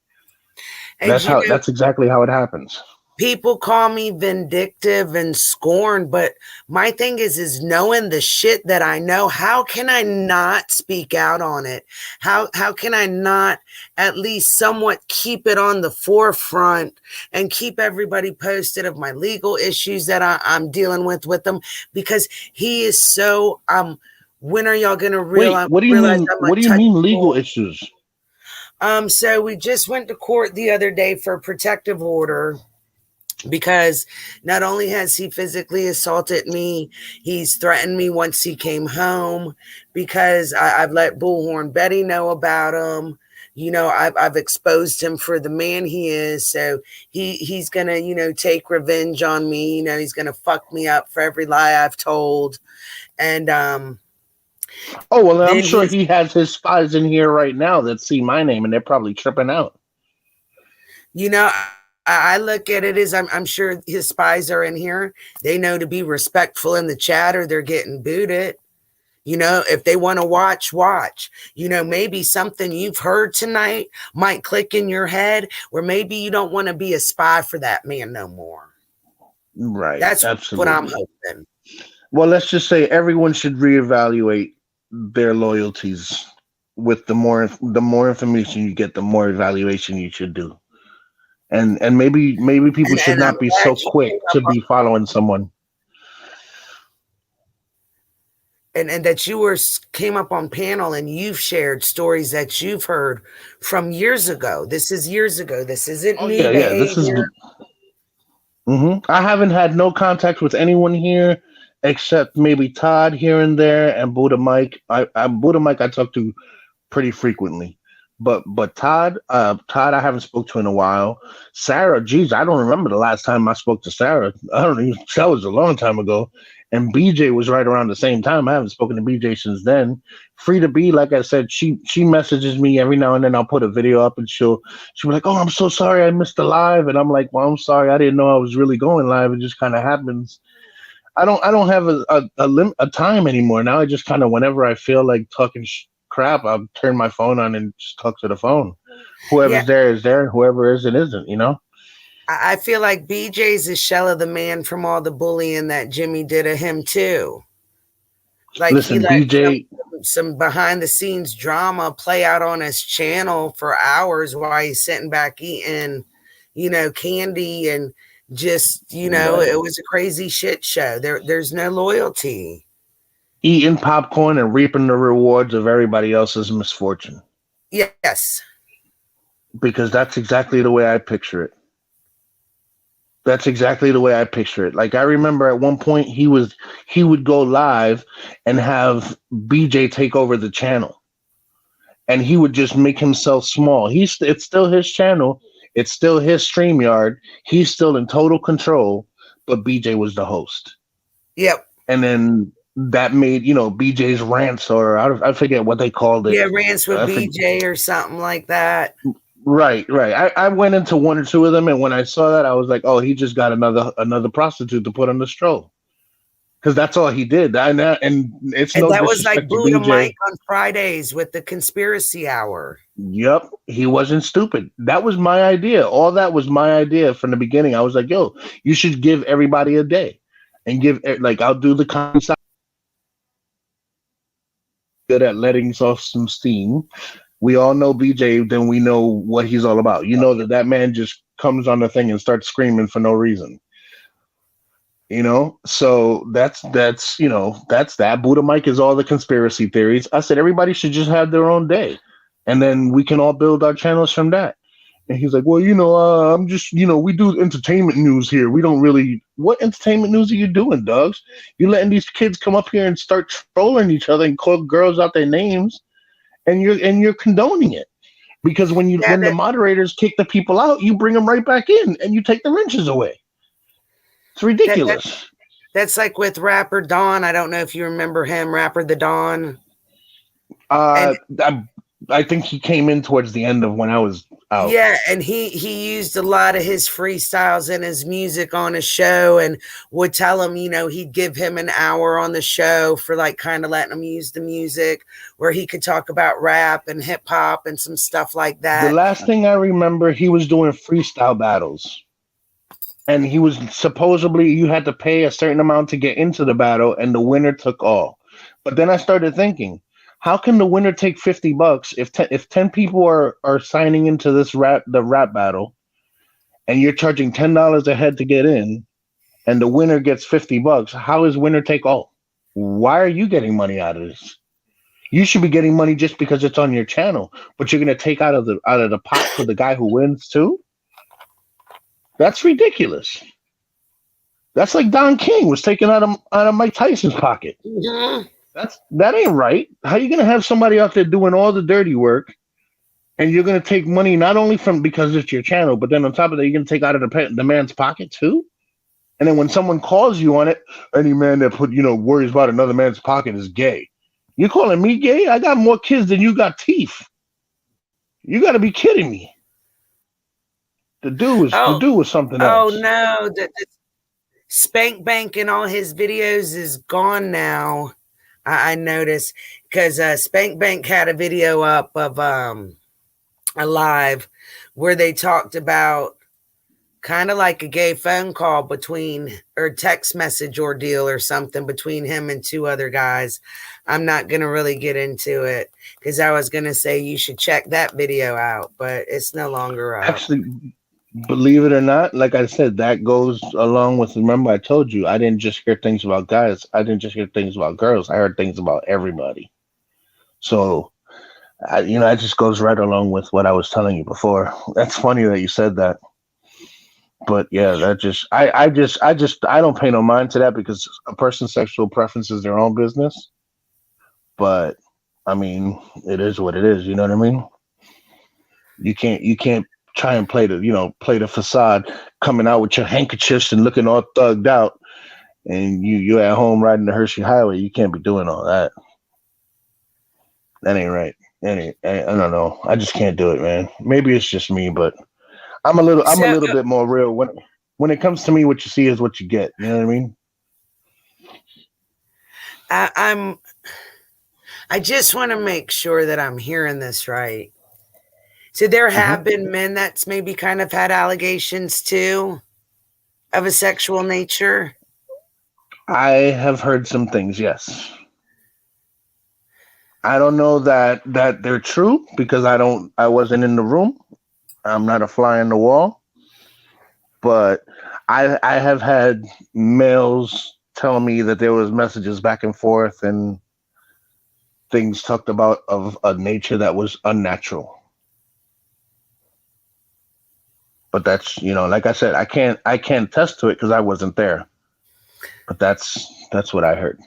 And That's exactly how it happens. People call me vindictive and scorned, but my thing is knowing the shit that I know. How can I not speak out on it? How can I not at least somewhat keep it on the forefront and keep everybody posted of my legal issues that I'm dealing with them? Because he is so when are y'all gonna realize? Wait, what do you mean? What do you mean legal issues? So we just went to court the other day for a protective order, because not only has he physically assaulted me, he's threatened me once he came home, because I've let Bullhorn Betty know about him. You know, I've exposed him for the man he is. So he's going to, you know, take revenge on me. You know, he's going to fuck me up for every lie I've told. And oh, well, I'm sure he has his spies in here right now that see my name, and they're probably tripping out. You know, I look at it as I'm sure his spies are in here. They know to be respectful in the chat or they're getting booted. If they want to watch, maybe something you've heard tonight might click in your head, where maybe you don't want to be a spy for that man no more. Right. That's Absolutely. what I'm hoping. Well, let's just say everyone should reevaluate their loyalties. With the more information you get, the more evaluation you should do. And maybe people should not be so quick to be following someone. And that you came up on panel and you've shared stories that you've heard from years ago. This is years ago. This isn't new behavior. This is. I haven't had no contact with anyone here except maybe Todd here and there and Buddha Mike. Buddha Mike I talk to pretty frequently, but Todd I haven't spoke to in a while. Sarah, geez, I don't remember the last time I spoke to Sarah. I don't even. That was a long time ago. And BJ was right around the same time. I haven't spoken to BJ since then. Frida B, like I said, she messages me every now and then. I'll put a video up and she'll be like, "Oh, I'm so sorry I missed the live." And I'm like, "Well, I'm sorry. I didn't know I was really going live. It just kind of happens." I don't have a time anymore. Now I just kind of, whenever I feel like talking crap, I'll turn my phone on and just talk to the phone. Whoever's there is there, and whoever isn't. I feel like BJ's a shell of the man from all the bullying that Jimmy did to him too. Like, listen, BJ, some behind the scenes drama play out on his channel for hours while he's sitting back eating, candy and just, right. It was a crazy shit show. There's no loyalty. Eating popcorn and reaping the rewards of everybody else's misfortune. Yes. Because that's exactly the way I picture it. Like, I remember at one point he would go live and have BJ take over the channel, and he would just make himself small. It's still his channel. It's still his StreamYard. He's still in total control, but BJ was the host. Yep. And then that made, BJ's rants, or I forget what they called it. Yeah, rants with BJ or something like that. Right. I went into one or two of them, and when I saw that, I was like, "Oh, he just got another prostitute to put on the stroll," because that's all he did. And it's no disrespect to BJ. That was like Buddha Mike on Fridays with the conspiracy hour. Yep, he wasn't stupid. That was my idea. All that was my idea from the beginning. I was like, "Yo, you should give everybody a day, and I'll do the concept." Good at letting off some steam. We all know BJ, then we know what he's all about. That man just comes on the thing and starts screaming for no reason. So that's that. Buddha Mike is all the conspiracy theories. I said everybody should just have their own day, and then we can all build our channels from that. And he's like, "Well, I'm just, we do entertainment news here. We don't really." What entertainment news are you doing, dogs? You letting these kids come up here and start trolling each other and call girls out their names, and you're condoning it, because when the moderators kick the people out, you bring them right back in and you take the wrenches away. It's ridiculous. That's like with rapper Don. I don't know if you remember him, rapper the Don. I think he came in towards the end of when I was out. Yeah, and he used a lot of his freestyles and his music on his show, and would tell him, he'd give him an hour on the show for like kind of letting him use the music, where he could talk about rap and hip hop and some stuff like that. The last thing I remember, he was doing freestyle battles. And he was supposedly, you had to pay a certain amount to get into the battle, and the winner took all. But then I started thinking, how can the winner take $50 if 10 people are signing into the rap battle, and you're charging $10 a head to get in, and the winner gets $50? How is winner take all? Why are you getting money out of this? You should be getting money just because it's on your channel, but you're going to take out of the pot for the guy who wins too? That's ridiculous. That's like Don King was taken out of Mike Tyson's pocket. Mm-hmm. That ain't right. How you gonna have somebody out there doing all the dirty work, and you're gonna take money not only from because it's your channel, but then on top of that, you're gonna take out of the man's pocket too? And then when someone calls you on it, any man that worries about another man's pocket is gay. You calling me gay? I got more kids than you got teeth. You got to be kidding me. The dude was something else. Oh no, the Spank Bank in all his videos is gone now. I noticed because Spank Bank had a video up of a live where they talked about kind of like a gay phone call between, or text message ordeal or something between him and two other guys. I'm not going to really get into it because I was going to say you should check that video out, but it's no longer up. Actually, believe it or not, like I said, that goes along with, remember I told you, I didn't just hear things about guys. I didn't just hear things about girls. I heard things about everybody. So, that just goes right along with what I was telling you before. That's funny that you said that. But yeah, that just I don't pay no mind to that because a person's sexual preference is their own business. But I mean, it is what it is. You know what I mean? You can't try and play the facade, coming out with your handkerchiefs and looking all thugged out, and you at home riding the Hershey Highway. You can't be doing all that. That ain't right. I don't know. I just can't do it, man. Maybe it's just me, but I'm a little bit more real when it comes to me. What you see is what you get. You know what I mean? I just want to make sure that I'm hearing this right. So there have been men that's maybe kind of had allegations too of a sexual nature. I have heard some things. Yes. I don't know that they're true because I wasn't in the room. I'm not a fly on the wall, but I have had males tell me that there was messages back and forth and things talked about of a nature that was unnatural. But that's, like I said, I can't attest to it because I wasn't there. But that's what I heard.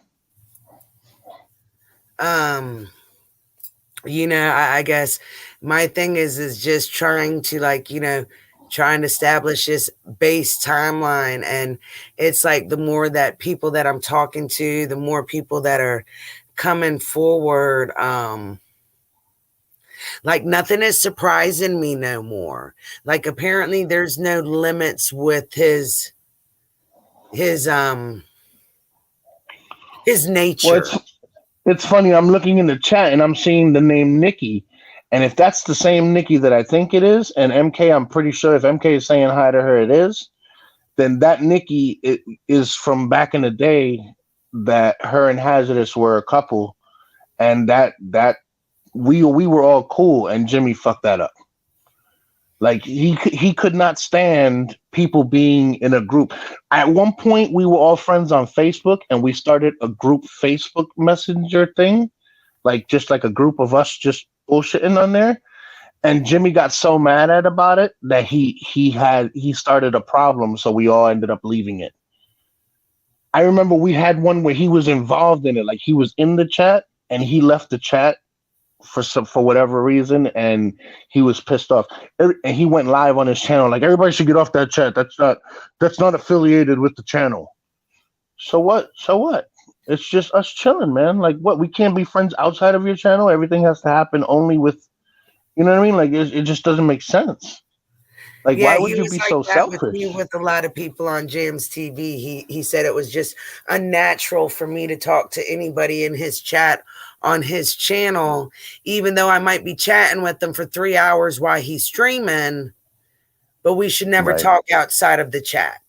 I guess my thing is just trying to try and establish this base timeline. And it's like the more that people that I'm talking to, the more people that are coming forward, like nothing is surprising me no more. Like apparently there's no limits with his nature. Well, it's funny. I'm looking in the chat and I'm seeing the name Nikki. And if that's the same Nikki that I think it is, and MK, I'm pretty sure if MK is saying hi to her, it is, then that Nikki is from back in the day that her and Hazardous were a couple. And that we were all cool, and Jimmy fucked that up. Like he could not stand people being in a group. At one point, we were all friends on Facebook, and we started a group Facebook Messenger thing, like just like a group of us just bullshitting on there. And Jimmy got so mad about it that he started a problem, so we all ended up leaving it. I remember we had one where he was involved in it, like he was in the chat and he left the chat for whatever reason, and he was pissed off, and he went live on his channel like everybody should get off that chat. That's not affiliated with the channel. So what? It's just us chilling, man. Like what? We can't be friends outside of your channel. Everything has to happen only with, you know what I mean? Like it just doesn't make sense. Like why would you be so selfish? With a lot of people on James TV, he said it was just unnatural for me to talk to anybody in his chat on his channel, even though I might be chatting with them for 3 hours while he's streaming, but we should never talk outside of the chat.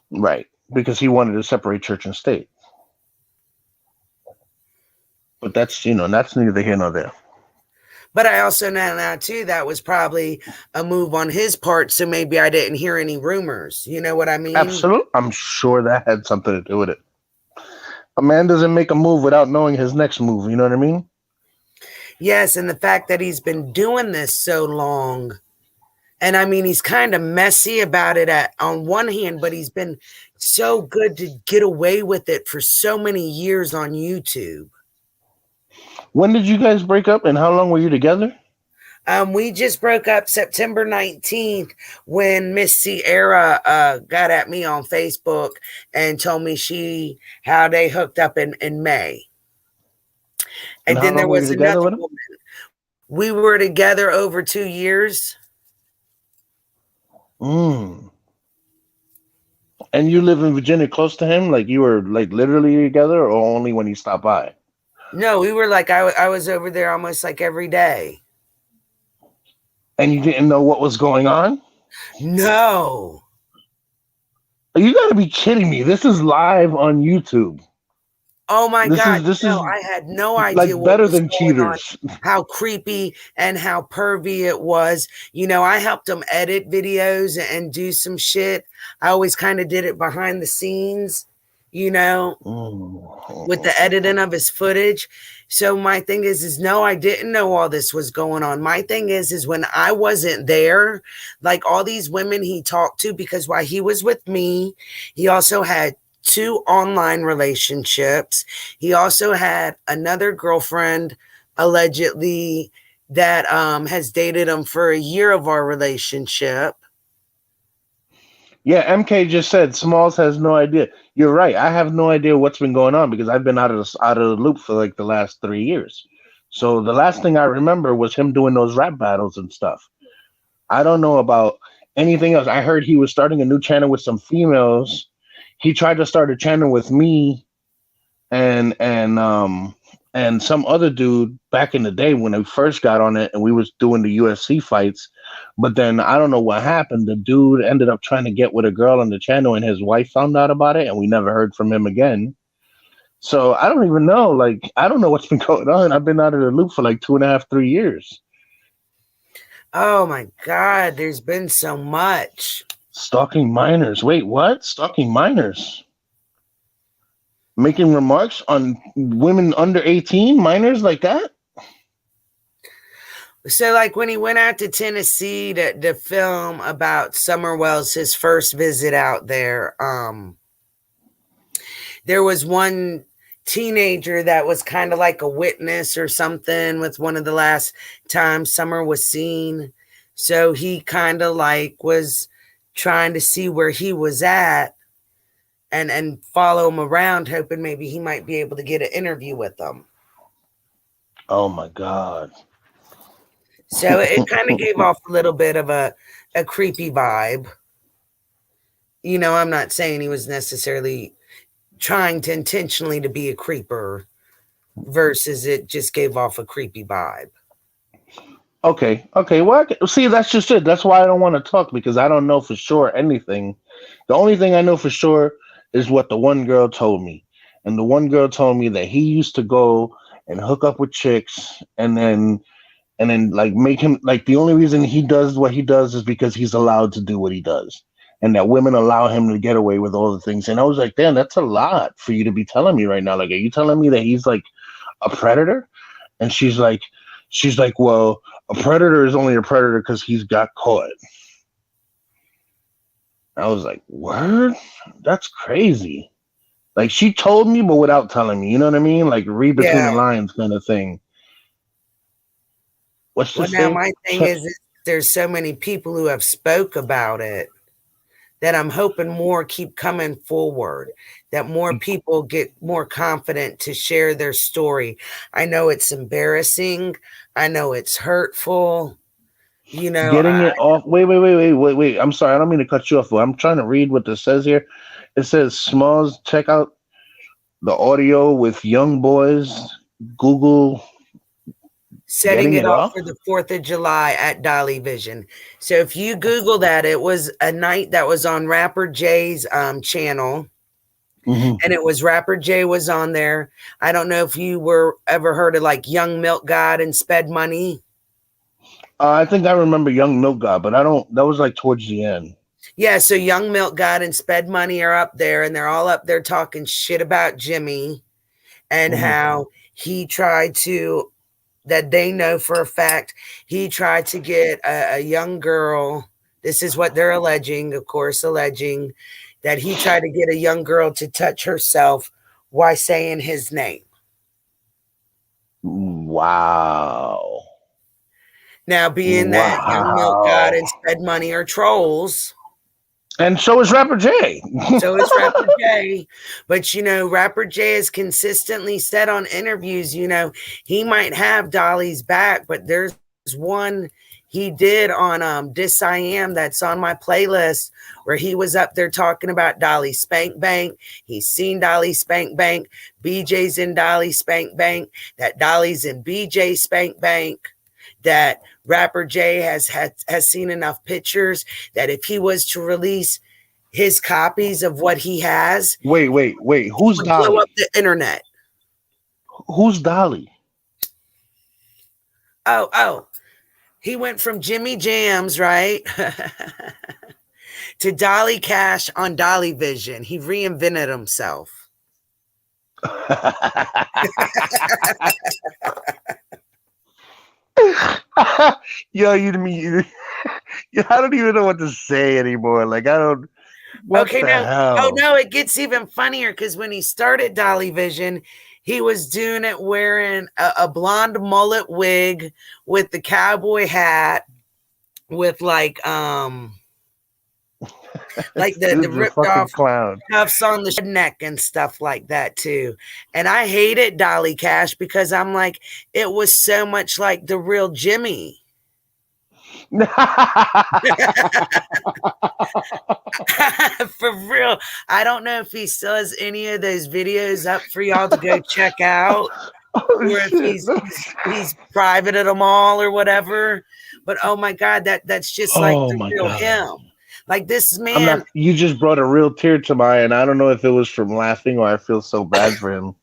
Right, because he wanted to separate church and state. But that's neither here nor there. But I also know now too that was probably a move on his part, so maybe I didn't hear any rumors. You know what I mean? Absolutely, I'm sure that had something to do with it. A man doesn't make a move without knowing his next move. You know what I mean? Yes, and the fact that he's been doing this so long, and I mean he's kind of messy about it on one hand, but he's been so good to get away with it for so many years on YouTube. When did you guys break up, and how long were you together? We just broke up September 19th when Miss Sierra got at me on Facebook and told me how they hooked up in May. And then there was another woman. We were together over 2 years. And you live in Virginia close to him? Like you were like literally together, or only when he stopped by? No, we were like, I was over there almost like every day. And you didn't know what was going on? No. You got to be kidding me. This is live on YouTube. Oh my This God. is No, I had no idea like what better was than going on, cheaters. how creepy and how pervy it was. You know, I helped them edit videos and do some shit. I always kind of did it behind the scenes, you know, with the editing of his footage. So my thing is no, I didn't know all this was going on. My thing is when I wasn't there, like all these women he talked to, because while he was with me, he also had 2 online relationships. He also had another girlfriend allegedly that has dated him for a year of our relationship. Yeah, MK just said Smalls has no idea. You're right. I have no idea what's been going on because I've been out of the loop for like the last 3 years. So the last thing I remember was him doing those rap battles and stuff. I don't know about anything else. I heard he was starting a new channel with some females. He tried to start a channel with me and some other dude back in the day when I first got on it and we was doing the UFC fights. But then I don't know what happened. The dude ended up trying to get with a girl on the channel and his wife found out about it and we never heard from him again. So I don't even know. Like, I don't know what's been going on. I've been out of the loop for like 2.5, 3 years. Oh my God, there's been so much. Stalking minors. Wait, what? Stalking minors? Making remarks on women under 18, minors like that? So like when he went out to Tennessee to film about Summer Wells, his first visit out there, there was one teenager that was kind of like a witness or something with one of the last times Summer was seen. So he kind of like was trying to see where he was at and follow him around, hoping maybe he might be able to get an interview with them. Oh my God. So it kind of gave off a little bit of a creepy vibe. You know, I'm not saying he was necessarily trying to intentionally to be a creeper versus it just gave off a creepy vibe. Okay. Well, see, that's just it. That's why I don't want to talk because I don't know for sure anything. The only thing I know for sure is what the one girl told me. And the one girl told me that he used to go and hook up with chicks and then like make him like the only reason he does what he does is because he's allowed to do what he does. And that women allow him to get away with all the things. And I was like, damn, that's a lot for you to be telling me right now. Like, are you telling me that he's like a predator? And she's like, well, a predator is only a predator because he's got caught. I was like, word? That's crazy. Like she told me, but without telling me. You know what I mean? Like read between the lines kind of thing. What's this Now thing? my thing is there's so many people who have spoke about it that I'm hoping more keep coming forward, that more people get more confident to share their story. I know it's embarrassing. I know it's hurtful. You know, Getting it off. Wait. I'm sorry. I don't mean to cut you off, but I'm trying to read what this says here. It says Smalls, check out the audio with young boys. Google setting it off for the 4th of July at Dolly Vision. So if you Google that, it was a night that was on Rapper Jay's channel. Mm-hmm. And it was Rapper Jay was on there. I don't know if you were ever heard of like Young Milk God and Sped Money. I think I remember Young Milk God, but I don't. That was like towards the end. Yeah, so Young Milk God and Sped Money are up there, and they're all up there talking shit about Jimmy and how he tried to. That they know for a fact he tried to get a young girl. This is what they're alleging, of course, alleging that he tried to get a young girl to touch herself while saying his name. Wow. Now, being that Young Milk God and Sped Money are trolls. And so is Rapper Jay. So is Rapper Jay. But, you know, Rapper Jay has consistently said on interviews, you know, he might have Dolly's back, but there's one he did on Dis I Am, that's on my playlist, where he was up there talking about Dolly Spank Bank. He's seen Dolly Spank Bank. BJ's in Dolly Spank Bank. That Dolly's in BJ Spank Bank. That rapper Jay has seen enough pictures that if he was to release his copies of what he has, Wait. Who's Dolly? blow up the internet. Who's Dolly? Oh. He went from Jimmy Jams, right? to Dolly Cash on Dolly Vision. He reinvented himself. Yo, I don't even know what to say anymore. Like, I don't. What okay, the no. hell? Oh no, it gets even funnier because when he started Dolly Vision, he was doing it wearing a blonde mullet wig with the cowboy hat, with like the ripped off clown cuffs on the neck and stuff like that too. And I hated Dolly Cash because I'm like, it was so much like the real Jimmy. For real. I don't know if he still has any of those videos up for y'all to go check out, or if he's privated them all or whatever. But oh my God, that's just like the real him. Like this man. You just brought a real tear to my eye, and I don't know if it was from laughing or I feel so bad for him.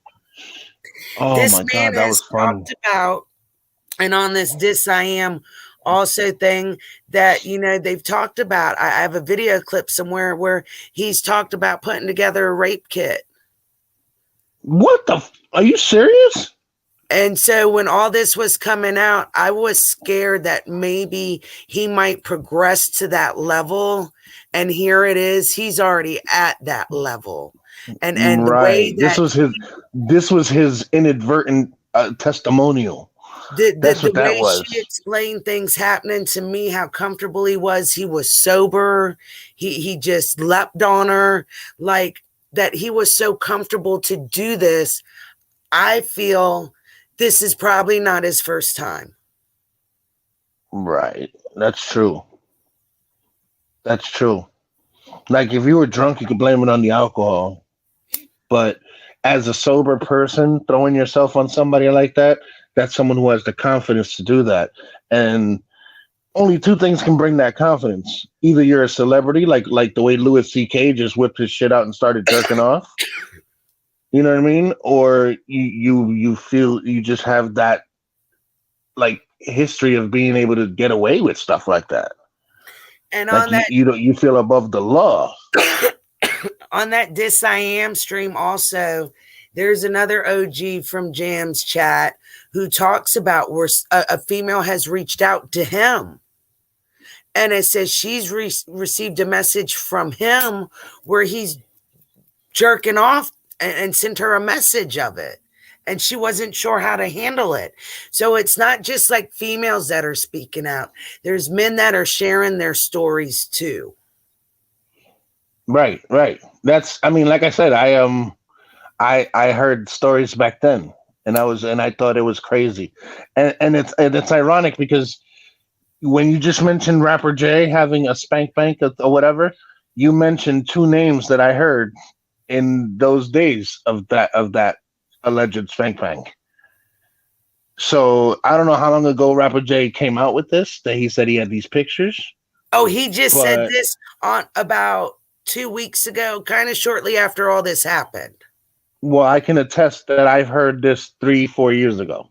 Oh this my man God, that was funny. Talked about, and on this Dis I Am also thing that, they've talked about. I have a video clip somewhere where he's talked about putting together a rape kit. What are you serious? And so when all this was coming out, I was scared that maybe he might progress to that level. And here it is. He's already at that level. And right. The way that this was his inadvertent testimonial. That's what that was. She explained things happening to me, how comfortable he was. He was sober. He just leapt on her, like that. He was so comfortable to do this. I feel this is probably not his first time. Right. That's true. That's true. Like if you were drunk, you could blame it on the alcohol. But as a sober person, throwing yourself on somebody like that, that's someone who has the confidence to do that. And only two things can bring that confidence. Either you're a celebrity, like the way Louis C.K. just whipped his shit out and started jerking off. You know what I mean? Or you feel you just have that like history of being able to get away with stuff like that. And like on that, you feel above the law. On that Dis I Am stream also, there's another OG from Jam's chat who talks about where a female has reached out to him. And it says she's received a message from him where he's jerking off and sent her a message of it. And she wasn't sure how to handle it. So it's not just like females that are speaking out. There's men that are sharing their stories too. Right. That's, I mean, like I said, I heard stories back then, and I thought it was crazy, and it's ironic because when you just mentioned rapper Jay having a spank bank or whatever, you mentioned two names that I heard in those days of that alleged spank bank. So I don't know how long ago rapper Jay came out with this, that he said he had these pictures. Oh, he just said this on about 2 weeks ago, kind of shortly after all this happened. Well, I can attest that I've heard this 3-4 years ago.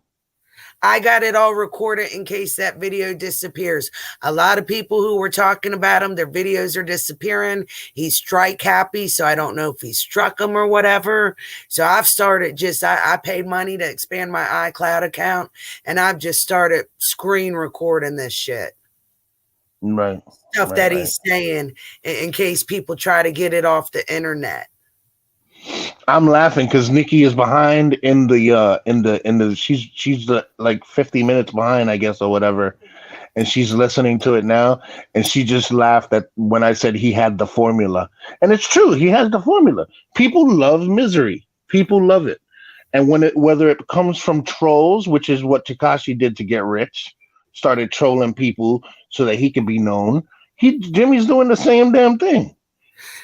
I got it all recorded in case that video disappears. A lot of people who were talking about him, their videos are disappearing. He's strike happy, so I don't know if he struck them or whatever. So I've started I paid money to expand my iCloud account, and I've just started screen recording this shit. Right. Stuff that he's saying in case people try to get it off the internet. I'm laughing because Nikki is behind in the she's like 50 minutes behind, I guess, or whatever, and she's listening to it now, and she just laughed at when I said he had the formula, and it's true, he has the formula. People love misery, people love it, and whether it comes from trolls, which is what Tekashi did to get rich, started trolling people so that he could be known. Jimmy's doing the same damn thing.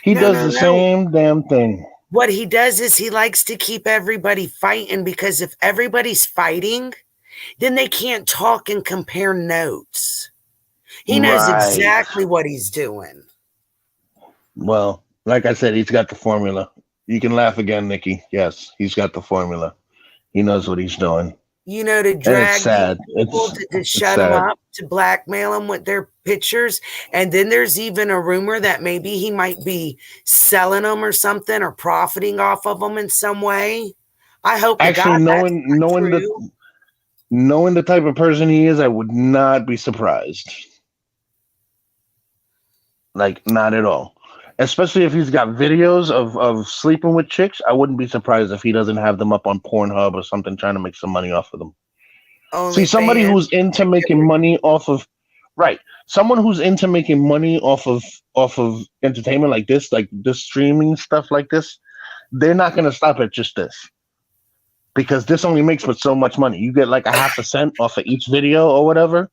He does the same damn thing. What he does is he likes to keep everybody fighting, because if everybody's fighting, then they can't talk and compare notes. He knows exactly what he's doing. Well, like I said, he's got the formula. You can laugh again, Nikki. Yes, he's got the formula. He knows what he's doing. You know, to drag people, to shut them up, to blackmail them with their pictures. And then there's even a rumor that maybe he might be selling them or something, or profiting off of them in some way. I hope. Actually, knowing the type of person he is, I would not be surprised. Like, not at all. Especially if he's got videos of sleeping with chicks, I wouldn't be surprised if he doesn't have them up on Pornhub or something, trying to make some money off of them. See, somebody who's into making money off of, someone who's into making money off of entertainment like this streaming stuff like this, they're not going to stop at just this, because this only makes but so much money. You get like 0.5 cent off of each video or whatever.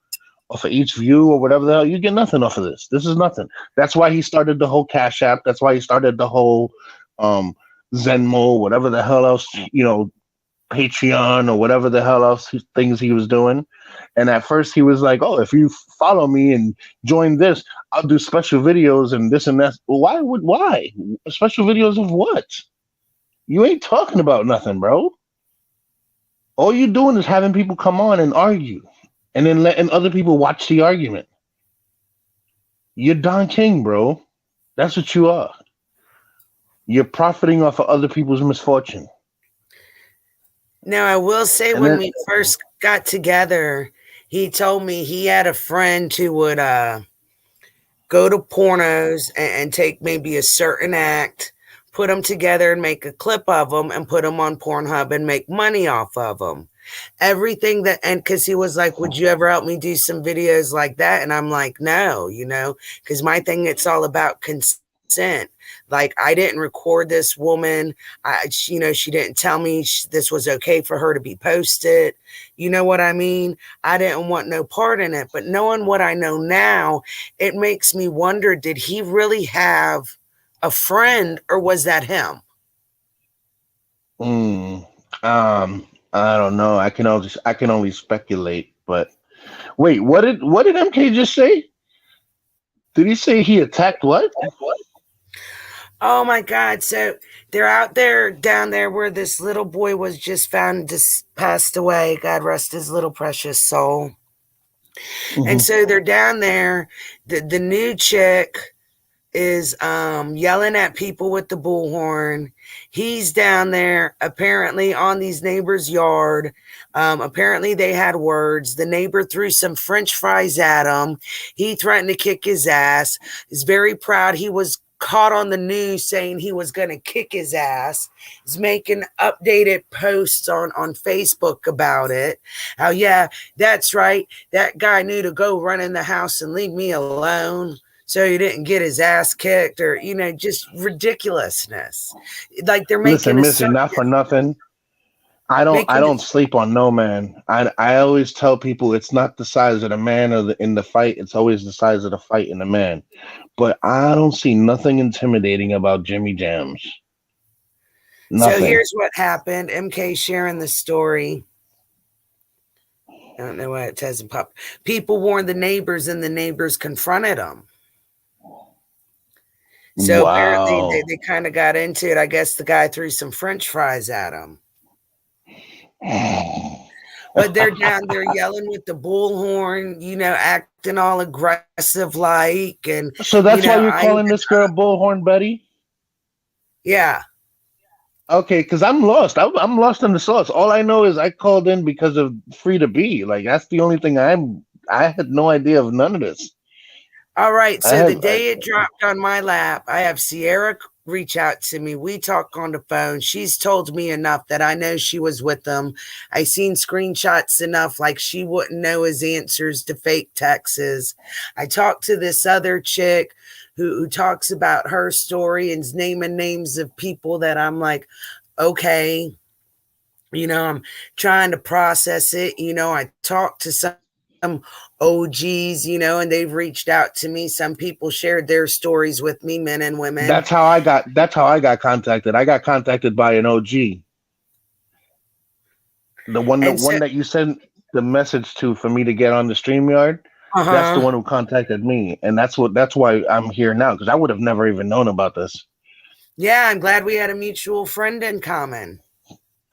Off of each view or whatever the hell, you get nothing off of this. This is nothing. That's why he started the whole Cash App. That's why he started the whole Venmo, whatever the hell else, Patreon or whatever the hell else things he was doing. And at first he was like, oh, if you follow me and join this, I'll do special videos and this and that. Well, why? Special videos of what? You ain't talking about nothing, bro. All you're doing is having people come on and argue. And then letting other people watch the argument. You're Don King, bro. That's what you are. You're profiting off of other people's misfortune. Now, I will say, when we first got together, he told me he had a friend who would go to pornos and take maybe a certain act, put them together and make a clip of them and put them on Pornhub and make money off of them. Everything that, and because he was like, would you ever help me do some videos like that? And I'm like, no, because my thing, it's all about consent. Like, I didn't record this woman. She didn't tell me this was okay for her to be posted. You know what I mean? I didn't want no part in it. But knowing what I know now, it makes me wonder, did he really have a friend, or was that him? I don't know. I can only speculate. But wait, what did MK just say? Did he say he attacked what? Oh my God! So they're down there where this little boy was just found, just passed away. God rest his little precious soul. Mm-hmm. And so they're down there. The new chick is yelling at people with the bullhorn. He's down there apparently on these neighbors' yard. Apparently they had words. The neighbor threw some French fries at him. He threatened to kick his ass. He's very proud. He was caught on the news saying he was going to kick his ass. He's making updated posts on Facebook about it. How, yeah, that's right. That guy knew to go run in the house and leave me alone, so he didn't get his ass kicked, or, just ridiculousness. Like, they're making Missy, not for nothing. I don't sleep on no man. I always tell people it's not the size of the man in the fight. It's always the size of the fight in the man. But I don't see nothing intimidating about Jimmy Jams. Nothing. So here's what happened. MK sharing the story. I don't know why it hasn't popped. People warned the neighbors, and the neighbors confronted them. So apparently they kind of got into it. I guess the guy threw some French fries at him. But they're down there yelling with the bullhorn, acting all aggressive like. And so that's why you're calling this girl Bullhorn Betty? Yeah. Okay, because I'm lost. I'm lost in the sauce. All I know is I called in because of Free to Be. Like, that's the only thing I had no idea of none of this. All right. So the day it dropped on my lap, I have Sierra reach out to me. We talk on the phone. She's told me enough that I know she was with them. I seen screenshots enough like she wouldn't know his answers to fake texts. I talked to this other chick who talks about her story and is naming names of people that I'm like, okay, I'm trying to process it. I talked to OGs, and they've reached out to me. Some people shared their stories with me, men and women. That's how I got contacted. I got contacted by an OG. The one that you sent the message to for me to get on the StreamYard. That's the one who contacted me, and that's why I'm here now, because I would have never even known about this. Yeah, I'm glad we had a mutual friend in common.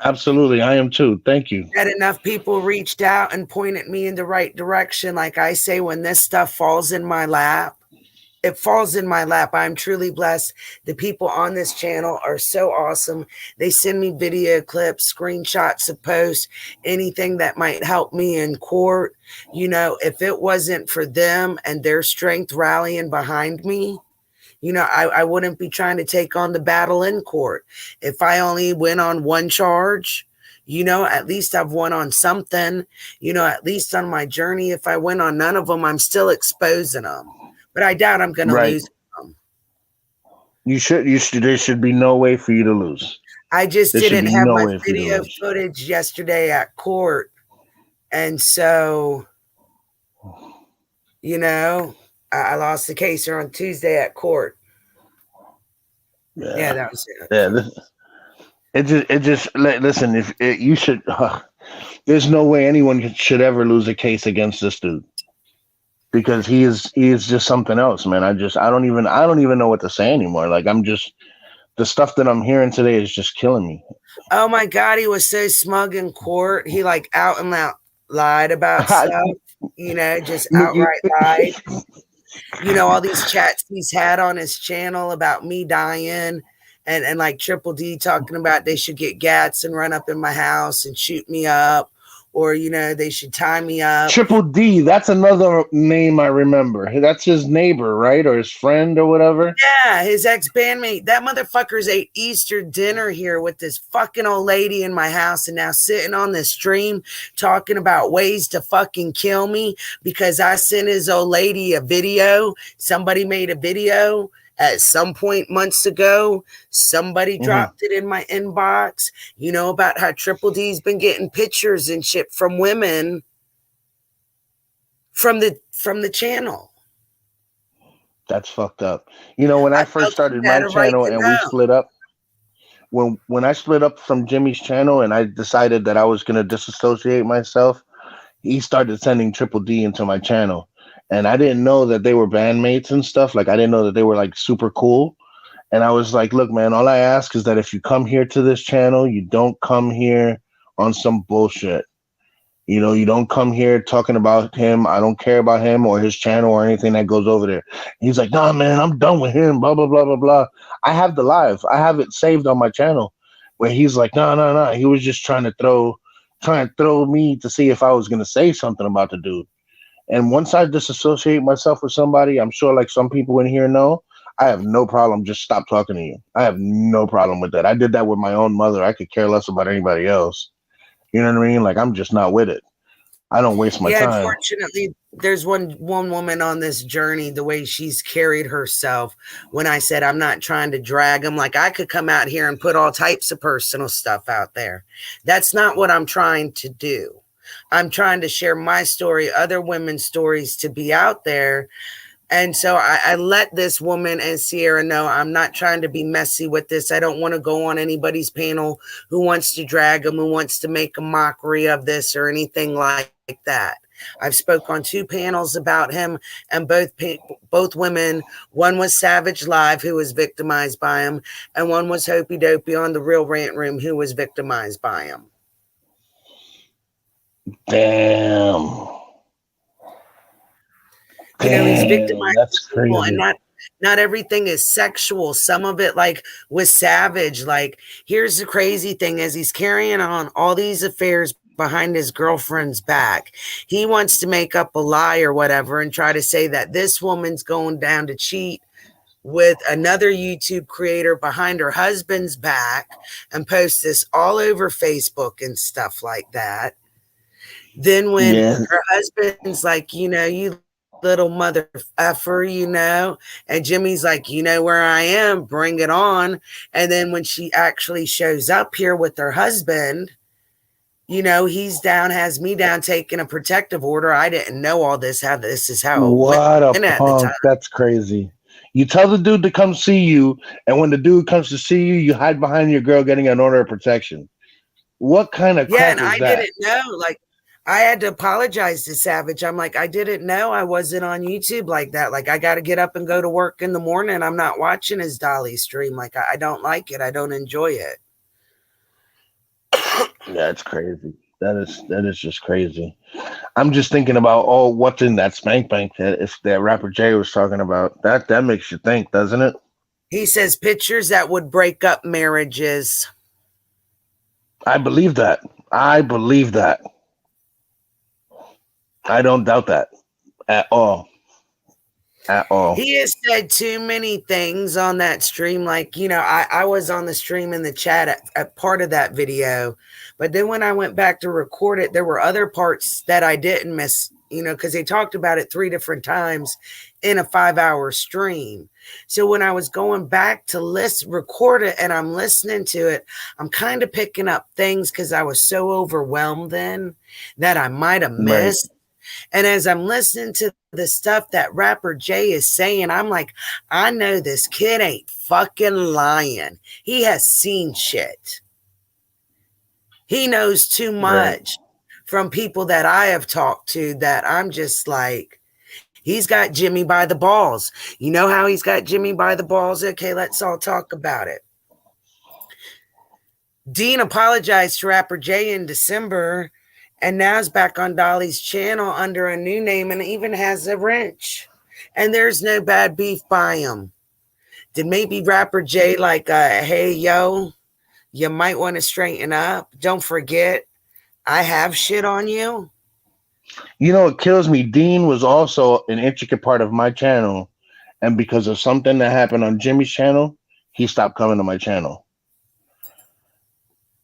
Absolutely, I am too. Thank you. That enough people reached out and pointed me in the right direction. Like I say, when this stuff falls in my lap, it falls in my lap. I'm truly blessed. The people on this channel are so awesome. They send me video clips, screenshots of posts, anything that might help me in court. If it wasn't for them and their strength rallying behind me, I wouldn't be trying to take on the battle in court. If I only went on one charge, at least I've won on something, at least on my journey. If I went on none of them, I'm still exposing them. But I doubt I'm going to lose them. You should. There should be no way for you to lose. I just didn't have my video footage yesterday at court. And so, I lost the case here on Tuesday at court. Yeah, that was it. Yeah, listen, if you should, there's no way anyone should ever lose a case against this dude, because he is just something else, man. I don't even know what to say anymore. Like, the stuff that I'm hearing today is just killing me. Oh my God, he was so smug in court. He out and out lied about stuff, just outright lied. All these chats he's had on his channel about me dying, and like Triple D talking about they should get gats and run up in my house and shoot me up, or they should tie me up. Triple D, that's another name I remember. That's his neighbor, right? Or his friend or whatever. Yeah, his ex-bandmate. That motherfucker's ate Easter dinner here with this fucking old lady in my house, and now sitting on this stream talking about ways to fucking kill me because I sent his old lady a video. Somebody made a video at some point months ago. Somebody dropped it in my inbox, about how Triple D's been getting pictures and shit from women from the channel. That's fucked up. When I first started my channel and we split up, when I split up from Jimmy's channel and I decided that I was going to disassociate myself, he started sending Triple D into my channel. And I didn't know that they were bandmates and stuff. Like, I didn't know that they were super cool. And I was like, look, man, all I ask is that if you come here to this channel, you don't come here on some bullshit. You don't come here talking about him. I don't care about him or his channel or anything that goes over there. He's like, nah, man, I'm done with him, blah, blah, blah, blah, blah. I have the live. I have it saved on my channel where he's like, no. He was just trying to throw me to see if I was going to say something about the dude. And once I disassociate myself with somebody, I'm sure like some people in here know, I have no problem just stop talking to you. I have no problem with that. I did that with my own mother. I could care less about anybody else. You know what I mean? Like, I'm just not with it. I don't waste my time. Unfortunately, there's one woman on this journey, the way she's carried herself. When I said I'm not trying to drag them, like I could come out here and put all types of personal stuff out there. That's not what I'm trying to do. I'm trying to share my story, other women's stories to be out there. And so I let this woman and Sierra know I'm not trying to be messy with this. I don't want to go on anybody's panel who wants to drag them, who wants to make a mockery of this or anything like that. I've spoke on 2 panels about him, and both women, one was Savage Live, who was victimized by him, and one was Hopey Dopey on the Real Rant Room, who was victimized by him. Damn. He's victimized. That's crazy. And not everything is sexual. Some of it, like with Savage, like here's the crazy thing: is he's carrying on all these affairs behind his girlfriend's back. He wants to make up a lie or whatever and try to say that this woman's going down to cheat with another YouTube creator behind her husband's back and post this all over Facebook and stuff like that. Then when her husband's like, you little mother effer, and Jimmy's like, where I am, bring it on. And then when she actually shows up here with her husband, You know, he's down, has me down, taking a protective order. I didn't know all this. How this is how it What a went at the time. punk. That's crazy. You tell the dude to come see you, and when the dude comes to see you, you hide behind your girl getting an order of protection. What kind of Yeah, crap and is I that? didn't know. Like, I had to apologize to Savage. I'm like, I didn't know I wasn't on YouTube like that. Like, I got to get up and go to work in the morning. I'm not watching his Dolly stream. Like, I don't like it. I don't enjoy it. Yeah, it's crazy. That is just crazy. I'm just thinking about what's in that spank bank that if that rapper Jay was talking about. That makes you think, doesn't it? He says pictures that would break up marriages. I believe that. I believe that. I don't doubt that at all. At all. He has said too many things on that stream. Like, you know, I was on the stream in the chat at part of that video. But then when I went back to record it, there were other parts that I didn't miss, you know, because they talked about it 3 different times in a 5-hour stream. So when I was going back to record it and I'm listening to it, I'm kind of picking up things because I was so overwhelmed then that I might have missed. Right. And as I'm listening to the stuff that rapper Jay is saying, I'm like, I know this kid ain't fucking lying. He has seen shit. He knows too much from people that I have talked to that I'm just like, he's got Jimmy by the balls. You know how he's got Jimmy by the balls? Okay, let's all talk about it. Dean apologized to rapper Jay in December and now is back on Dolly's channel under a new name and even has a wrench. And there's no bad beef by him. Did maybe rapper Jay like, hey, yo, you might want to straighten up. Don't forget, I have shit on you. You know what kills me? Dean was also an intricate part of my channel. And because of something that happened on Jimmy's channel, he stopped coming to my channel.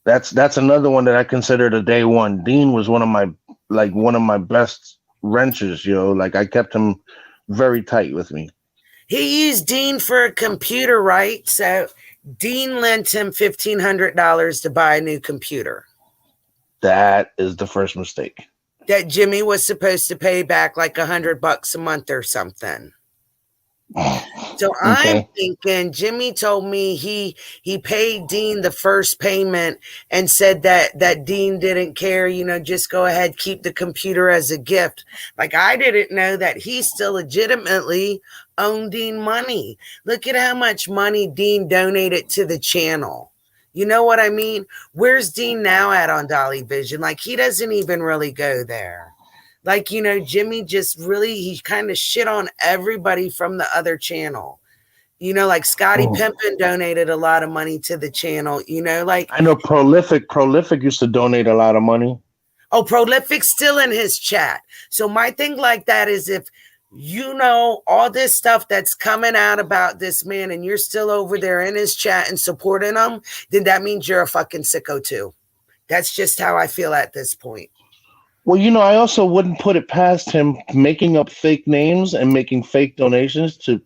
That's another one that I considered a day one. Dean was one of my best wrenches, yo. Like I kept him very tight with me. He used Dean for a computer, right? So Dean lent him $1,500 to buy a new computer. That is the first mistake. That Jimmy was supposed to pay back like $100 a month or something. So okay. I'm thinking Jimmy told me he paid Dean the first payment and said that Dean didn't care, you know, just go ahead, keep the computer as a gift. Like I didn't know that he still legitimately owned Dean money. Look at how much money Dean donated to the channel. You know what I mean? Where's Dean now at on Dolly Vision? Like he doesn't even really go there. Like, you know, Jimmy just really, he kind of shit on everybody from the other channel. You know, like Scotty Pimpin donated a lot of money to the channel, you know, like. I know Prolific used to donate a lot of money. Oh, Prolific's still in his chat. So my thing like that is if you know all this stuff that's coming out about this man and you're still over there in his chat and supporting him, then that means you're a fucking sicko too. That's just how I feel at this point. Well, you know, I also wouldn't put it past him making up fake names and making fake donations to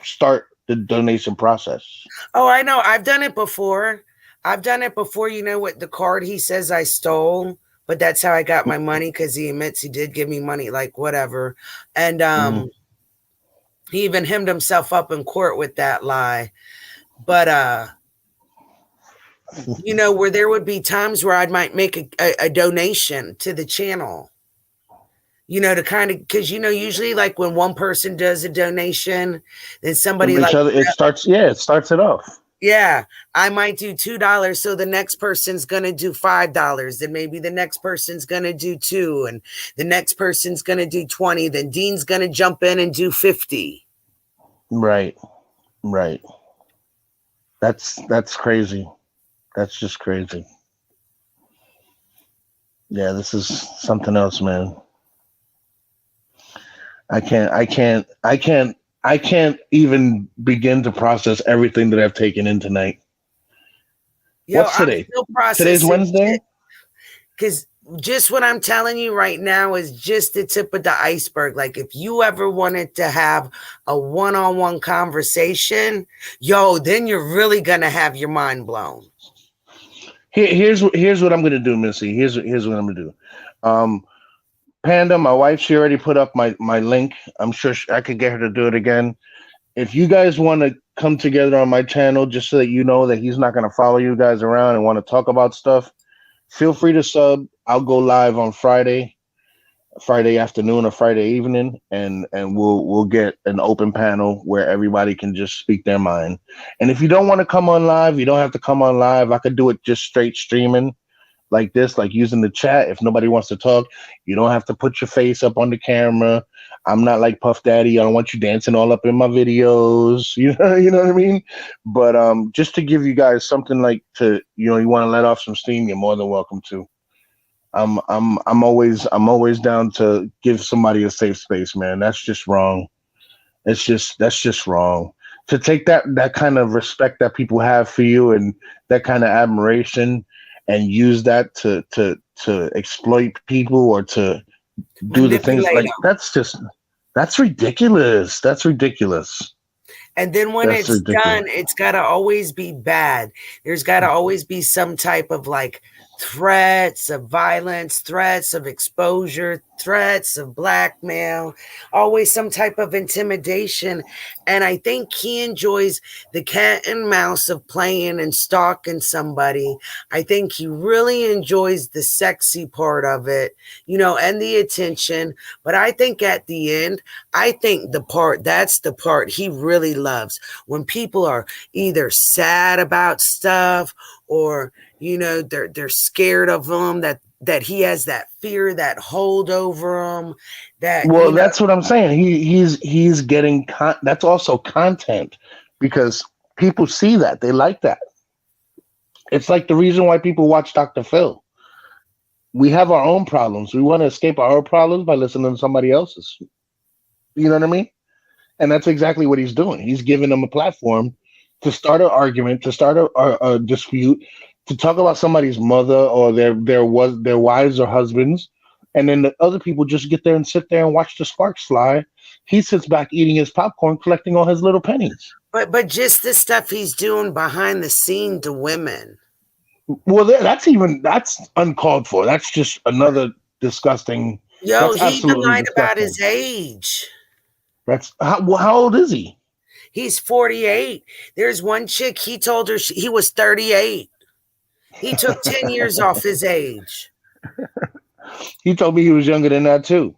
start the donation process. Oh, I know. I've done it before. You know, with the card he says I stole, but that's how I got my money because he admits he did give me money, like whatever. And he even hemmed himself up in court with that lie. But you know, where there would be times where I might make a donation to the channel, you know, to kind of, because, you know, usually like when one person does a donation, then somebody like, it starts it off. Yeah, I might do $2. So the next person's going to do $5. Then maybe the next person's going to do $2. And the next person's going to do 20. Then Dean's going to jump in and do 50. Right. That's crazy. That's just crazy. Yeah, this is something else, man. I can't even begin to process everything that I've taken in tonight. What's today? Today's Wednesday? Because just what I'm telling you right now is just the tip of the iceberg. Like if you ever wanted to have a one-on-one conversation, then you're really going to have your mind blown. Here's what I'm gonna do, Missy. Here's what I'm gonna do. Panda, my wife, she already put up my link. I'm sure I could get her to do it again. If you guys want to come together on my channel, just so that you know that he's not gonna follow you guys around and want to talk about stuff, feel free to sub. I'll go live on Friday afternoon or Friday evening, and we'll get an open panel where everybody can just speak their mind. And if you don't want to come on live, you don't have to come on live. I could do it just straight streaming like this, like using the chat. If nobody wants to talk, you don't have to put your face up on the camera. I'm not like Puff Daddy. I don't want you dancing all up in my videos. You know what I mean? But just to give you guys something like to, you want to let off some steam, you're more than welcome to. I'm always down to give somebody a safe space, man. That's just wrong. That's just wrong. To take that kind of respect that people have for you and that kind of admiration and use that to exploit people or to do the things like that's ridiculous. That's ridiculous. And then when it's done, it's got to always be bad. There's got to always be some type of like threats of violence, threats of exposure, threats of blackmail, always some type of intimidation. And I think he enjoys the cat and mouse of playing and stalking somebody. I think he really enjoys the sexy part of it, and the attention. But I think at the end, that's the part he really loves. When people are either sad about stuff or they're scared of him, that he has that fear, that hold over him. That's what I'm saying. He's getting that's also content, because people see that, they like that. It's like the reason why people watch Dr. Phil. We have our own problems. We want to escape our own problems by listening to somebody else's. You know what I mean? And that's exactly what he's doing. He's giving them a platform to start an argument, to start a dispute, to talk about somebody's mother or their wives or husbands, and then the other people just get there and sit there and watch the sparks fly. He sits back eating his popcorn, collecting all his little pennies. But just the stuff he's doing behind the scene to women. Well, that's uncalled for. That's just another disgusting. He lied about his age. That's how old is he? He's 48. There's one chick, he told her he was 38. He took 10 years off his age. He told me he was younger than that too.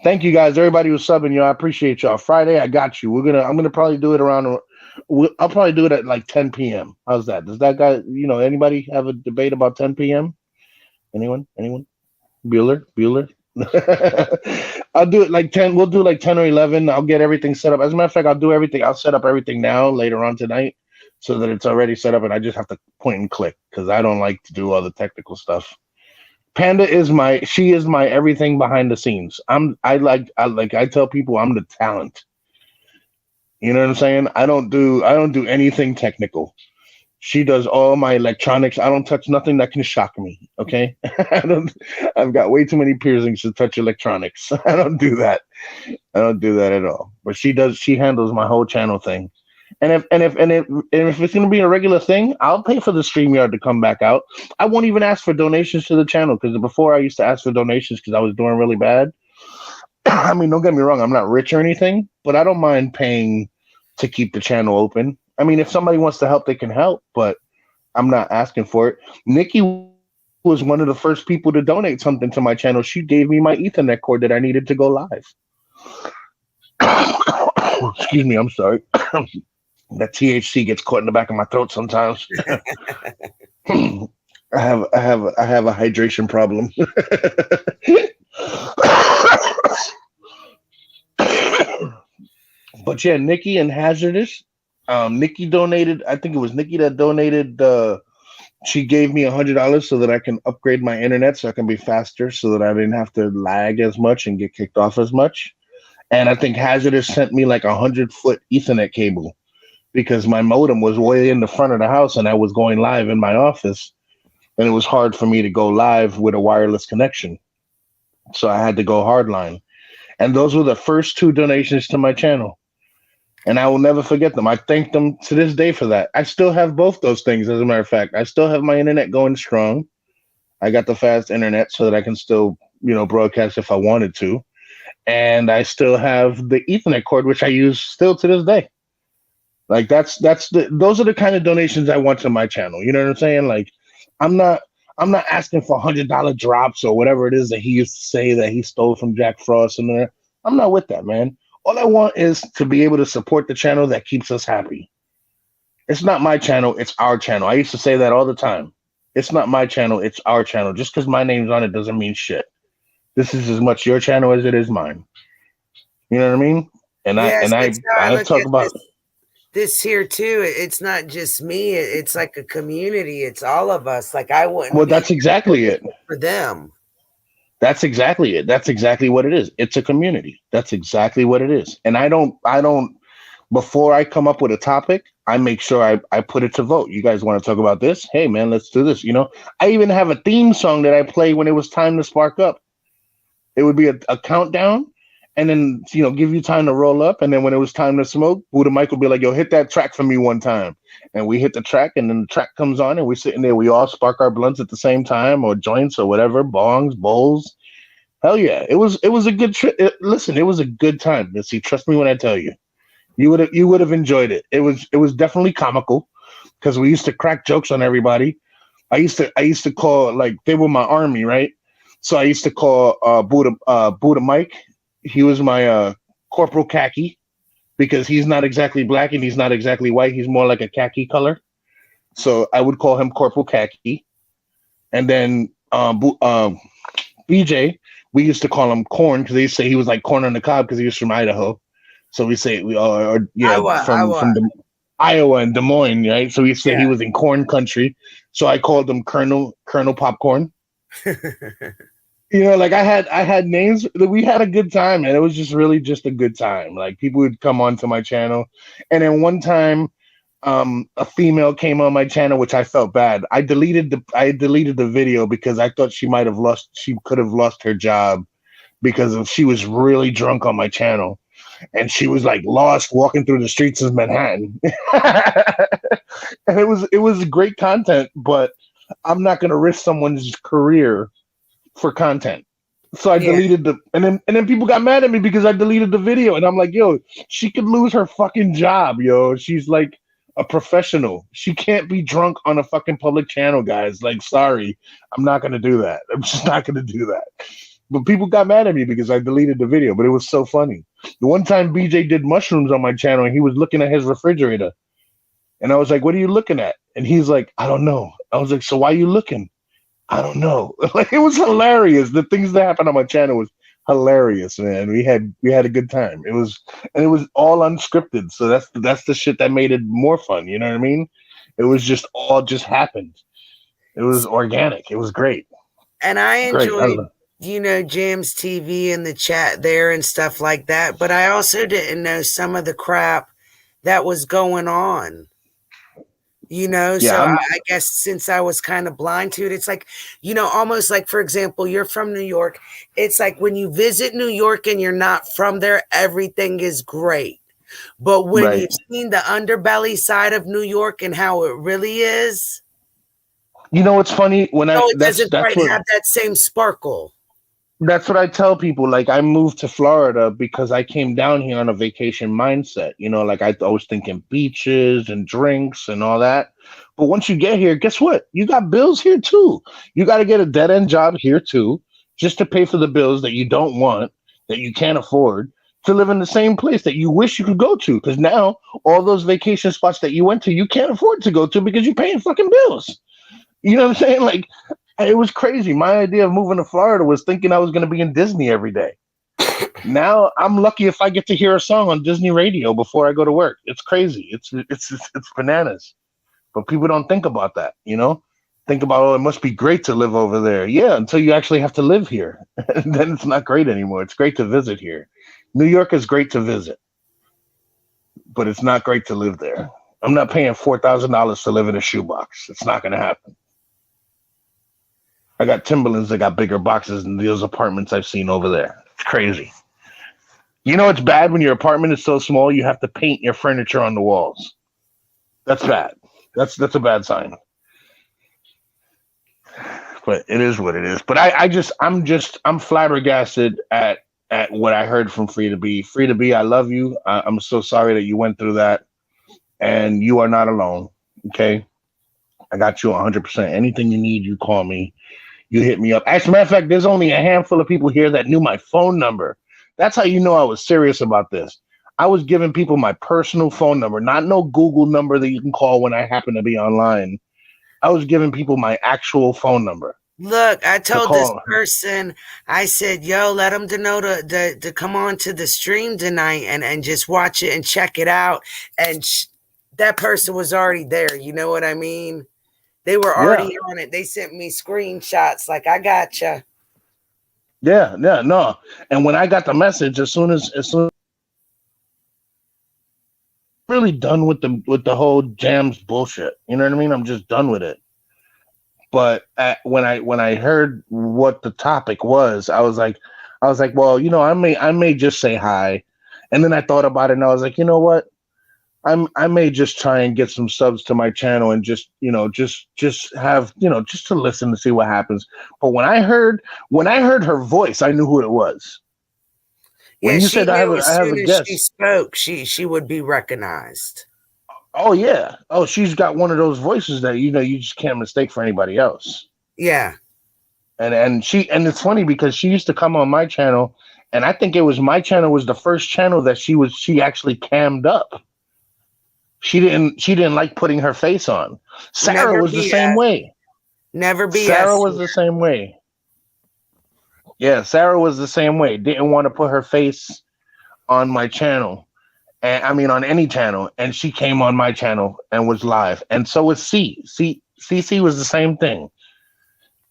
Thank you guys, everybody who's subbing. I appreciate y'all. Friday, I got you. I'm gonna probably do it I'll probably do it at like 10 p.m. How's that? Does that guy, anybody have a debate about 10 p.m.? Anyone? Bueller? I'll do it like 10. We'll do like 10 or 11. I'll get everything set up. As a matter of fact, I'll set up everything now later on tonight so that it's already set up and I just have to point and click because I don't like to do all the technical stuff. Panda is my everything behind the scenes. I tell people I'm the talent. You know what I'm saying? I don't do anything technical. She does all my electronics. I don't touch nothing that can shock me. Okay. I've got way too many piercings to touch electronics. I don't do that. At all. But she handles my whole channel thing. And if it's going to be a regular thing, I'll pay for the StreamYard to come back out. I won't even ask for donations to the channel because before I used to ask for donations because I was doing really bad. I mean, don't get me wrong. I'm not rich or anything, but I don't mind paying to keep the channel open. I mean, if somebody wants to help, they can help, but I'm not asking for it. Nikki was one of the first people to donate something to my channel. She gave me my Ethernet cord that I needed to go live. Excuse me. I'm sorry. That THC gets caught in the back of my throat sometimes. I have a hydration problem. But yeah, Nikki and Hazardous. Nikki donated. I think it was Nikki that donated. She gave me $100 so that I can upgrade my internet so I can be faster, so that I didn't have to lag as much and get kicked off as much. And I think Hazardous sent me like 100-foot Ethernet cable because my modem was way in the front of the house and I was going live in my office, and it was hard for me to go live with a wireless connection. So I had to go hardline. And those were the first 2 donations to my channel. And I will never forget them. I thank them to this day for that. I still have both those things, as a matter of fact. I still have my internet going strong. I got the fast internet so that I can still, broadcast if I wanted to. And I still have the Ethernet cord, which I use still to this day. Like those are the kind of donations I want to my channel. You know what I'm saying? Like, I'm not asking for $100 drops or whatever it is that he used to say that he stole from Jack Frost and there. I'm not with that, man. All I want is to be able to support the channel that keeps us happy. It's not my channel, it's our channel. I used to say that all the time. It's not my channel, it's our channel. Just because my name's on it doesn't mean shit. This is as much your channel as it is mine. You know what I mean? And Yes, I talk about this here too. It's not just me. It's like a community. It's all of us. Like I wouldn't. Well, that's exactly it. For them. That's exactly it. That's exactly what it is. It's a community. That's exactly what it is. And I don't, before I come up with a topic, I make sure I put it to vote. You guys want to talk about this? Hey man, let's do this. I even have a theme song that I play when it was time to spark up. It would be a countdown and then, give you time to roll up. And then when it was time to smoke, Buddha Mike would be like, yo, hit that track for me one time. And we hit the track and then the track comes on and we're sitting there. We all spark our blunts at the same time or joints or whatever, bongs, bowls. Hell yeah. It was a good trip. Listen, it was a good time. See, trust me when I tell you, you would have enjoyed it. It was definitely comical because we used to crack jokes on everybody. I used to call, like, they were my army, right? So I used to call Buddha Mike. He was my Corporal Khaki because he's not exactly black and he's not exactly white. He's more like a khaki color. So I would call him Corporal Khaki. And then BJ, we used to call him Corn because they used to say he was like corn on the cob because he was from Idaho. So we say Iowa. From Iowa and Des Moines, right? So we say he was in corn country. So I called him Colonel Popcorn. Like I had names. We had a good time, and it was just really just a good time. Like people would come onto my channel, and then one time, a female came on my channel, which I felt bad. I deleted the video because I thought she could have lost her job because she was really drunk on my channel, and she was like lost walking through the streets of Manhattan. And it was great content, but I'm not gonna risk someone's career for content. So I deleted and then people got mad at me because I deleted the video, and I'm like, yo, she could lose her fucking job, yo. She's like a professional. She can't be drunk on a fucking public channel, guys. Like, sorry, I'm not gonna do that. I'm just not gonna do that. But people got mad at me because I deleted the video, but it was so funny. The one time BJ did mushrooms on my channel and he was looking at his refrigerator, and I was like, what are you looking at? And he's like, I don't know. I was like, so why are you looking? I don't know. Like, it was hilarious. The things that happened on my channel was hilarious, man. We had a good time. It was all unscripted. So that's the shit that made it more fun. You know what I mean? It was just all just happened. It was organic. It was great. And I enjoyed, Jams TV and the chat there and stuff like that. But I also didn't know some of the crap that was going on. I guess since I was kind of blind to it, it's like, almost like, for example, you're from New York. It's like when you visit New York and you're not from there, everything is great. But when you've seen the underbelly side of New York and how it really is, it's funny it doesn't quite have that same sparkle. That's what I tell people. Like, I moved to Florida because I came down here on a vacation mindset. Like I was thinking beaches and drinks and all that. But once you get here, guess what? You got bills here too. You got to get a dead end job here too, just to pay for the bills that you don't want, that you can't afford, to live in the same place that you wish you could go to. Because now all those vacation spots that you went to, you can't afford to go to because you're paying fucking bills. You know what I'm saying? Like, it was crazy. My idea of moving to Florida was thinking I was going to be in Disney every day. Now I'm lucky if I get to hear a song on Disney radio before I go to work. It's crazy. It's bananas. But people don't think about that, Think about, it must be great to live over there. Yeah, until you actually have to live here. Then it's not great anymore. It's great to visit here. New York is great to visit, but it's not great to live there. I'm not paying $4,000 to live in a shoebox. It's not going to happen. I got Timberlands that got bigger boxes than those apartments I've seen over there. It's crazy. You know it's bad when your apartment is so small you have to paint your furniture on the walls. That's bad. That's a bad sign. But it is what it is. But I'm flabbergasted at what I heard from Free to Be. Free to Be, I love you. I'm so sorry that you went through that, and you are not alone. Okay, I got you 100%. Anything you need, you call me. You hit me up. As a matter of fact, there's only a handful of people here that knew my phone number. That's how you know I was serious about this. I was giving people my personal phone number, not no Google number that you can call when I happen to be online. I was giving people my actual phone number. Look, I told this person, I said, yo, let them to know to come on to the stream tonight and just watch it and check it out. And that person was already there. You know what I mean? They were already on it. They sent me screenshots like, I gotcha. Yeah, no. And when I got the message, as soon as really done with the whole jams bullshit. You know what I mean? I'm just done with it. But when I heard what the topic was, I was like, well, you know, I may just say hi. And then I thought about it and I was like, you know what? I may just try and get some subs to my channel and just have, just to listen to see what happens. But when I heard her voice, I knew who it was. When you said I have a guest, she spoke, she would be recognized. Oh yeah. Oh, she's got one of those voices that you just can't mistake for anybody else. Yeah. And it's funny because she used to come on my channel, and I think it was my channel was the first channel that she actually cammed up. She didn't like putting her face on. Sarah was the same way. Never be. Sarah was the same way. Yeah, Sarah was the same way. Didn't want to put her face on my channel. And I mean on any channel. And she came on my channel and was live. And so was CC was the same thing.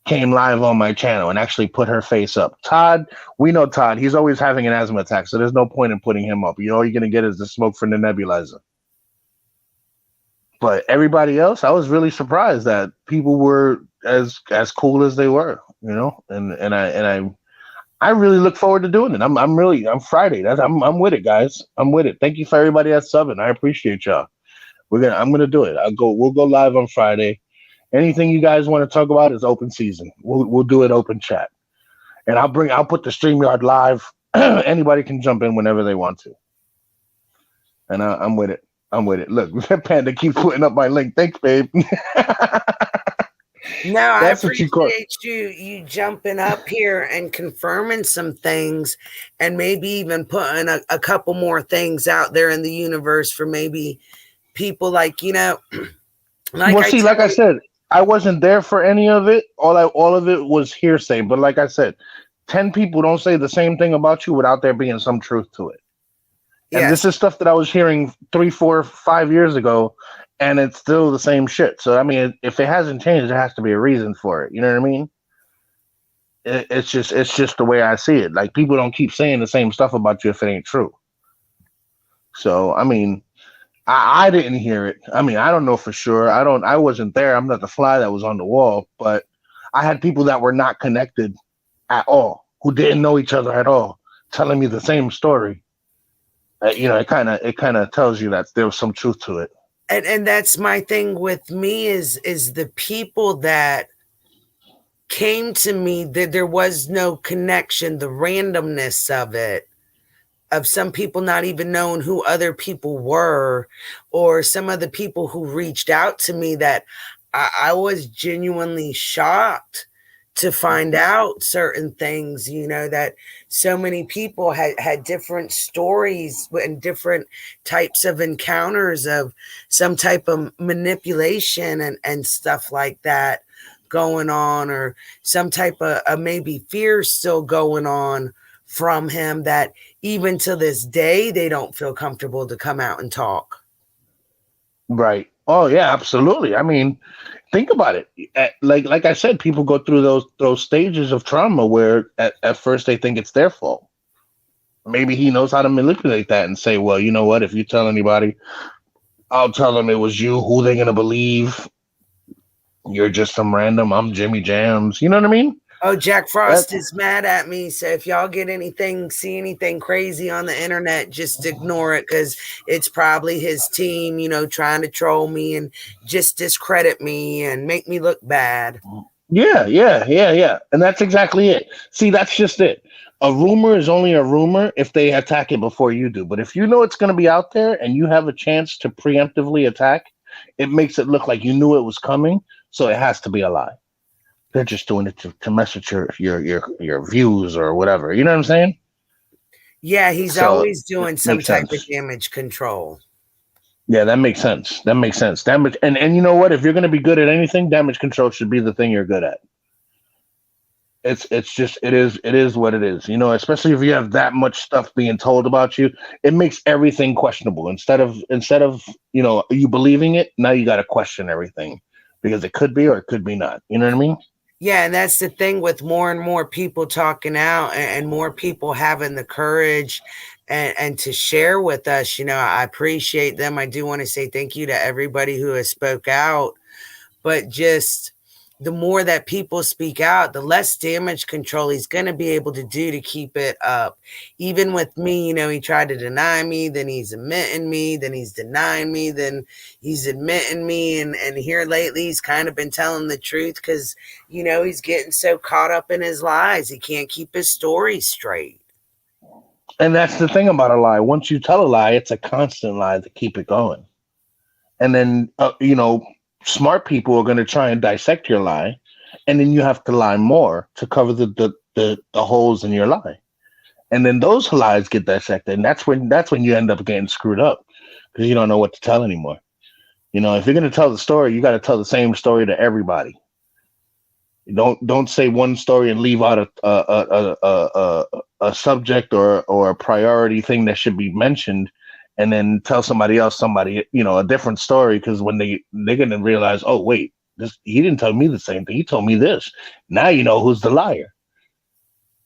Came live on my channel and actually put her face up. Todd, we know Todd. He's always having an asthma attack, so there's no point in putting him up. All you're gonna get is the smoke from the nebulizer. But everybody else, I was really surprised that people were as cool as they were, and I really look forward to doing it. I'm Friday. I'm with it, guys. I'm with it. Thank you for everybody that's subbing. I appreciate y'all. I'm gonna do it. We'll go live on Friday. Anything you guys want to talk about is open season. We'll do it open chat, and I'll put the StreamYard live. Anybody can jump in whenever they want to, and I'm with it. I'm with it. Look, Panda keeps putting up my link. Thanks, babe. No, I appreciate you jumping up here and confirming some things, and maybe even putting a couple more things out there in the universe for maybe people like I said, I wasn't there for any of it. All of it was hearsay. But like I said, 10 people don't say the same thing about you without there being some truth to it. And This is stuff that I was hearing 3, 4, 5 years ago, and it's still the same shit. So I mean, if it hasn't changed, there has to be a reason for it. You know what I mean? It's just the way I see it. Like, people don't keep saying the same stuff about you if it ain't true. So I mean, I didn't hear it. I mean, I don't know for sure. I wasn't there. I'm not the fly that was on the wall, but I had people that were not connected at all, who didn't know each other at all, telling me the same story. It kind of tells you that there was some truth to it. And that's my thing with me is the people that came to me, that there was no connection, the randomness of it, of some people not even knowing who other people were, or some of the people who reached out to me that I was genuinely shocked to find out certain things, that so many people had different stories and different types of encounters of some type of manipulation and stuff like that going on, or some type of maybe fear still going on from him, that even to this day, they don't feel comfortable to come out and talk. Right. Oh yeah, absolutely. I mean, think about it. Like I said, people go through those stages of trauma where at first they think it's their fault. Maybe he knows how to manipulate that and say, well, you know what? If you tell anybody, I'll tell them it was you. Who they gonna believe? You're just some random. I'm Jimmy Jams. You know what I mean? Oh, Jack Frost That, is mad at me. So if y'all see anything crazy on the internet, just ignore it because it's probably his team, trying to troll me and just discredit me and make me look bad. yeah. And that's exactly it. See, that's just it. A rumor is only a rumor if they attack it before you do. But if you know it's going to be out there and you have a chance to preemptively attack, it makes it look like you knew it was coming. So it has to be a lie. They're just doing it to mess with your views or whatever. You know what I'm saying? Yeah, he's So always doing some makes type of sense. damage control. Yeah, that makes sense. Damage, and you know what? If you're going to be good at anything, damage control should be the thing you're good at. It's just it is what it is. Especially if you have that much stuff being told about you, it makes everything questionable. Instead of you believing it, now you got to question everything because it could be or it could be not. You know what I mean? Yeah, and that's the thing with more and more people talking out and more people having the courage and to share with us. I appreciate them. I do want to say thank you to everybody who has spoke out, but just the more that people speak out, the less damage control he's going to be able to do to keep it up. Even with me, he tried to deny me, then he's admitting me, then he's denying me, then he's admitting me. And here lately, he's kind of been telling the truth because, he's getting so caught up in his lies. He can't keep his story straight. And that's the thing about a lie. Once you tell a lie, it's a constant lie to keep it going. And then, smart people are going to try and dissect your lie, and then you have to lie more to cover the holes in your lie, and then those lies get dissected, and that's when you end up getting screwed up because you don't know what to tell anymore. If you're going to tell the story, you got to tell the same story to everybody. Don't say one story and leave out a subject or a priority thing that should be mentioned, and then tell somebody else a different story, because when they're gonna realize, oh wait, he didn't tell me the same thing, he told me this. Now you know who's the liar.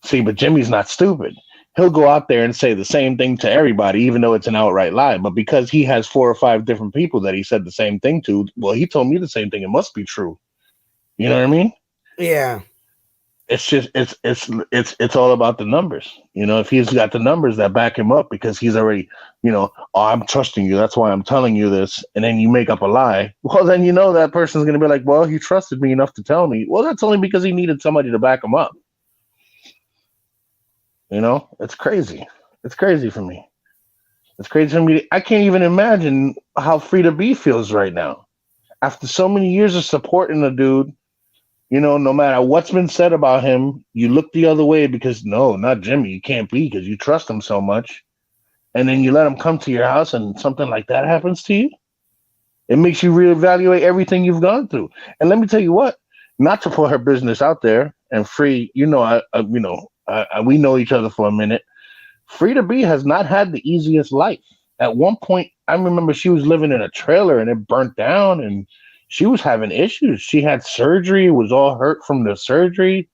See, but Jimmy's not stupid. He'll go out there and say the same thing to everybody, even though it's an outright lie. But because he has 4 or 5 different people that he said the same thing to, well, he told me the same thing, it must be true. You know what I mean? Yeah. It's just it's all about the numbers. If he's got the numbers that back him up, because he's already, oh, I'm trusting you, that's why I'm telling you this, and then you make up a lie, well, then that person's gonna be like, well, he trusted me enough to tell me. Well, that's only because he needed somebody to back him up. It's crazy. It's crazy for me. It's crazy for me. I can't even imagine how Frida B feels right now after so many years of supporting the dude. No matter what's been said about him, you look the other way because, no, not Jimmy. You can't be, because you trust him so much. And then you let him come to your house and something like that happens to you. It makes you reevaluate everything you've gone through. And let me tell you what, not to put her business out there, and Free, we know each other for a minute. Frida B has not had the easiest life. At one point, I remember she was living in a trailer and it burnt down, and she was having issues. She had surgery, was all hurt from the surgery.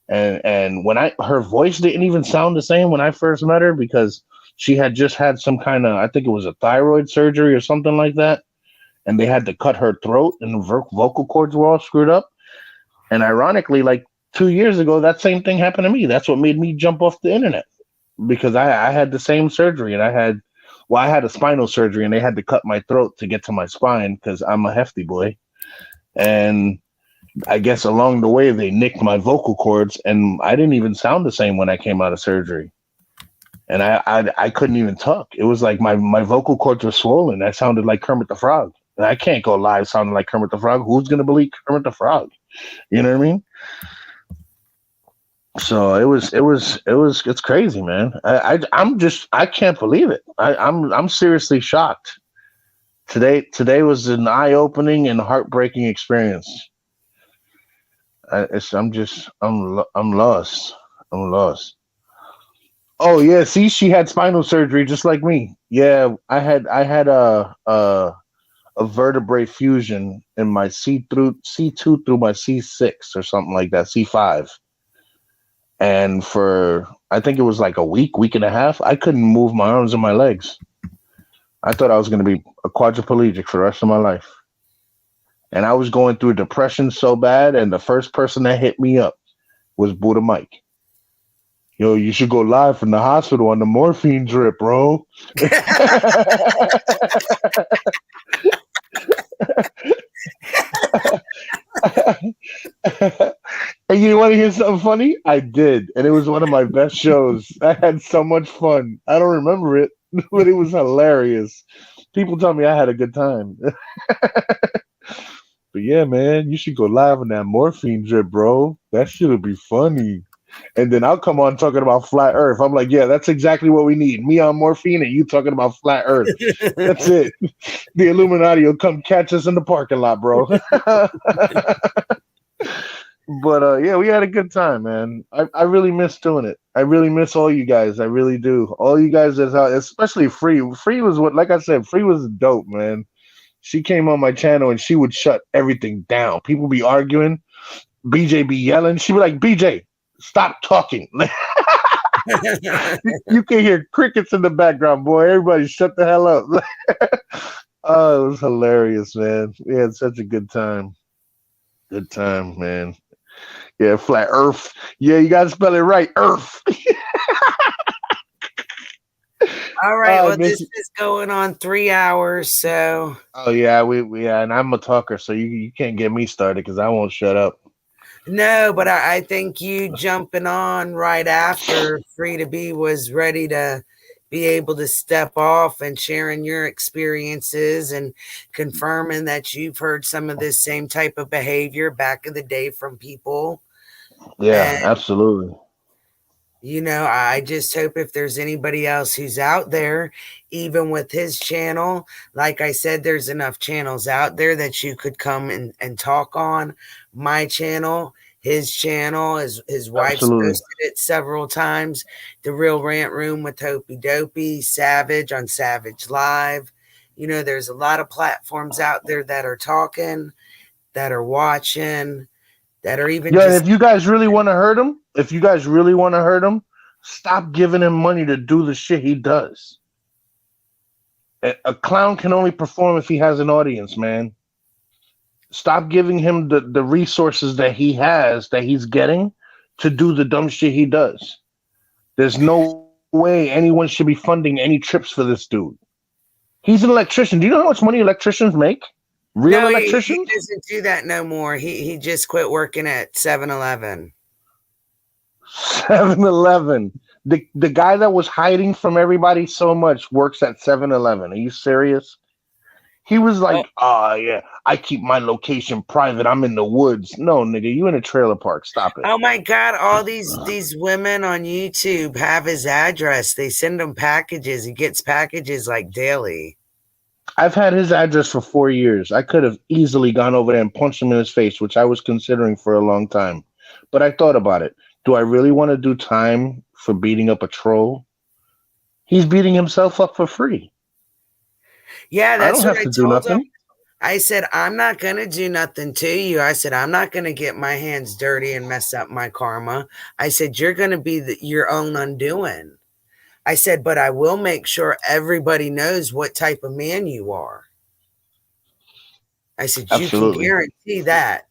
And when her voice didn't even sound the same when I first met her, because she had just had some kind of, I think it was a thyroid surgery or something like that. And they had to cut her throat, and the vocal cords were all screwed up. And ironically, like 2 years ago, that same thing happened to me. That's what made me jump off the internet, because I had the same surgery, and I had a spinal surgery, and they had to cut my throat to get to my spine because I'm a hefty boy. And I guess along the way, they nicked my vocal cords, and I didn't even sound the same when I came out of surgery. And I couldn't even talk. It was like my vocal cords were swollen. I sounded like Kermit the Frog. And I can't go live sounding like Kermit the Frog. Who's going to believe Kermit the Frog? You know what I mean? So it's crazy, man. I can't believe it. I'm seriously shocked. Today was an eye-opening and heartbreaking experience. I'm lost. I'm lost. Oh yeah, see, she had spinal surgery just like me. Yeah, I had a vertebrae fusion in my C2 through my C6 or something like that, C5. And for, I think it was like a week and a half, I couldn't move my arms and my legs. I thought I was going to be a quadriplegic for the rest of my life. And I was going through depression so bad, and the first person that hit me up was Buddha Mike. Yo, you should go live from the hospital on the morphine drip, bro. And you want to hear something funny? I did, and it was one of my best shows. I had so much fun. I don't remember it, but it was hilarious. People tell me I had a good time. But yeah, man, you should go live on that morphine drip, bro. That shit'll be funny. And then I'll come on talking about flat Earth. I'm like, yeah, that's exactly what we need. Me on morphine and you talking about flat Earth. That's it. The Illuminati will come catch us in the parking lot, bro. But yeah, we had a good time, man. I really miss doing it. I really miss all you guys. I really do. All you guys that's out, especially Free. Free was what, like I said, Free was dope, man. She came on my channel and she would shut everything down. People be arguing. BJ be yelling. She'd be like, BJ, stop talking. You can hear crickets in the background, boy. Everybody shut the hell up. Oh, it was hilarious, man. We had such a good time. Good time, man. Yeah, flat Earth. Yeah, you gotta spell it right. Earth. All right. Well, this is going on 3 hours, so. Oh yeah, yeah, and I'm a talker, so you can't get me started because I won't shut up. No, but I think you jumping on right after Free to Be was ready to be able to step off and sharing your experiences and confirming that you've heard some of this same type of behavior back in the day from people. Yeah, And, absolutely. you know, I just hope if there's anybody else who's out there, even with his channel, like I said, there's enough channels out there that you could come and talk on. My channel, his channel, his wife's posted it several times. The Real Rant Room with Hopey Dopey, Savage on Savage Live. You know, there's a lot of platforms out there that are talking, that are watching, that are even just... if you guys really want to hurt him, stop giving him money to do the shit he does. A clown can only perform if he has an audience, man. Stop giving him the resources that he has, that he's getting to do the dumb shit he does. There's no way anyone should be funding any trips for this dude. He's an electrician. Do you know how much money electricians make? Real electricians? He doesn't do that no more. He just quit working at 7-Eleven. 7-Eleven. The guy that was hiding from everybody so much works at 7-Eleven. Are you serious? He was like, yeah, I keep my location private. I'm in the woods. No, nigga, you in a trailer park. Stop it. Oh my God. All these women on YouTube have his address. They send him packages. He gets packages like daily. I've had his address for 4 years. I could have easily gone over there and punched him in his face, which I was considering for a long time. But I thought about it. Do I really want to do time for beating up a troll? He's beating himself up for free. Yeah, that's what I told him. Nothing. I said, I'm not going to do nothing to you. I said, I'm not going to get my hands dirty and mess up my karma. I said, you're going to be your own undoing. I said, but I will make sure everybody knows what type of man you are. I said, you can guarantee that.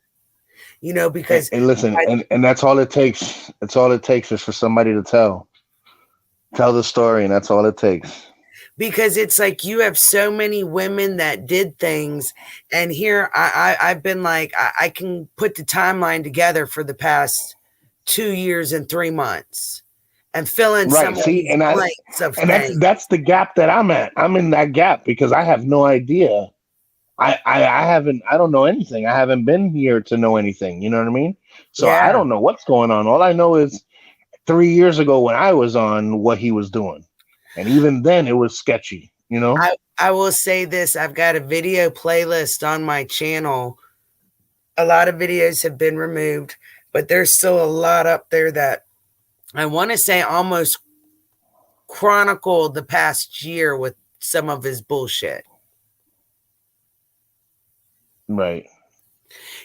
You know, because... And listen, and that's all it takes. That's all it takes is for somebody to tell the story, and that's all it takes. Because it's like you have so many women that did things, and here I've been like, I can put the timeline together for the past 2 years and 3 months and fill in some of these blanks of things. That's the gap that I'm at. I'm in that gap because I have no idea. I don't know anything. I haven't been here to know anything. You know what I mean? So I don't know what's going on. All I know is 3 years ago when I was on, what he was doing. And even then, it was sketchy, you know? I will say this. I've got a video playlist on my channel. A lot of videos have been removed, but there's still a lot up there that I want to say almost chronicled the past year with some of his bullshit. Right.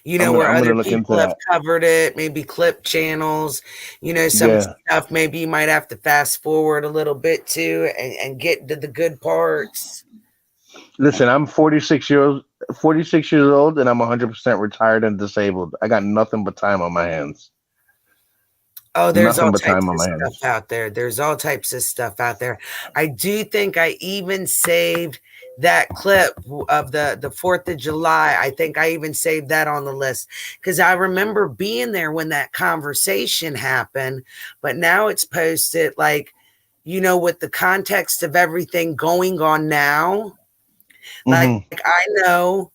You know, where other people have covered it, maybe clip channels, you know, some stuff maybe you might have to fast forward a little bit to and get to the good parts. Listen, I'm 46 years old and I'm 100% retired and disabled. I got nothing but time on my hands. Oh, there's all Nothing but types time on of my stuff hands. out there. There's all types of stuff out there. I do think I even saved that clip of the 4th of July. I think I even saved that on the list because I remember being there when that conversation happened, but now it's posted like, with the context of everything going on now. Like I know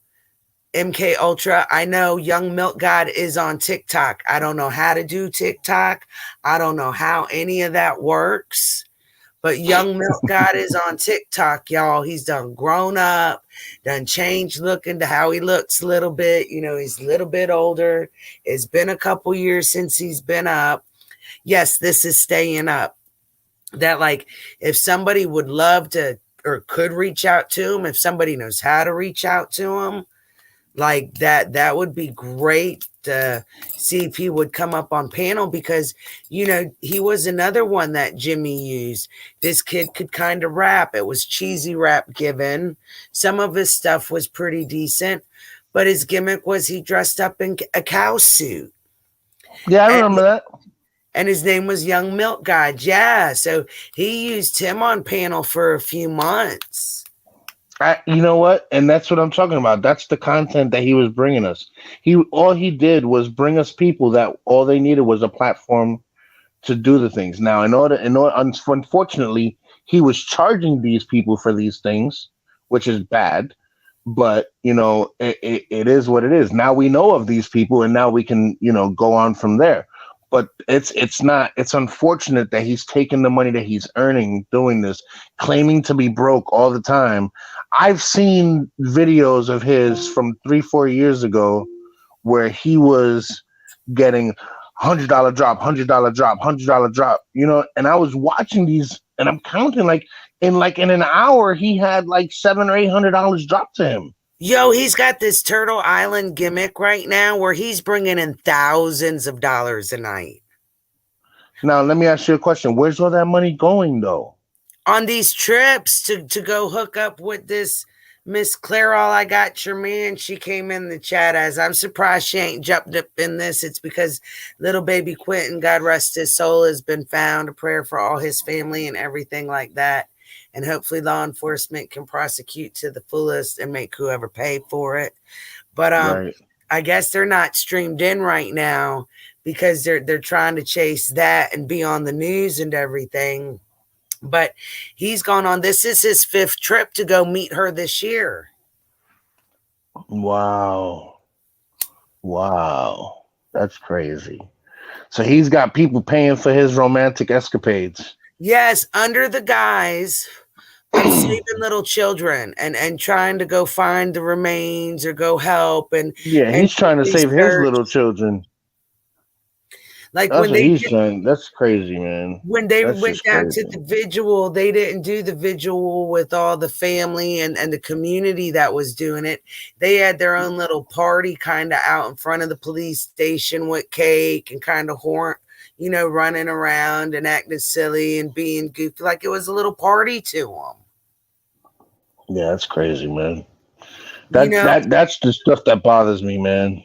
MK Ultra. I know Young Milk God is on TikTok. I don't know how to do TikTok. I don't know how any of that works. But Young Milk God is on TikTok, y'all. He's done grown up, done changed looking to how he looks a little bit. He's a little bit older. It's been a couple years since he's been up. Yes, this is staying up. That like if somebody would love to or could reach out to him, if somebody knows how to reach out to him, like that would be great to see if he would come up on panel because he was another one that Jimmy used. This kid could kind of rap. It was cheesy rap given. Some of his stuff was pretty decent, but his gimmick was he dressed up in a cow suit. Yeah, I remember that. And his name was Young Milk God. Yeah, so he used him on panel for a few months. You know what? And that's what I'm talking about. That's the content that he was bringing us. All he did was bring us people that all they needed was a platform to do the things. Now, unfortunately, he was charging these people for these things, which is bad. But it is what it is. Now we know of these people, and now we can go on from there. But it's unfortunate that he's taking the money that he's earning doing this, claiming to be broke all the time. I've seen videos of his from 3-4 years ago where he was getting $100 drop, $100 drop, $100 drop, and I was watching these and I'm counting in an hour, he had like $700 or $800 drop to him. Yo, he's got this Turtle Island gimmick right now where he's bringing in thousands of dollars a night. Now, let me ask you a question. Where's all that money going, though? On these trips to go hook up with this Miss Clairol. I got your man. She came in the chat as I'm surprised she ain't jumped up in this. It's because little baby Quentin, God rest his soul, has been found. A prayer for all his family and everything like that. And hopefully law enforcement can prosecute to the fullest and make whoever paid for it. But Right. I guess they're not streamed in right now because they're trying to chase that and be on the news and everything. But he's gone on. This is his 5th trip to go meet her this year. Wow. That's crazy. So he's got people paying for his romantic escapades. Yes, under the guise of saving little children and trying to go find the remains or go help. He's trying to save his little children. Like That's when what they he's trying. That's crazy, man. When they That's went just down crazy. to the vigil, they didn't do the vigil with all the family and the community that was doing it. They had their own little party kind of out in front of the police station with cake and kind of running around and acting silly and being goofy. Like it was a little party to them. Yeah, that's crazy, man. That's the stuff that bothers me, man.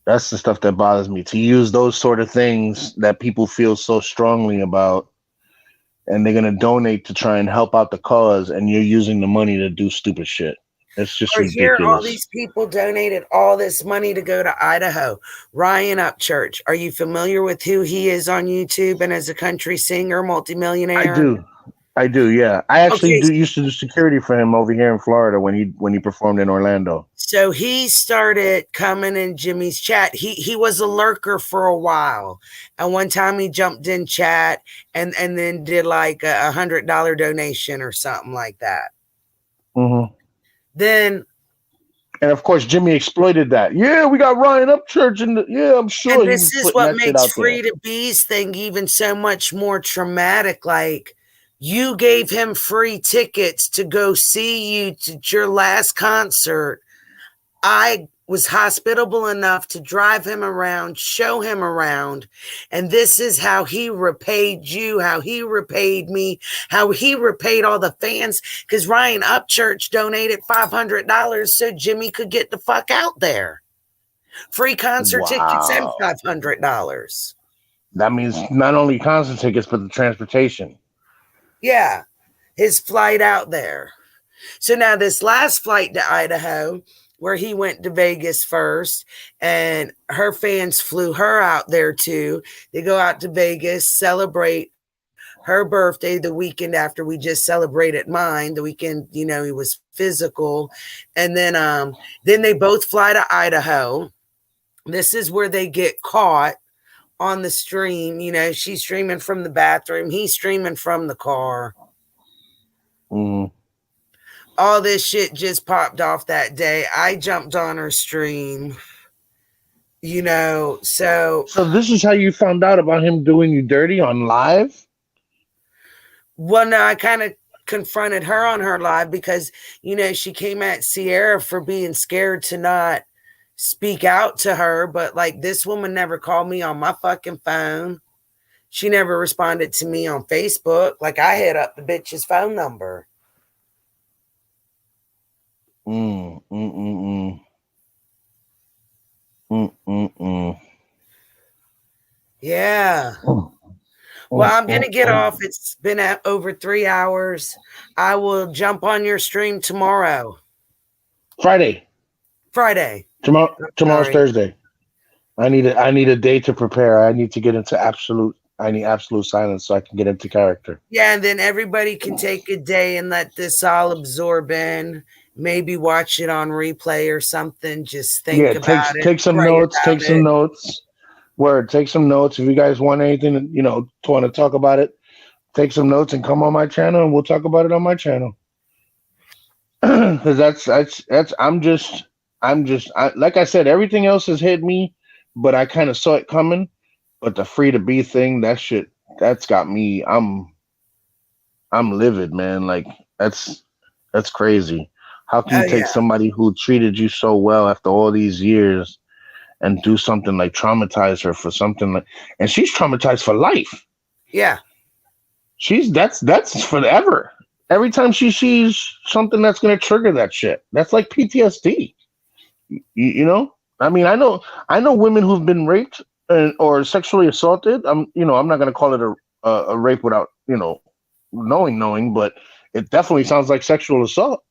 That's the stuff that bothers me, to use those sort of things that people feel so strongly about, and they're going to donate to try and help out the cause, and you're using the money to do stupid shit. It's just ridiculous. Here, all these people donated all this money to go to Idaho. Ryan Upchurch, are you familiar with who he is on YouTube and as a country singer, multimillionaire? I do, yeah. I actually used to do security for him over here in Florida when he performed in Orlando. So he started coming in Jimmy's chat. He was a lurker for a while. And one time he jumped in chat and then did like a $100 donation or something like that. Mm-hmm. Then, and of course, Jimmy exploited that. Yeah, we got Ryan Upchurch, I'm sure. And this is what makes Free to Be's thing even so much more traumatic. Like, you gave him free tickets to go see you to your last concert. I was hospitable enough to drive him around, show him around. And this is how he repaid you, how he repaid me, how he repaid all the fans. Because Ryan Upchurch donated $500 so Jimmy could get the fuck out there. Free concert tickets and $500. That means not only concert tickets, but the transportation. Yeah, his flight out there. So now this last flight to Idaho, where he went to Vegas first, and her fans flew her out there too. They go out to Vegas, celebrate her birthday the weekend after we just celebrated mine. The weekend, you know, he was physical. And then they both fly to Idaho. This is where they get caught on the stream. You know, she's streaming from the bathroom, he's streaming from the car. Mm. All this shit just popped off that day. I jumped on her stream, you know, so this is how you found out about him doing you dirty on live? well, no, I kind of confronted her on her live because, you know, she came at Sierra for being scared to not speak out to her. But like, this woman never called me on my fucking phone. She never responded to me on Facebook. Like, I hit up the bitch's phone number. Yeah. Well, I'm going to get off. It's been over 3 hours. I will jump on your stream tomorrow. Friday. Tomorrow's Sorry. Thursday. I need a day to prepare. I need to get into absolute silence so I can get into character. Yeah, and then everybody can take a day and let this all absorb in. Maybe watch it on replay or something. Just think about it. Take some notes. Take some notes. Word, take some notes. If you guys want anything, you know, want to talk about it, take some notes and come on my channel and we'll talk about it on my channel. Because I'm just like I said, everything else has hit me, but I kind of saw it coming. But the free to be thing, that's got me. I'm livid, man. Like that's crazy. How can you take somebody who treated you so well after all these years and do something like traumatize her for something like, and she's traumatized for life. Yeah. That's forever. Every time she sees something that's going to trigger that shit, that's like PTSD. You know? I mean, I know women who've been raped or sexually assaulted. I'm not going to call it a rape without, knowing, but it definitely sounds like sexual assault.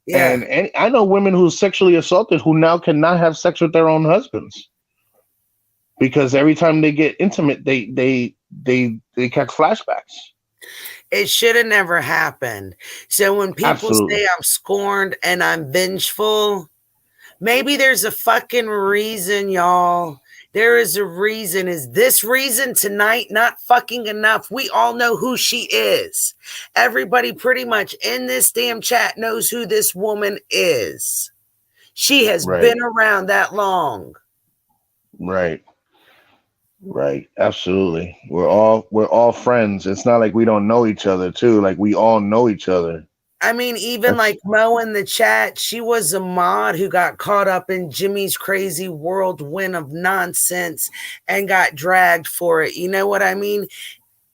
Yeah. And I know women who's sexually assaulted who now cannot have sex with their own husbands because every time they get intimate, they catch flashbacks. It should have never happened. So when people say I'm scorned and I'm vengeful, maybe there's a fucking reason, y'all. There is a reason. Is this reason tonight not fucking enough? We all know who she is. Everybody pretty much in this damn chat knows who this woman is. She has been around that long. Right. Absolutely. We're all friends. It's not like we don't know each other too. Like we all know each other. I mean, even like Mo in the chat, she was a mod who got caught up in Jimmy's crazy whirlwind of nonsense and got dragged for it. You know what I mean?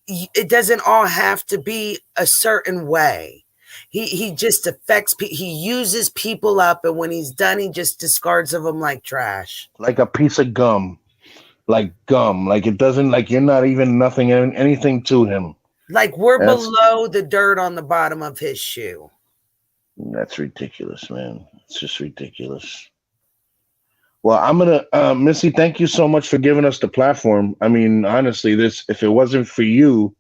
It doesn't all have to be a certain way. He just affects people. He uses people up, and when he's done, he just discards of them like trash. Like a piece of gum. Like gum. Like it doesn't, like you're not even anything to him. Like we're below the dirt on the bottom of his shoe. That's ridiculous, man. It's just ridiculous. Well, I'm gonna, Missy, thank you so much for giving us the platform. I mean, honestly, if it wasn't for you,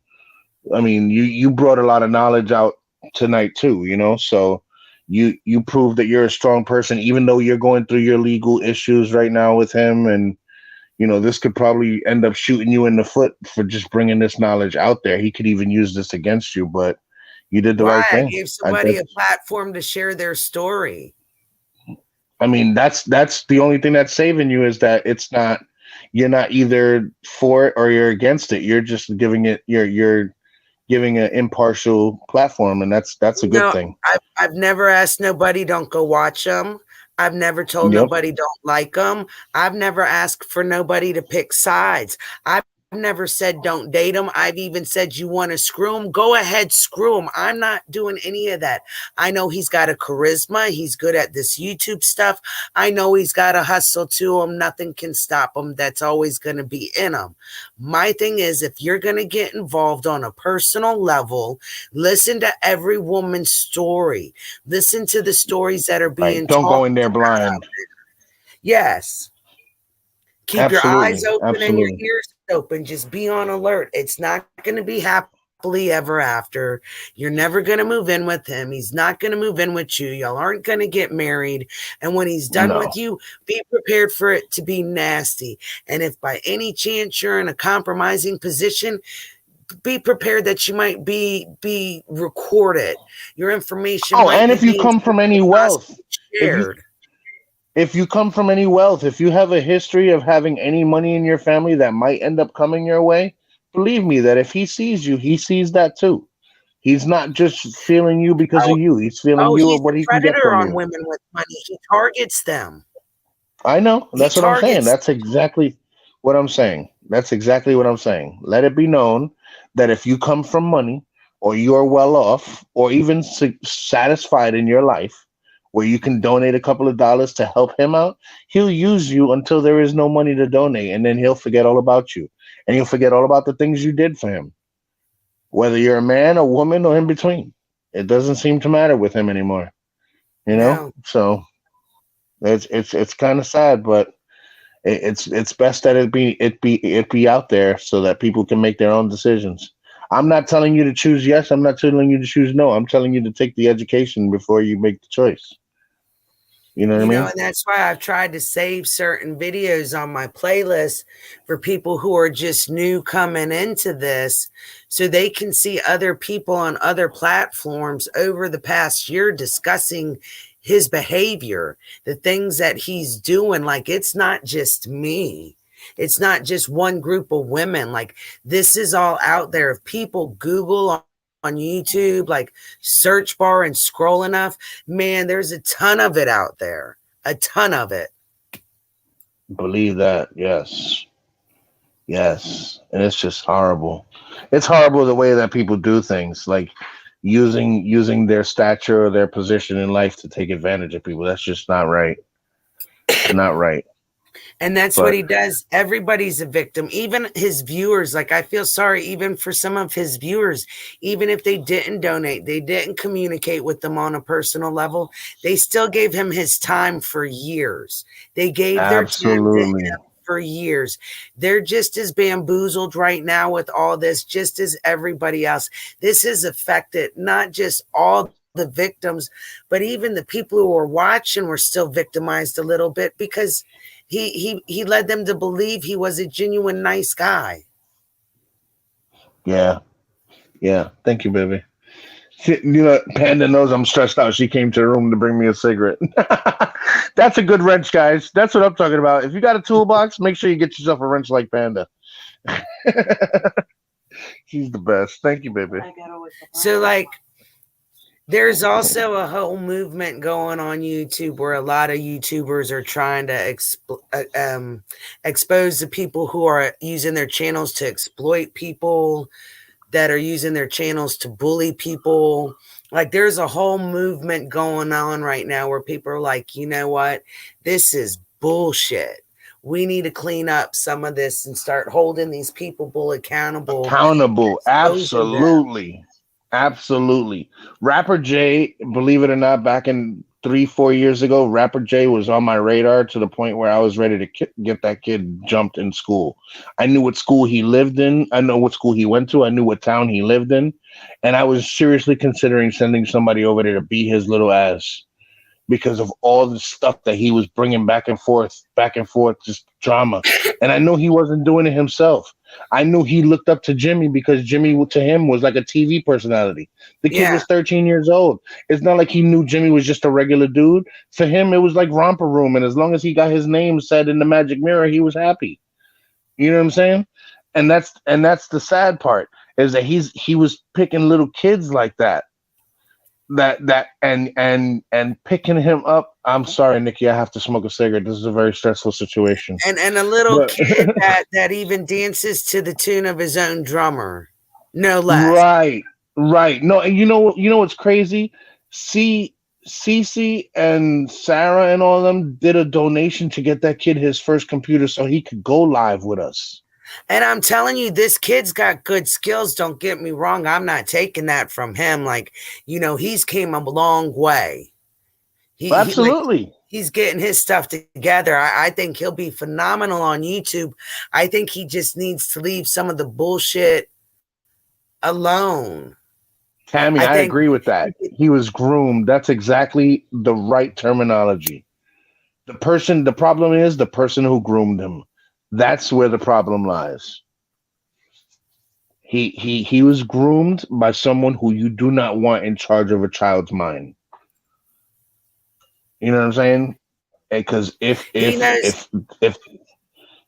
I mean, you brought a lot of knowledge out tonight too, so you proved that you're a strong person, even though you're going through your legal issues right now with him. And, this could probably end up shooting you in the foot for just bringing this knowledge out there. He could even use this against you, but you did the right thing. I gave somebody a platform to share their story. I mean, that's the only thing that's saving you is that you're not either for it or you're against it. You're just giving it, you're giving an impartial platform, and that's a good thing. I've never asked nobody, don't go watch them. I've never told nobody don't like them. I've never asked for nobody to pick sides. I've never said don't date him. I've even said you want to screw him. Go ahead, screw him. I'm not doing any of that. I know he's got a charisma. He's good at this YouTube stuff. I know he's got a hustle to him. Nothing can stop him. That's always going to be in him. My thing is, if you're going to get involved on a personal level, listen to every woman's story. Listen to the stories that are being Right. Don't go in there about. blind. Yes. Keep Absolutely. your eyes open Absolutely. and your ears open. Just be on alert. It's not going to be happily ever after. You're never going to move in with him. He's not going to move in with you. Y'all aren't going to get married. And when he's done with you, be prepared for it to be nasty. And if by any chance you're in a compromising position, be prepared that you might be recorded. Your information. Oh, and if you come from any wealth, shared. If you come from any wealth, if you have a history of having any money in your family that might end up coming your way, believe me that if he sees you, he sees that too. He's not just feeling you because of you. He's feeling you of what he can get from on you. Women with money. He targets them. I know. That's what I'm saying. That's exactly what I'm saying. That's exactly what I'm saying. Let it be known that if you come from money or you're well off or even satisfied in your life, where you can donate a couple of dollars to help him out, he'll use you until there is no money to donate, and then he'll forget all about you. And he'll forget all about the things you did for him. Whether you're a man, a woman, or in between. It doesn't seem to matter with him anymore. You know? No. So it's kind of sad, but it's best that it be out there so that people can make their own decisions. I'm not telling you to choose yes. I'm not telling you to choose no. I'm telling you to take the education before you make the choice. You know what I mean? And that's why I've tried to save certain videos on my playlist for people who are just new coming into this so they can see other people on other platforms over the past year discussing his behavior, the things that he's doing. Like, it's not just me. It's not just one group of women. Like, this is all out there. If people Google on YouTube, like search bar and scroll enough, man, there's a ton of it out there. A ton of it. Believe that. Yes. Yes. And it's just horrible. It's horrible the way that people do things, like using their stature or their position in life to take advantage of people. That's just not right. Not right. And that's what he does. Everybody's a victim, even his viewers. Like, I feel sorry even for some of his viewers, even if they didn't donate, they didn't communicate with them on a personal level. They still gave him his time for years. They gave their time to him for years. They're just as bamboozled right now with all this, just as everybody else. This has affected not just all the victims, but even the people who were watching were still victimized a little bit because he led them to believe he was a genuine nice guy. Yeah. Yeah. Thank you, baby. You know, Panda knows I'm stressed out. She came to the room to bring me a cigarette. That's a good wrench, guys. That's what I'm talking about. If you got a toolbox, make sure you get yourself a wrench like Panda. She's the best. Thank you, baby. So, like, there's also a whole movement going on YouTube where a lot of YouTubers are trying to expose the people who are using their channels to exploit people, that are using their channels to bully people. Like, there's a whole movement going on right now where people are like, you know what? This is bullshit. We need to clean up some of this and start holding these people accountable. Absolutely. Absolutely. Rapper J, believe it or not, back in 3-4 years ago, Rapper J was on my radar to the point where I was ready to get that kid jumped in school. I knew what school he lived in. I know what school he went to. I knew what town he lived in. And I was seriously considering sending somebody over there to beat his little ass because of all the stuff that he was bringing back and forth, just drama. And I know he wasn't doing it himself. I knew he looked up to Jimmy because Jimmy to him was like a TV personality. The kid was 13 years old. It's not like he knew Jimmy was just a regular dude. For him, it was like Romper Room. And as long as he got his name said in the magic mirror, he was happy. You know what I'm saying? And that's the sad part, is that he was picking little kids like that. and picking him up. I'm sorry, Nikki, I have to smoke a cigarette. This is a very stressful situation. And a little But- kid that even dances to the tune of his own drummer, no less. Right. No, and you know what's crazy? Cece and Sarah and all of them did a donation to get that kid his first computer so he could go live with us. And I'm telling you, this kid's got good skills. Don't get me wrong. I'm not taking that from him. Like, he's came a long way. Absolutely. He's getting his stuff together. I think he'll be phenomenal on YouTube. I think he just needs to leave some of the bullshit alone. Tammy, I agree with that. He was groomed. That's exactly the right terminology. The problem is the person who groomed him. That's where the problem lies. He was groomed by someone who you do not want in charge of a child's mind. You know what I'm saying? Because if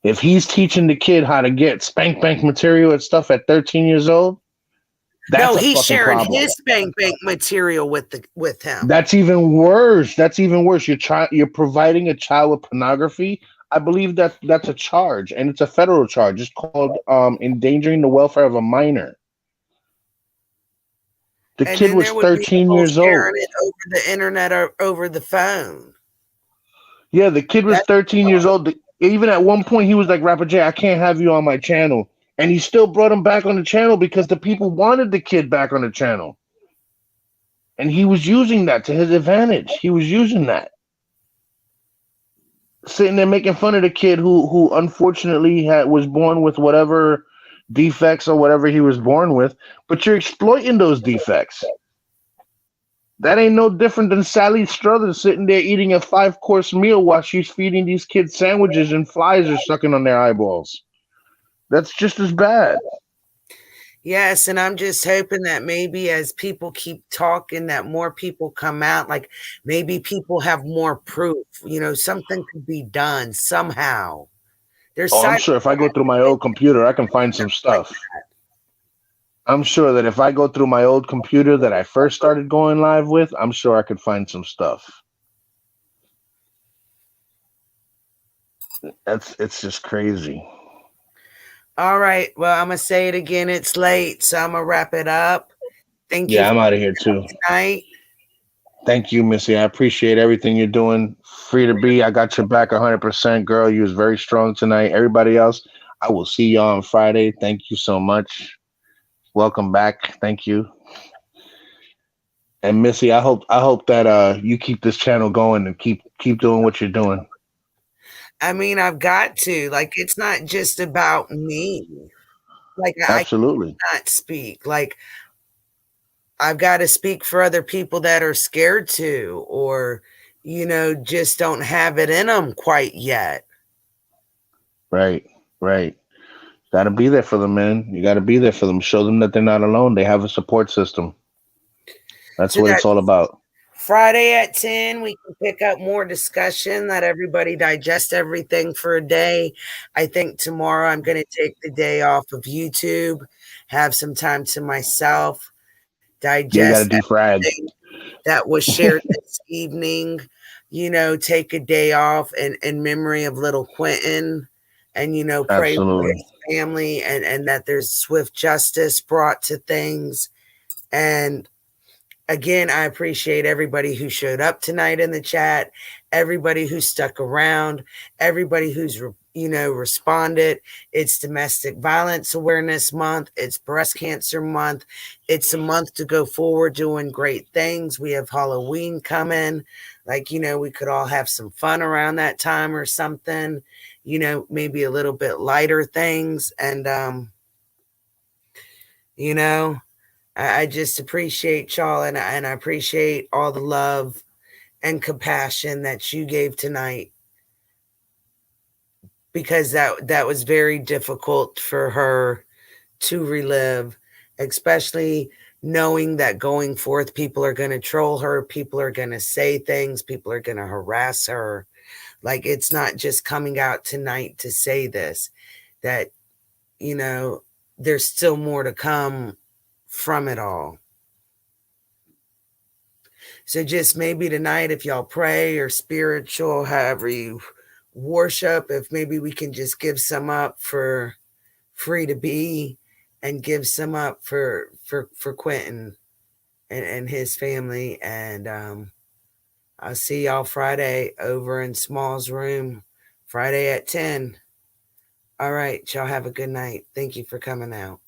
he's teaching the kid how to get spank bank material and stuff at 13 years old, he's sharing his spank bank material with him. That's even worse. You're providing a child with pornography. I believe that's a charge, and it's a federal charge. It's called endangering the welfare of a minor. The kid was 13 years old. It over the internet or over the phone. Yeah, the kid was 13 years old. Even at one point, he was like, "Rapper J, I can't have you on my channel." And he still brought him back on the channel because the people wanted the kid back on the channel. And he was using that to his advantage. He was using that. Sitting there making fun of the kid who unfortunately was born with whatever defects or whatever he was born with, but you're exploiting those defects. That ain't no different than Sally Struthers sitting there eating a 5-course meal while she's feeding these kids sandwiches and flies are sucking on their eyeballs. That's just as bad. Yes, and I'm just hoping that maybe as people keep talking, that more people come out. Like maybe people have more proof. Something could be done somehow. I'm sure if I go through my old computer, I can find some stuff. I'm sure that if I go through my old computer that I first started going live with, I'm sure I could find some stuff. It's just crazy. All right. Well, I'm going to say it again. It's late, so I'm going to wrap it up. Thank you. Yeah, I'm out of here too. Tonight. Thank you, Missy. I appreciate everything you're doing. Free to be. I got your back 100%, girl. You was very strong tonight. Everybody else, I will see y'all on Friday. Thank you so much. Welcome back. Thank you. And Missy, I hope that you keep this channel going and keep doing what you're doing. I mean, I've got to. Like, it's not just about me. Like, absolutely. I cannot speak. Like, I've got to speak for other people that are scared to, or, just don't have it in them quite yet. Right. Got to be there for them, man. You got to be there for them. Show them that they're not alone. They have a support system. That's what it's all about. Friday at 10, we can pick up more discussion, let everybody digest everything for a day. I think tomorrow I'm going to take the day off of YouTube, have some time to myself, digest everything that was shared this evening, take a day off in memory of little Quentin and, pray for his family and that there's swift justice brought to things. And again, I appreciate everybody who showed up tonight in the chat, everybody who stuck around, everybody who's, responded. It's Domestic Violence Awareness Month. It's Breast Cancer Month. It's a month to go forward doing great things. We have Halloween coming. Like, we could all have some fun around that time or something, maybe a little bit lighter things. And, I just appreciate y'all, and I appreciate all the love and compassion that you gave tonight, because that was very difficult for her to relive, especially knowing that going forth, people are going to troll her, people are going to say things, people are going to harass her. Like, it's not just coming out tonight to say this, that, there's still more to come from it all. So just maybe tonight, if y'all pray or spiritual, however you worship, if maybe we can just give some up for Free to Be and give some up for Quentin and his family. And I'll see y'all Friday over in Small's room, Friday at 10. All right, y'all have a good night. Thank you for coming out.